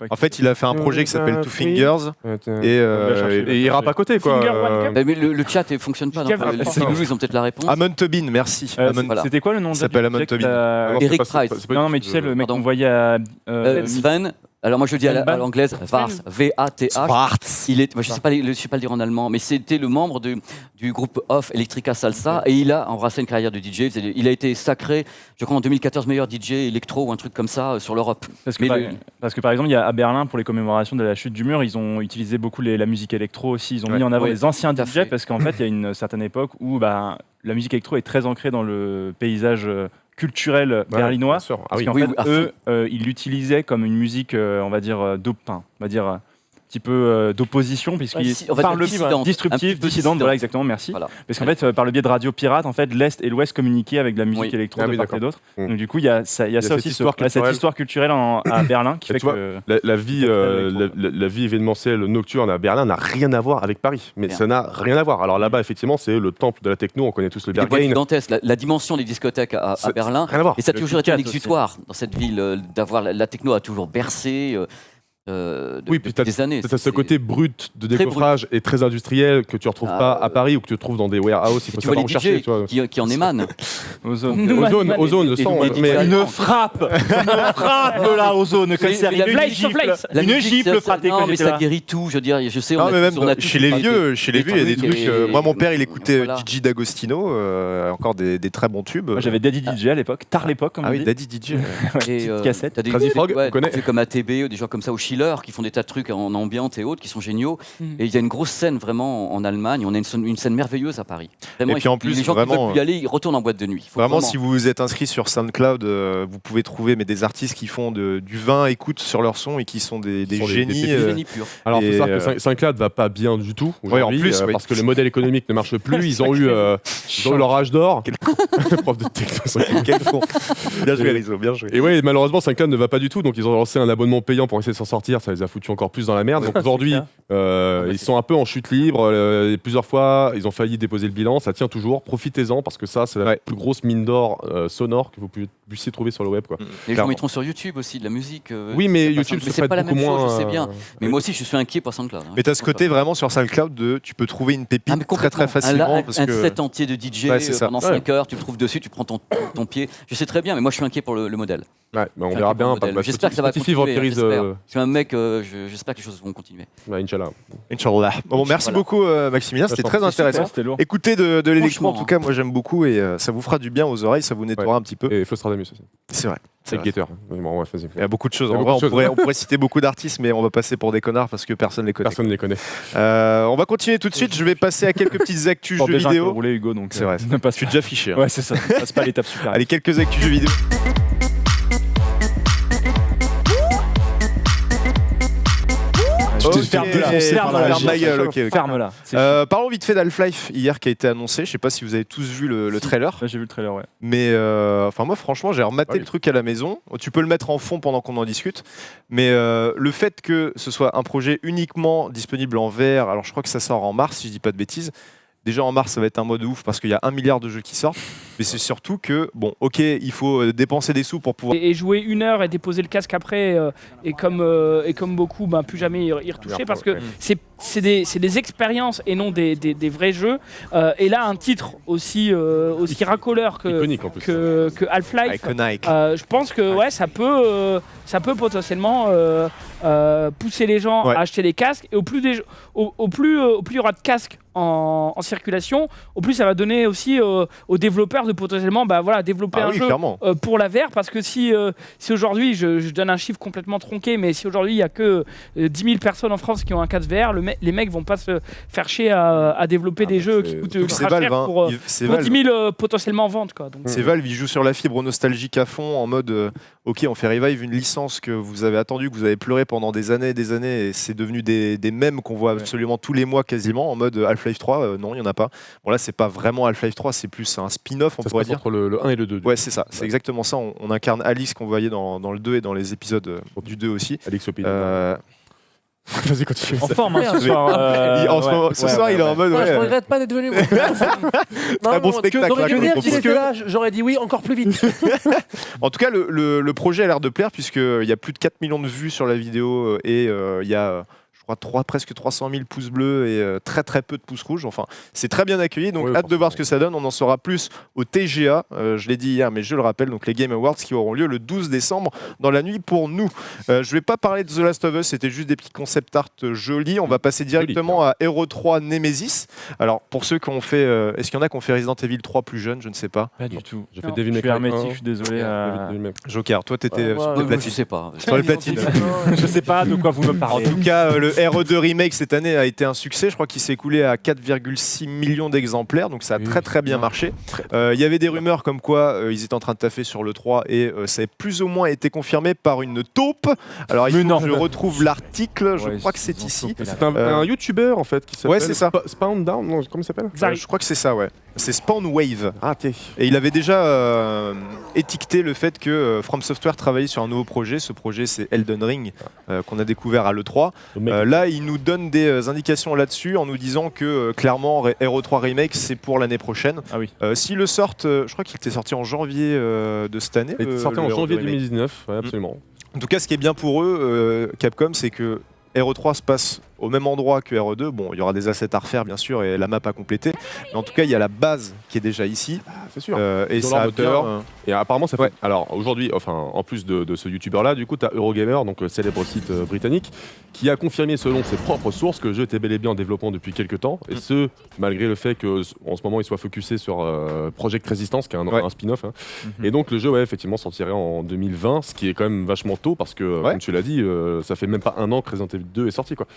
En fait, il a fait un projet qui s'appelle Two Fingers et il rappe à côté, quoi. Mais le chat ne fonctionne pas. Ils ont peut-être la réponse. Amon Tobin, merci. C'était quoi le nom de s'appelle Amon Tobin. Eric Price. Non, mais tu sais, le mec qu'on voyait à... Sven. Alors moi je le dis à l'anglaise, Vars, V-A-T-H. Moi je sais pas le dire en allemand, mais c'était le membre du groupe Off Electrica Salsa et il a embrassé une carrière de DJ. Il a été sacré, je crois en 2014 meilleur DJ électro ou un truc comme ça sur l'Europe. Parce que par exemple, il y a à Berlin pour les commémorations de la chute du mur, ils ont utilisé beaucoup la musique électro aussi. Ils ont mis en avant les anciens DJ parce qu'en fait il y a une certaine époque où la musique électro est très ancrée dans le paysage culturel berlinois, parce qu'en fait, eux, ils l'utilisaient comme une musique, on va dire, un petit peu d'opposition, puisqu'il par le dissidente, voilà exactement, merci. Voilà. Parce qu'en fait, par le biais de radio pirate, en fait, l'Est et l'Ouest communiquaient avec de la musique électro de part et d'autre. Donc du coup, il y a ça aussi, cette histoire culturelle à Berlin qui fait que la vie événementielle nocturne à Berlin n'a rien à voir avec Paris, mais ça n'a rien à voir. Alors là-bas, effectivement, c'est le temple de la techno, on connaît tous le Berghain. La dimension des discothèques à Berlin, et ça a toujours été un exutoire dans cette ville, d'avoir la techno a toujours bercé. Oui, puis des années. Tu as ce côté brut de décoffrage et très industriel que tu ne retrouves pas à Paris ou que tu trouves dans des warehouses. Il faut savoir où chercher. Qui en émanent. Ozone, le sang. Une frappe là, Ozone. Une gifle frappée. Non, mais ça guérit tout. Je veux dire, je sais. Non, mais même chez les vieux, il y a des trucs. Moi, mon père, il écoutait Gigi D'Agostino, encore des très bons tubes. Moi, j'avais Daddy DJ à l'époque, tard l'époque, comme on dit. Ah oui, Daddy DJ. Petite cassette. T'as des Frog, comme ATB, des gens comme ça, au Schiller, qui font des tas de trucs en ambiante et autres, qui sont géniaux. Et il y a une grosse scène vraiment en Allemagne. On a une scène merveilleuse à Paris. Vraiment, et puis en plus, les gens qui veulent y aller, ils retournent en boîte de nuit. Vraiment, si vous vous êtes inscrit sur SoundCloud, vous pouvez trouver des artistes qui font du 20 écoutes sur leur son et qui sont des génies. Des génies purs. Alors, il faut savoir que SoundCloud va pas bien du tout aujourd'hui, parce que le modèle économique ne marche plus. Ils ont eu leur âge d'or. Quel prof de techno. Quel con. Bien joué, Rizzo, bien joué. Et ouais, malheureusement, SoundCloud ne va pas du tout, donc ils ont lancé un abonnement payant pour essayer de s'en sortir. Ça les a foutus encore plus dans la merde. Donc aujourd'hui, ils sont un peu en chute libre. Plusieurs fois, ils ont failli déposer le bilan. Ça tient toujours. Profitez-en, parce que ça, c'est la plus grosse mine d'or sonore que vous puissiez trouver sur le web. Les gens mettront sur YouTube aussi de la musique. Oui, mais YouTube, c'est pas la même chose, je sais bien. Mais moi aussi, je suis inquiet pour SoundCloud. Mais tu as ce côté vraiment sur SoundCloud tu peux trouver une pépite très très facilement. Un set entier de DJ pendant 5 heures, tu le trouves dessus, tu prends ton pied. Je sais très bien, mais moi je suis inquiet pour le modèle. Ouais, on verra bien. J'espère que ça va continuer. Je suis un mec, j'espère que les choses vont continuer. Inch'Allah. Bon, merci beaucoup Maximilien, c'était très intéressant. Écoutez de l'électro, en tout cas, moi j'aime beaucoup et ça vous fera du bien aux oreilles, ça vous nettoiera un petit peu. Et Flostradamus aussi. C'est vrai. C'est Gator. Il y a beaucoup de choses. En vrai, on pourrait citer beaucoup d'artistes, mais on va passer pour des connards parce que personne ne les connaît. Personne ne les connaît. On va continuer tout de suite. Je vais passer à quelques petites actus jeux vidéo. Rouler, Hugo, donc c'est vrai. Je suis déjà fiché. Ouais, c'est ça. Passe pas l'étape super. Allez, quelques actus jeux vidéo. Ferme-la. Parlons vite fait d'Half-Life hier qui a été annoncé. Je sais pas si vous avez tous vu le trailer. J'ai vu le trailer, ouais. Mais moi franchement j'ai rematé le truc à la maison. Tu peux le mettre en fond pendant qu'on en discute. Mais le fait que ce soit un projet uniquement disponible en VR, alors je crois que ça sort en mars si je dis pas de bêtises. Déjà en mars ça va être un mode ouf parce qu'il y a 1 milliard de jeux qui sortent. Mais c'est surtout que, bon, ok, il faut dépenser des sous pour pouvoir... Et jouer 1 heure et déposer le casque après, et comme beaucoup, plus jamais y retoucher, parce que c'est des expériences et non des vrais jeux. Et là, un titre aussi racoleur que Half-Life, je pense que ça peut potentiellement pousser les gens à acheter des casques. Et au plus il y aura de casques en circulation, au plus ça va donner aussi aux développeurs de potentiellement développer un jeu pour la VR, parce que si aujourd'hui, je donne un chiffre complètement tronqué, mais si aujourd'hui il n'y a que 10 000 personnes en France qui ont un casque VR, les mecs vont pas se faire chier à développer des jeux qui coûtent ultra cher pour 10 000 potentiellement en vente. C'est Valve, ils jouent sur la fibre nostalgique à fond, en mode ok, on fait revive une licence que vous avez attendue, que vous avez pleuré pendant des années et c'est devenu des mèmes qu'on voit absolument tous les mois quasiment, en mode Half-Life 3, non, il n'y en a pas. Bon là, c'est pas vraiment Half-Life 3, c'est plus un spin-off, on pourrait dire. Entre le 1 et le 2. Ouais, c'est ça, c'est exactement ça. On incarne Alice qu'on voyait dans le 2 et dans les épisodes du 2 aussi. Alix Opinion. Vas-y, continue. En forme ce soir. Ce soir, il est en mode. Je regrette pas d'être venu. Très bon spectacle. J'aurais dit oui encore plus vite. En tout cas, le projet a l'air de plaire, puisqu'il y a plus de 4 millions de vues sur la vidéo et il y a. Presque 300 000 pouces bleus et très très peu de pouces rouges. Enfin, c'est très bien accueilli, donc hâte de voir ce que ça donne. On en saura plus au TGA, je l'ai dit hier, mais je le rappelle, donc les Game Awards qui auront lieu le 12 décembre dans la nuit pour nous. Je vais pas parler de The Last of Us, c'était juste des petits concept art jolis. On va passer directement à Hero 3 Nemesis. Alors, pour ceux qui ont fait... est-ce qu'il y en a qui ont fait Resident Evil 3 plus jeune? Je ne sais pas. Pas du tout. J'ai fait Devil May Cry. Je suis désolé. Joker, toi t'étais sur les platines. Je sais pas. Sur les platines. Je sais pas de quoi vous me parlez. En tout cas, le RE2 Remake cette année a été un succès. Je crois qu'il s'est écoulé à 4,6 millions d'exemplaires, donc ça a très très bien marché. Il y avait des rumeurs comme quoi ils étaient en train de taffer sur le 3 et ça a plus ou moins été confirmé par une taupe. Alors je retrouve l'article, je crois que c'est ici. C'est un YouTuber en fait qui s'appelle. Ouais, c'est ça. Spawn Down, non, comment il s'appelle? Je crois que c'est ça, ouais. C'est Spawn Wave. Et il avait déjà étiqueté le fait que From Software travaillait sur un nouveau projet. Ce projet, c'est Elden Ring, qu'on a découvert à l'E3. Là, il nous donne des indications là-dessus en nous disant que clairement, Hero 3 Remake, c'est pour l'année prochaine. Ah oui. S'ils le sortent, je crois qu'il était sorti en janvier de cette année. Il était sorti en janvier 2019, ouais, absolument. En tout cas, ce qui est bien pour eux, Capcom, c'est que RE3 se passe au même endroit que RE2. Bon, il y aura des assets à refaire, bien sûr, et la map à compléter. Mais en tout cas, il y a la base qui est déjà ici. C'est sûr. Et ça a bien, et apparemment, ça fait. Alors aujourd'hui, enfin, en plus de ce youtubeur-là, du coup, tu as Eurogamer, donc célèbre site britannique, qui a confirmé selon ses propres sources que le jeu était bel et bien en développement depuis quelques temps. Et ce, malgré le fait qu'en ce moment, il soit focusé sur Project Resistance, qui est un spin-off. Hein. Et donc, le jeu, effectivement, sortirait en 2020, ce qui est quand même vachement tôt, parce que, comme tu l'as dit, ça fait même pas un an que Resident Evil 2 est sorti, quoi.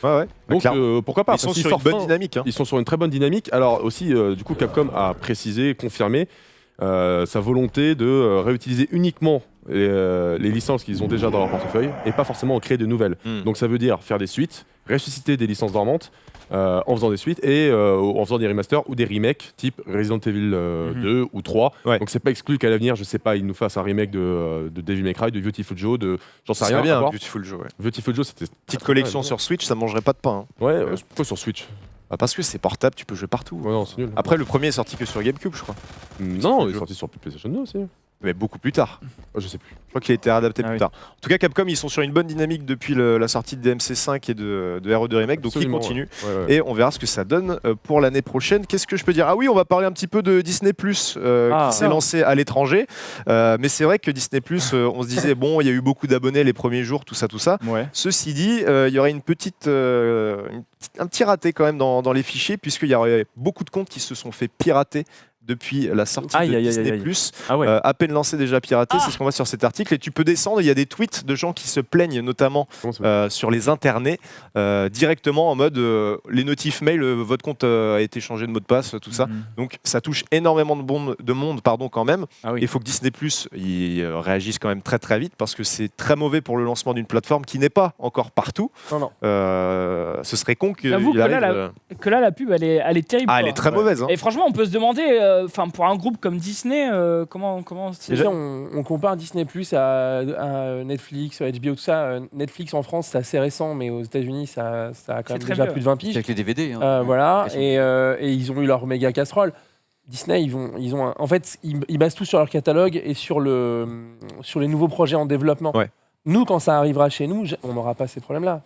Donc, pourquoi pas. Ils sont sur une bonne dynamique. Hein. Ils sont sur une très bonne dynamique. Alors aussi, du coup, Capcom a précisé, confirmé sa volonté de réutiliser uniquement les licences qu'ils ont déjà dans leur portefeuille et pas forcément en créer de nouvelles. Donc ça veut dire faire des suites, ressusciter des licences dormantes en faisant des suites et en faisant des remasters ou des remakes type Resident Evil 2 ou 3. Donc c'est pas exclu qu'à l'avenir, je sais pas, ils nous fassent un remake de Devil May Cry, de Beautiful Joe, j'en sais rien. Bien, Beautiful Joe. Beautiful Joe, c'était petite collection sur Switch, ça mangerait pas de pain. Hein. Ouais, pourquoi sur Switch? Parce que c'est portable, tu peux jouer partout. Ouais, non, c'est nul. Après, le premier est sorti que sur GameCube, je crois. Non, il est sorti sur PlayStation 2 aussi. Mais beaucoup plus tard. Je sais plus. Je crois qu'il a été réadapté plus tard. En tout cas, Capcom, ils sont sur une bonne dynamique depuis la sortie de DMC5 et de RE2 Remake, donc ils continuent. Et on verra ce que ça donne pour l'année prochaine. Qu'est-ce que je peux dire? Ah oui, on va parler un petit peu de Disney+, qui s'est lancé à l'étranger. Mais c'est vrai que Disney+, on se disait, bon, il y a eu beaucoup d'abonnés les premiers jours, tout ça. Ceci dit, il y aurait un petit raté quand même dans les fichiers, puisqu'il y aurait beaucoup de comptes qui se sont fait pirater depuis la sortie de Disney+. À peine lancé, déjà piraté, c'est ce qu'on voit sur cet article. Et tu peux descendre, il y a des tweets de gens qui se plaignent, notamment sur les internets, directement en mode les notifs mail, votre compte a été changé de mot de passe, tout ça. Donc ça touche énormément de monde quand même. Il faut que Disney+, ils réagissent quand même très très vite, parce que c'est très mauvais pour le lancement d'une plateforme qui n'est pas encore partout. Ce serait con qu'il arrive... que là, la pub, elle est terrible. Elle est très mauvaise. Hein. Et franchement, on peut se demander... pour un groupe comme Disney, comment c'est... Déjà, on compare Disney Plus à Netflix, à HBO, tout ça. Netflix en France, c'est assez récent, mais aux États-Unis, ça a quand même déjà plus de 20 piges. Avec les DVD. Voilà, et ils ont eu leur méga casserole. Disney, en fait, ils basent tout sur leur catalogue et sur les nouveaux projets en développement. Nous, quand ça arrivera chez nous, on n'aura pas ces problèmes-là.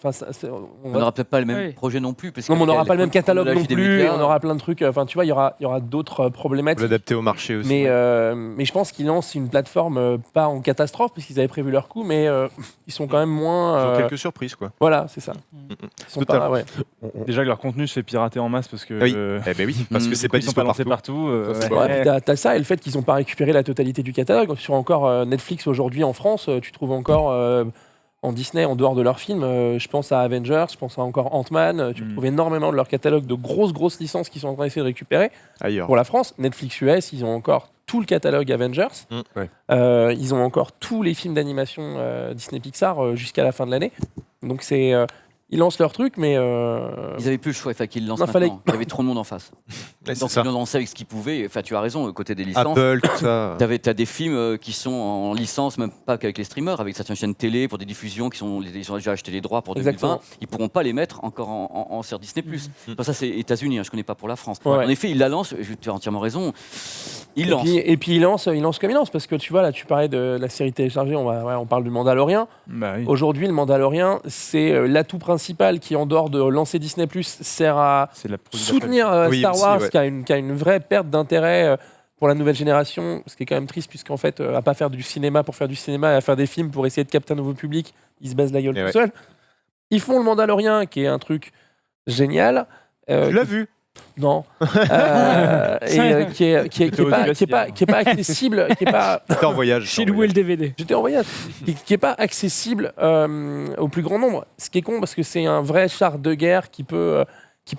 On n'aura peut-être pas le même projet non plus. Parce on n'aura pas le même catalogue non plus. On aura plein de trucs. Enfin, tu vois, il y aura d'autres problématiques. L'adapter au marché aussi. Mais je pense qu'ils lancent une plateforme pas en catastrophe, puisqu'ils avaient prévu leur coup, mais ils sont quand même moins. Ils ont quelques surprises, quoi. Voilà, c'est ça. Déjà que leur contenu se fait pirater en masse parce que. Parce que c'est pas lancé partout. T'as ça et le fait qu'ils n'ont pas récupéré la totalité du catalogue. Sur encore Netflix aujourd'hui en France, tu trouves encore. En Disney, en dehors de leurs films, je pense à Avengers, je pense à encore Ant-Man, tu trouves énormément de leur catalogue de grosses licences qui sont en train d'essayer de récupérer. Ailleurs. Pour la France, Netflix US, ils ont encore tout le catalogue Avengers, ils ont encore tous les films d'animation Disney Pixar jusqu'à la fin de l'année. Donc ils lancent leur truc, mais... Ils n'avaient plus le choix, il fallait qu'ils lancent maintenant. Il y avait trop de monde en face. Donc ils l'ont lancé avec ce qu'ils pouvaient. Enfin, tu as raison, côté des licences. Apple, tout ça. T'as des films qui sont en licence, même pas qu'avec les streamers, avec certaines chaînes télé pour des diffusions ils ont déjà acheté les droits pour 2020. Exactement. Ils pourront pas les mettre encore sur Disney+. Ça, c'est États-Unis, je connais pas pour la France. En effet, ils la lancent, tu as entièrement raison. Ils lancent. Et puis ils lancent comme ils lancent, parce que tu vois, là, tu parlais de la série téléchargée, on parle du Mandalorian. Aujourd'hui, le Mandalorian, c'est l'atout principal qui, en dehors de lancer Disney+, sert à soutenir Star Wars, qui a une vraie perte d'intérêt pour la nouvelle génération, ce qui est quand même triste, puisqu'en fait, à pas faire du cinéma pour faire du cinéma, et à faire des films pour essayer de capter un nouveau public, ils se baissent la gueule tout seuls. Ils font le Mandalorian, qui est un truc génial. Tu l'as vu? Non. Qui est pas accessible, qui est pas... T'es en voyage. J'ai loué le DVD. J'étais en voyage. Qui est pas accessible au plus grand nombre. Ce qui est con, parce que c'est un vrai char de guerre qui peut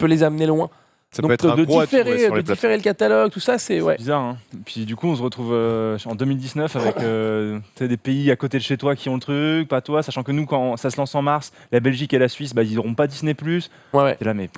les amener loin. Ça donc peut être de différer le catalogue, tout ça, c'est bizarre. Hein. Puis du coup, on se retrouve en 2019 avec des pays à côté de chez toi qui ont le truc, pas toi, sachant que nous, quand ça se lance en mars, la Belgique et la Suisse, ils n'auront pas Disney+. Ouais. Et là, mais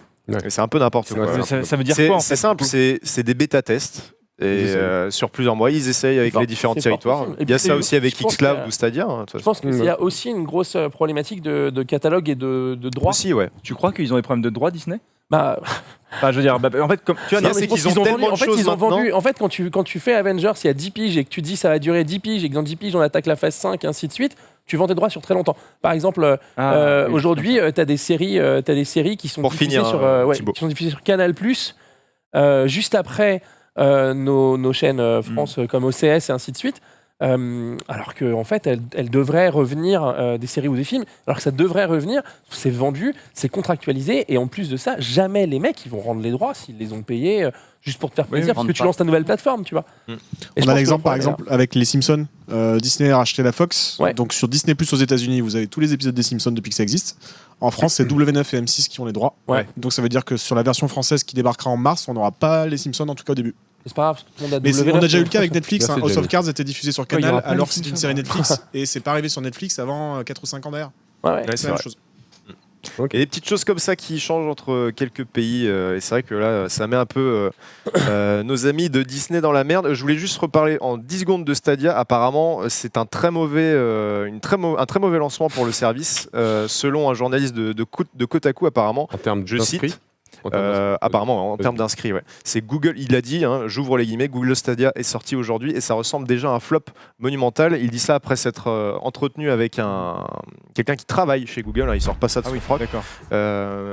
c'est un peu n'importe quoi. Ça veut dire quoi en fait? C'est simple, c'est des bêta-tests. Et sur plusieurs mois, ils essayent avec les différents territoires. Il y a ça aussi avec Xcloud ou Stadia. Je pense qu'il y a aussi une grosse problématique de catalogue et de droit. Aussi, ouais. Tu crois qu'ils ont des problèmes de droit, Disney? Je veux dire, en fait, comme tu vois, c'est qu'ils ont tellement de choses maintenant. En fait, quand tu fais Avengers, il y a 10 piges et que tu dis ça va durer 10 piges et que dans 10 piges on attaque la phase 5 et ainsi de suite, tu vends tes droits sur très longtemps. Par exemple, aujourd'hui, tu as des séries qui sont diffusées sur Canal+, juste après nos chaînes France comme OCS et ainsi de suite. Alors qu'en fait, elle devrait revenir, des séries ou des films, alors que ça devrait revenir, c'est vendu, c'est contractualisé, et en plus de ça, jamais les mecs ils vont rendre les droits s'ils les ont payés juste pour te faire plaisir, parce que tu lances ta nouvelle plateforme, tu vois. On a l'exemple par exemple avec les Simpsons. Disney a racheté la Fox, donc sur Disney+ aux États-Unis, vous avez tous les épisodes des Simpsons depuis que ça existe. En France, c'est W9 et M6 qui ont les droits. Donc ça veut dire que sur la version française qui débarquera en mars, on n'aura pas les Simpsons en tout cas au début. C'est pas grave, tout le monde a mais on a déjà eu le cas avec Netflix. House of Cards était diffusé sur Canal alors que c'est une série Netflix et c'est pas arrivé sur Netflix avant 4 ou 5 ans derrière. C'est la même chose. Et des petites choses comme ça qui changent entre quelques pays. Et c'est vrai que là, ça met un peu nos amis de Disney dans la merde. Je voulais juste reparler en 10 secondes de Stadia. Apparemment, c'est un très mauvais lancement pour le service. Selon un journaliste de Kotaku, apparemment, en termes je cite. Apparemment, en termes d'inscrits, c'est Google. Il a dit, j'ouvre les guillemets, Google Stadia est sorti aujourd'hui et ça ressemble déjà à un flop monumental. Il dit ça après s'être entretenu avec quelqu'un qui travaille chez Google. Il sort pas ça de son froc.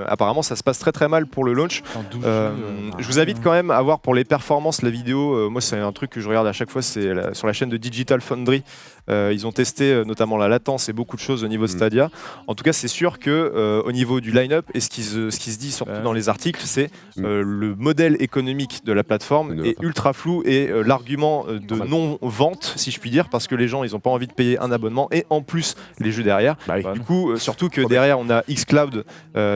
Apparemment, ça se passe très très mal pour le launch. Je vous invite quand même à voir pour les performances la vidéo. Moi, c'est un truc que je regarde à chaque fois. C'est sur la chaîne de Digital Foundry. Ils ont testé notamment la latence et beaucoup de choses au niveau de Stadia. En tout cas, c'est sûr que au niveau du line-up et ce qui se dit surtout dans les articles, c'est le modèle économique de la plateforme est ultra flou et l'argument de non-vente, si je puis dire, parce que les gens ils n'ont pas envie de payer un abonnement et en plus les jeux derrière. Du coup, surtout que derrière on a xCloud,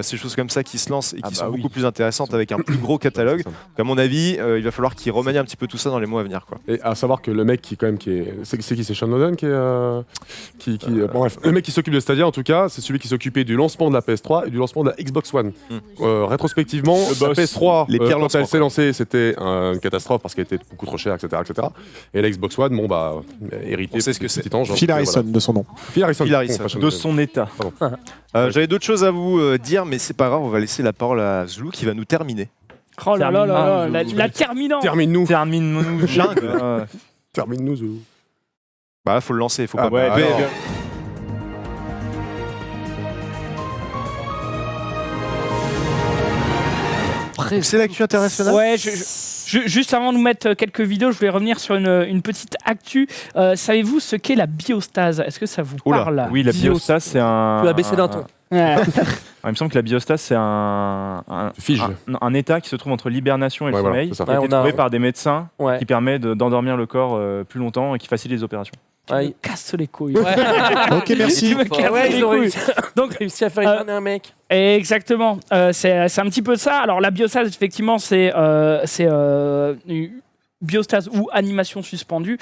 ces choses comme ça qui se lancent et qui sont beaucoup plus intéressantes avec un plus gros catalogue. À mon avis, il va falloir qu'ils remanient un petit peu tout ça dans les mois à venir. Et à savoir que le mec c'est Sean Lawson le mec qui s'occupe de Stadia en tout cas, c'est celui qui s'occupait du lancement de la PS3 et du lancement de la Xbox One. Rétrospectivement, la PS3, quand elle s'est lancée, c'était une catastrophe parce qu'elle était beaucoup trop chère, etc. Et la Xbox One, hérité. C'est ce que c'est. Phil Harrison de son nom. Phil Harrison de son état. J'avais d'autres choses à vous dire, mais c'est pas grave, on va laisser la parole à Zlou qui va nous terminer. Oh là là là, la terminante. Termine-nous. Jungle. Termine-nous, Zlou. Bah là, faut le lancer, faut pas. C'est l'actu internationale. Ouais, juste avant de nous mettre quelques vidéos, je voulais revenir sur une petite actu. Savez-vous ce qu'est la biostase? Est-ce que ça vous parle? Oui, la biostase, c'est un... Tu vas baisser d'un ton. Il me semble que la biostase, c'est un état qui se trouve entre l'hibernation et le sommeil, qui a été trouvé par des médecins, qui permet d'endormir le corps plus longtemps et qui facilite les opérations. Me casse les couilles. Ok, merci. Ils ont réussi à faire hiberner un mec. Exactement. C'est un petit peu ça. Alors la biostase, effectivement, c'est biostase ou animation suspendue,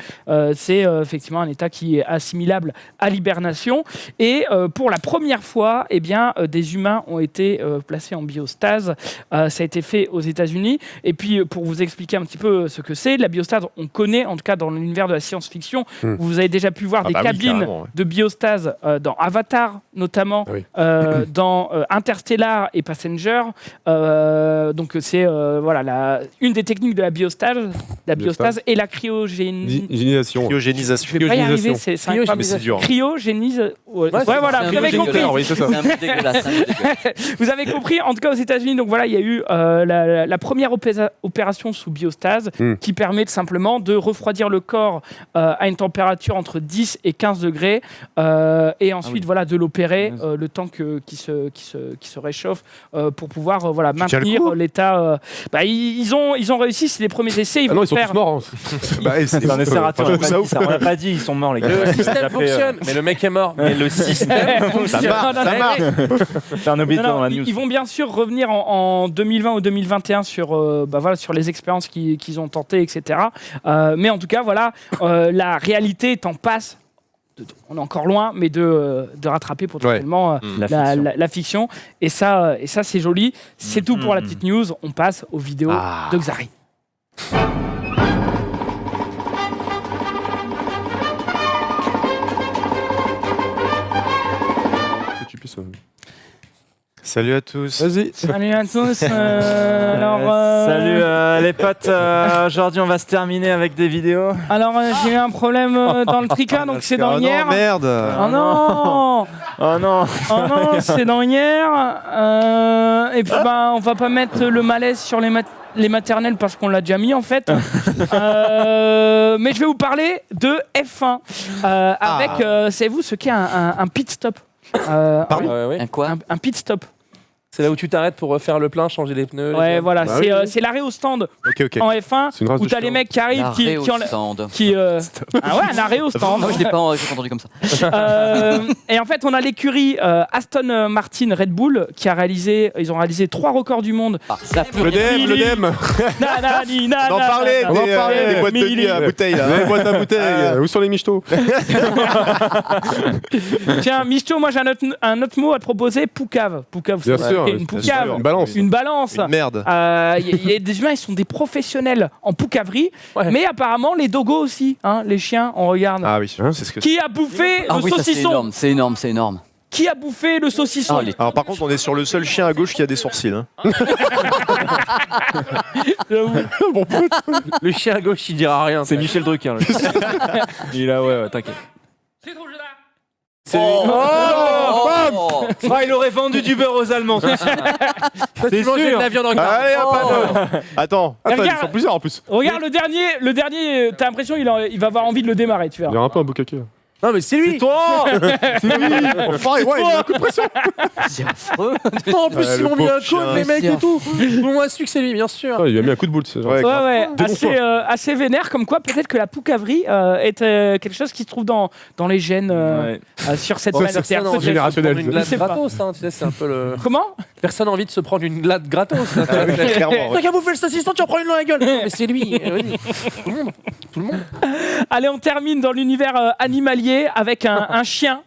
c'est effectivement un état qui est assimilable à l'hibernation. Et pour la première fois, des humains ont été placés en biostase. Ça a été fait aux États-Unis. Et puis, pour vous expliquer un petit peu ce que c'est, la biostase, on connaît, en tout cas dans l'univers de la science-fiction, vous avez déjà pu voir des cabines de biostase dans Avatar, notamment, dans Interstellar et Passenger. Donc, c'est une des techniques de la biostase. La biostase et la cryogénisation. Je vais pas y arriver, c'est dur. Cryogénise. Vous avez compris. Vous avez compris. En tout cas, aux États-Unis, donc voilà, il y a eu la première opération sous biostase qui permet simplement de refroidir le corps à une température entre 10 et 15 degrés et ensuite de l'opérer le temps qu'il se réchauffe pour pouvoir maintenir l'état. Ils ont réussi, c'est les premiers essais. Ils sont tous morts. C'est un essai raté. On n'a pas dit, ils sont morts, les gars. Le système fonctionne, mais le mec est mort. Mais le système fonctionne. Ça marche. C'est un oubli dans la news. Ils vont bien sûr revenir en 2020 ou 2021 sur les expériences qu'ils ont tentées, etc. Mais en tout cas, la réalité est en passe. On est encore loin, mais de rattraper potentiellement la fiction. Et ça c'est joli. C'est tout pour la petite news. On passe aux vidéos de Xari. Salut à tous. Vas-y. Salut à tous. Salut les potes. Aujourd'hui, on va se terminer avec des vidéos. Alors, j'ai eu un problème dans le tricard, donc c'est dans hier. Oh merde. Oh non. Oh non. Oh non, c'est dans hier. Et puis, on va pas mettre le malaise sur les maternelles parce qu'on l'a déjà mis en fait. Mais je vais vous parler de F1 avec, savez-vous ce qu'est un pit stop? Un quoi? Un pit stop. C'est là où tu t'arrêtes pour refaire le plein, changer les pneus. Ouais, voilà, c'est l'arrêt au stand en F1 où t'as les mecs qui arrivent Ah ouais, un arrêt au stand. Je l'ai pas entendu comme ça. Et en fait, on a l'écurie Aston Martin Red Bull qui ils ont réalisé 3 records du monde. Le DM. On en parlait des boîtes de nuit à bouteille. Les boîtes à bouteille. Où sont les michetots? Tiens, Michto, moi j'ai un autre mot à te proposer, poucave. Bien sûr. Une poucave, une balance. Une merde. Il y a des humains, ils sont des professionnels en poucaverie, mais apparemment les dogos aussi, les chiens, on regarde. Ah oui, c'est ce que. Qui a bouffé le saucisson? C'est énorme. Qui a bouffé le saucisson? Alors par contre, on est sur le seul chien à gauche qui a des sourcils. Le chien à gauche, il dira rien. C'est Michel Drucker. Il est là, ouais, t'inquiète. C'est trop là. Il aurait vendu du beurre aux Allemands. C'est sûr. De la viande en grain. Allez, Attends, regarde, ils sont plusieurs en plus. Regarde le dernier, t'as l'impression il va avoir envie de le démarrer, tu Il y verras. a un peu un boucaquet. Non mais c'est lui. C'est toi. C'est lui. Pareil, ouais, il a un coup de pression. C'est affreux. En plus, ils m'ont mis un code, les mecs et tout. On m'a su que c'est lui, bien sûr. Il lui a mis un coup de boule. Ouais, assez vénère, comme quoi peut-être que la poucaverie est quelque chose qui se trouve dans les gènes sur cette planète Terre. Personne générationnel. Une glace gratos, tu sais, c'est un peu le. Comment? Personne n'a envie de se prendre une glace gratos. Clairement. T'as qu'à bouffer le saucisson, tu en prends une dans la gueule. Mais c'est lui. Tout le monde. Allez, on termine dans l'univers animalier avec un chien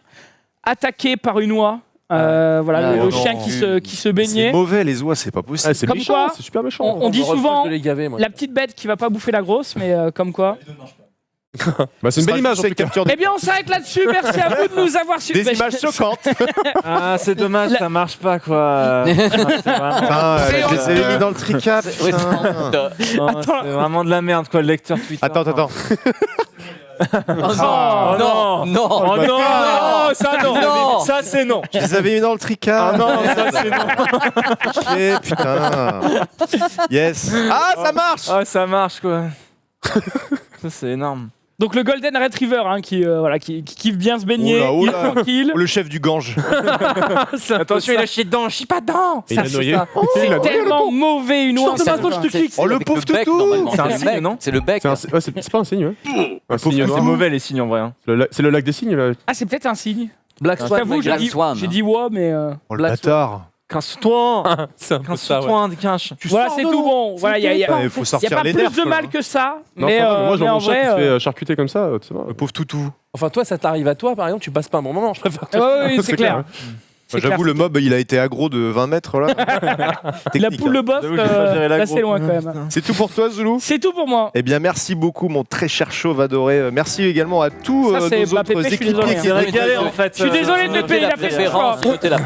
attaqué par une oie. Le chien qui se baignait. C'est mauvais les oies, c'est pas possible. C'est Comme méchant, quoi, c'est super méchant. On dit souvent gaver, la petite bête qui va pas bouffer la grosse, mais comme quoi. C'est une belle image. Eh bien, on s'arrête là-dessus. Merci à vous de nous avoir suivis. Des images choquantes. Ah, c'est dommage, ça marche pas quoi. Je les ai mis dans le tricap. C'est vraiment de la merde quoi, le lecteur Twitter. Attends. Oh non, ça non, ça c'est non. Je les avais mis dans le tricap. Non, ça c'est non. Putain. Yes. Ah, ça marche. Ah, ça marche quoi. Ça c'est énorme. Donc le Golden Retriever qui kiffe bien se baigner, il est tranquille. Le chef du Gange. Attention, il a chié dedans, chie pas dedans. Il a noyé. C'est tellement mauvais une oie. Oh le pauvre toutou. C'est un signe, non? C'est le bec. C'est pas un signe, ouais. C'est mauvais les signes en vrai. C'est le lac des signes là. Ah, c'est peut-être un signe. Black Swan. J'ai dit ouais, mais. Oh le bâtard. Casse-toi. Voilà, c'est tout bon. Voilà, il y a pas plus de mal que ça. Mais moi, je vois en mon chat qui se vrai. fait charcuter comme ça. Le pauvre toutou. Enfin, toi, ça t'arrive à toi, par exemple, tu passes pas un bon moment. Je préfère. Oui, c'est clair. J'avoue, le mob, il a été aggro de 20 mètres là. La poule le boss, là c'est loin quand même. C'est tout pour toi, Zoulou? C'est tout pour moi. Eh bien, merci beaucoup, mon très cher chauve adoré. Merci également à tous nos autres équipes qui régalé en fait. Je suis désolé, Pépé, il a fait son choix.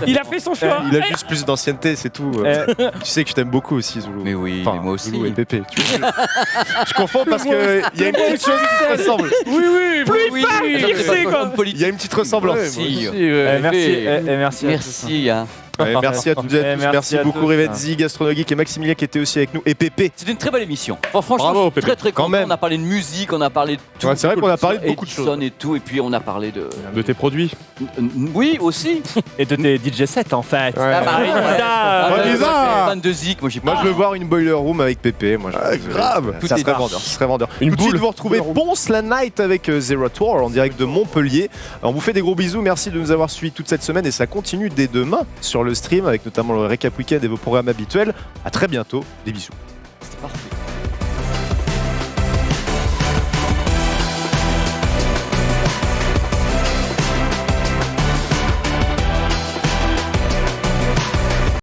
Il a fait son choix. Il a juste plus d'ancienneté, c'est tout. Tu sais que je t'aime beaucoup aussi, Zoulou. Mais oui, moi aussi. Zoulou et Pépé. Je confonds parce qu'il y a une petite chose qui se ressemble. Oui, plus il parle, pire c'est quoi. Il y a une petite ressemblance. Merci. Merci. Merci à toutes et à tous. Merci beaucoup Revetzi, Gastronogeek et Maximilien qui étaient aussi avec nous. Et Pépé. C'était une très belle émission. Franchement, bravo, je suis très content. Même. On a parlé de musique, on a parlé de tout. Ouais, c'est vrai qu'on a parlé de beaucoup de choses. Et tout, et puis on a parlé de tes produits. Oui, aussi. Et de tes DJ sets en fait. Fan de Zik, moi je veux voir une boiler room avec Pépé. Moi, grave. Ça serait vendeur. Une Tout de boule. suite, vous retrouvez Ponce la Night avec Zero Tour en direct de Montpellier. On vous fait des gros bisous. Merci de nous avoir suivis toute cette semaine et ça continue dès demain sur le stream avec notamment le récap week-end et vos programmes habituels. À très bientôt. Des bisous. C'était parfait.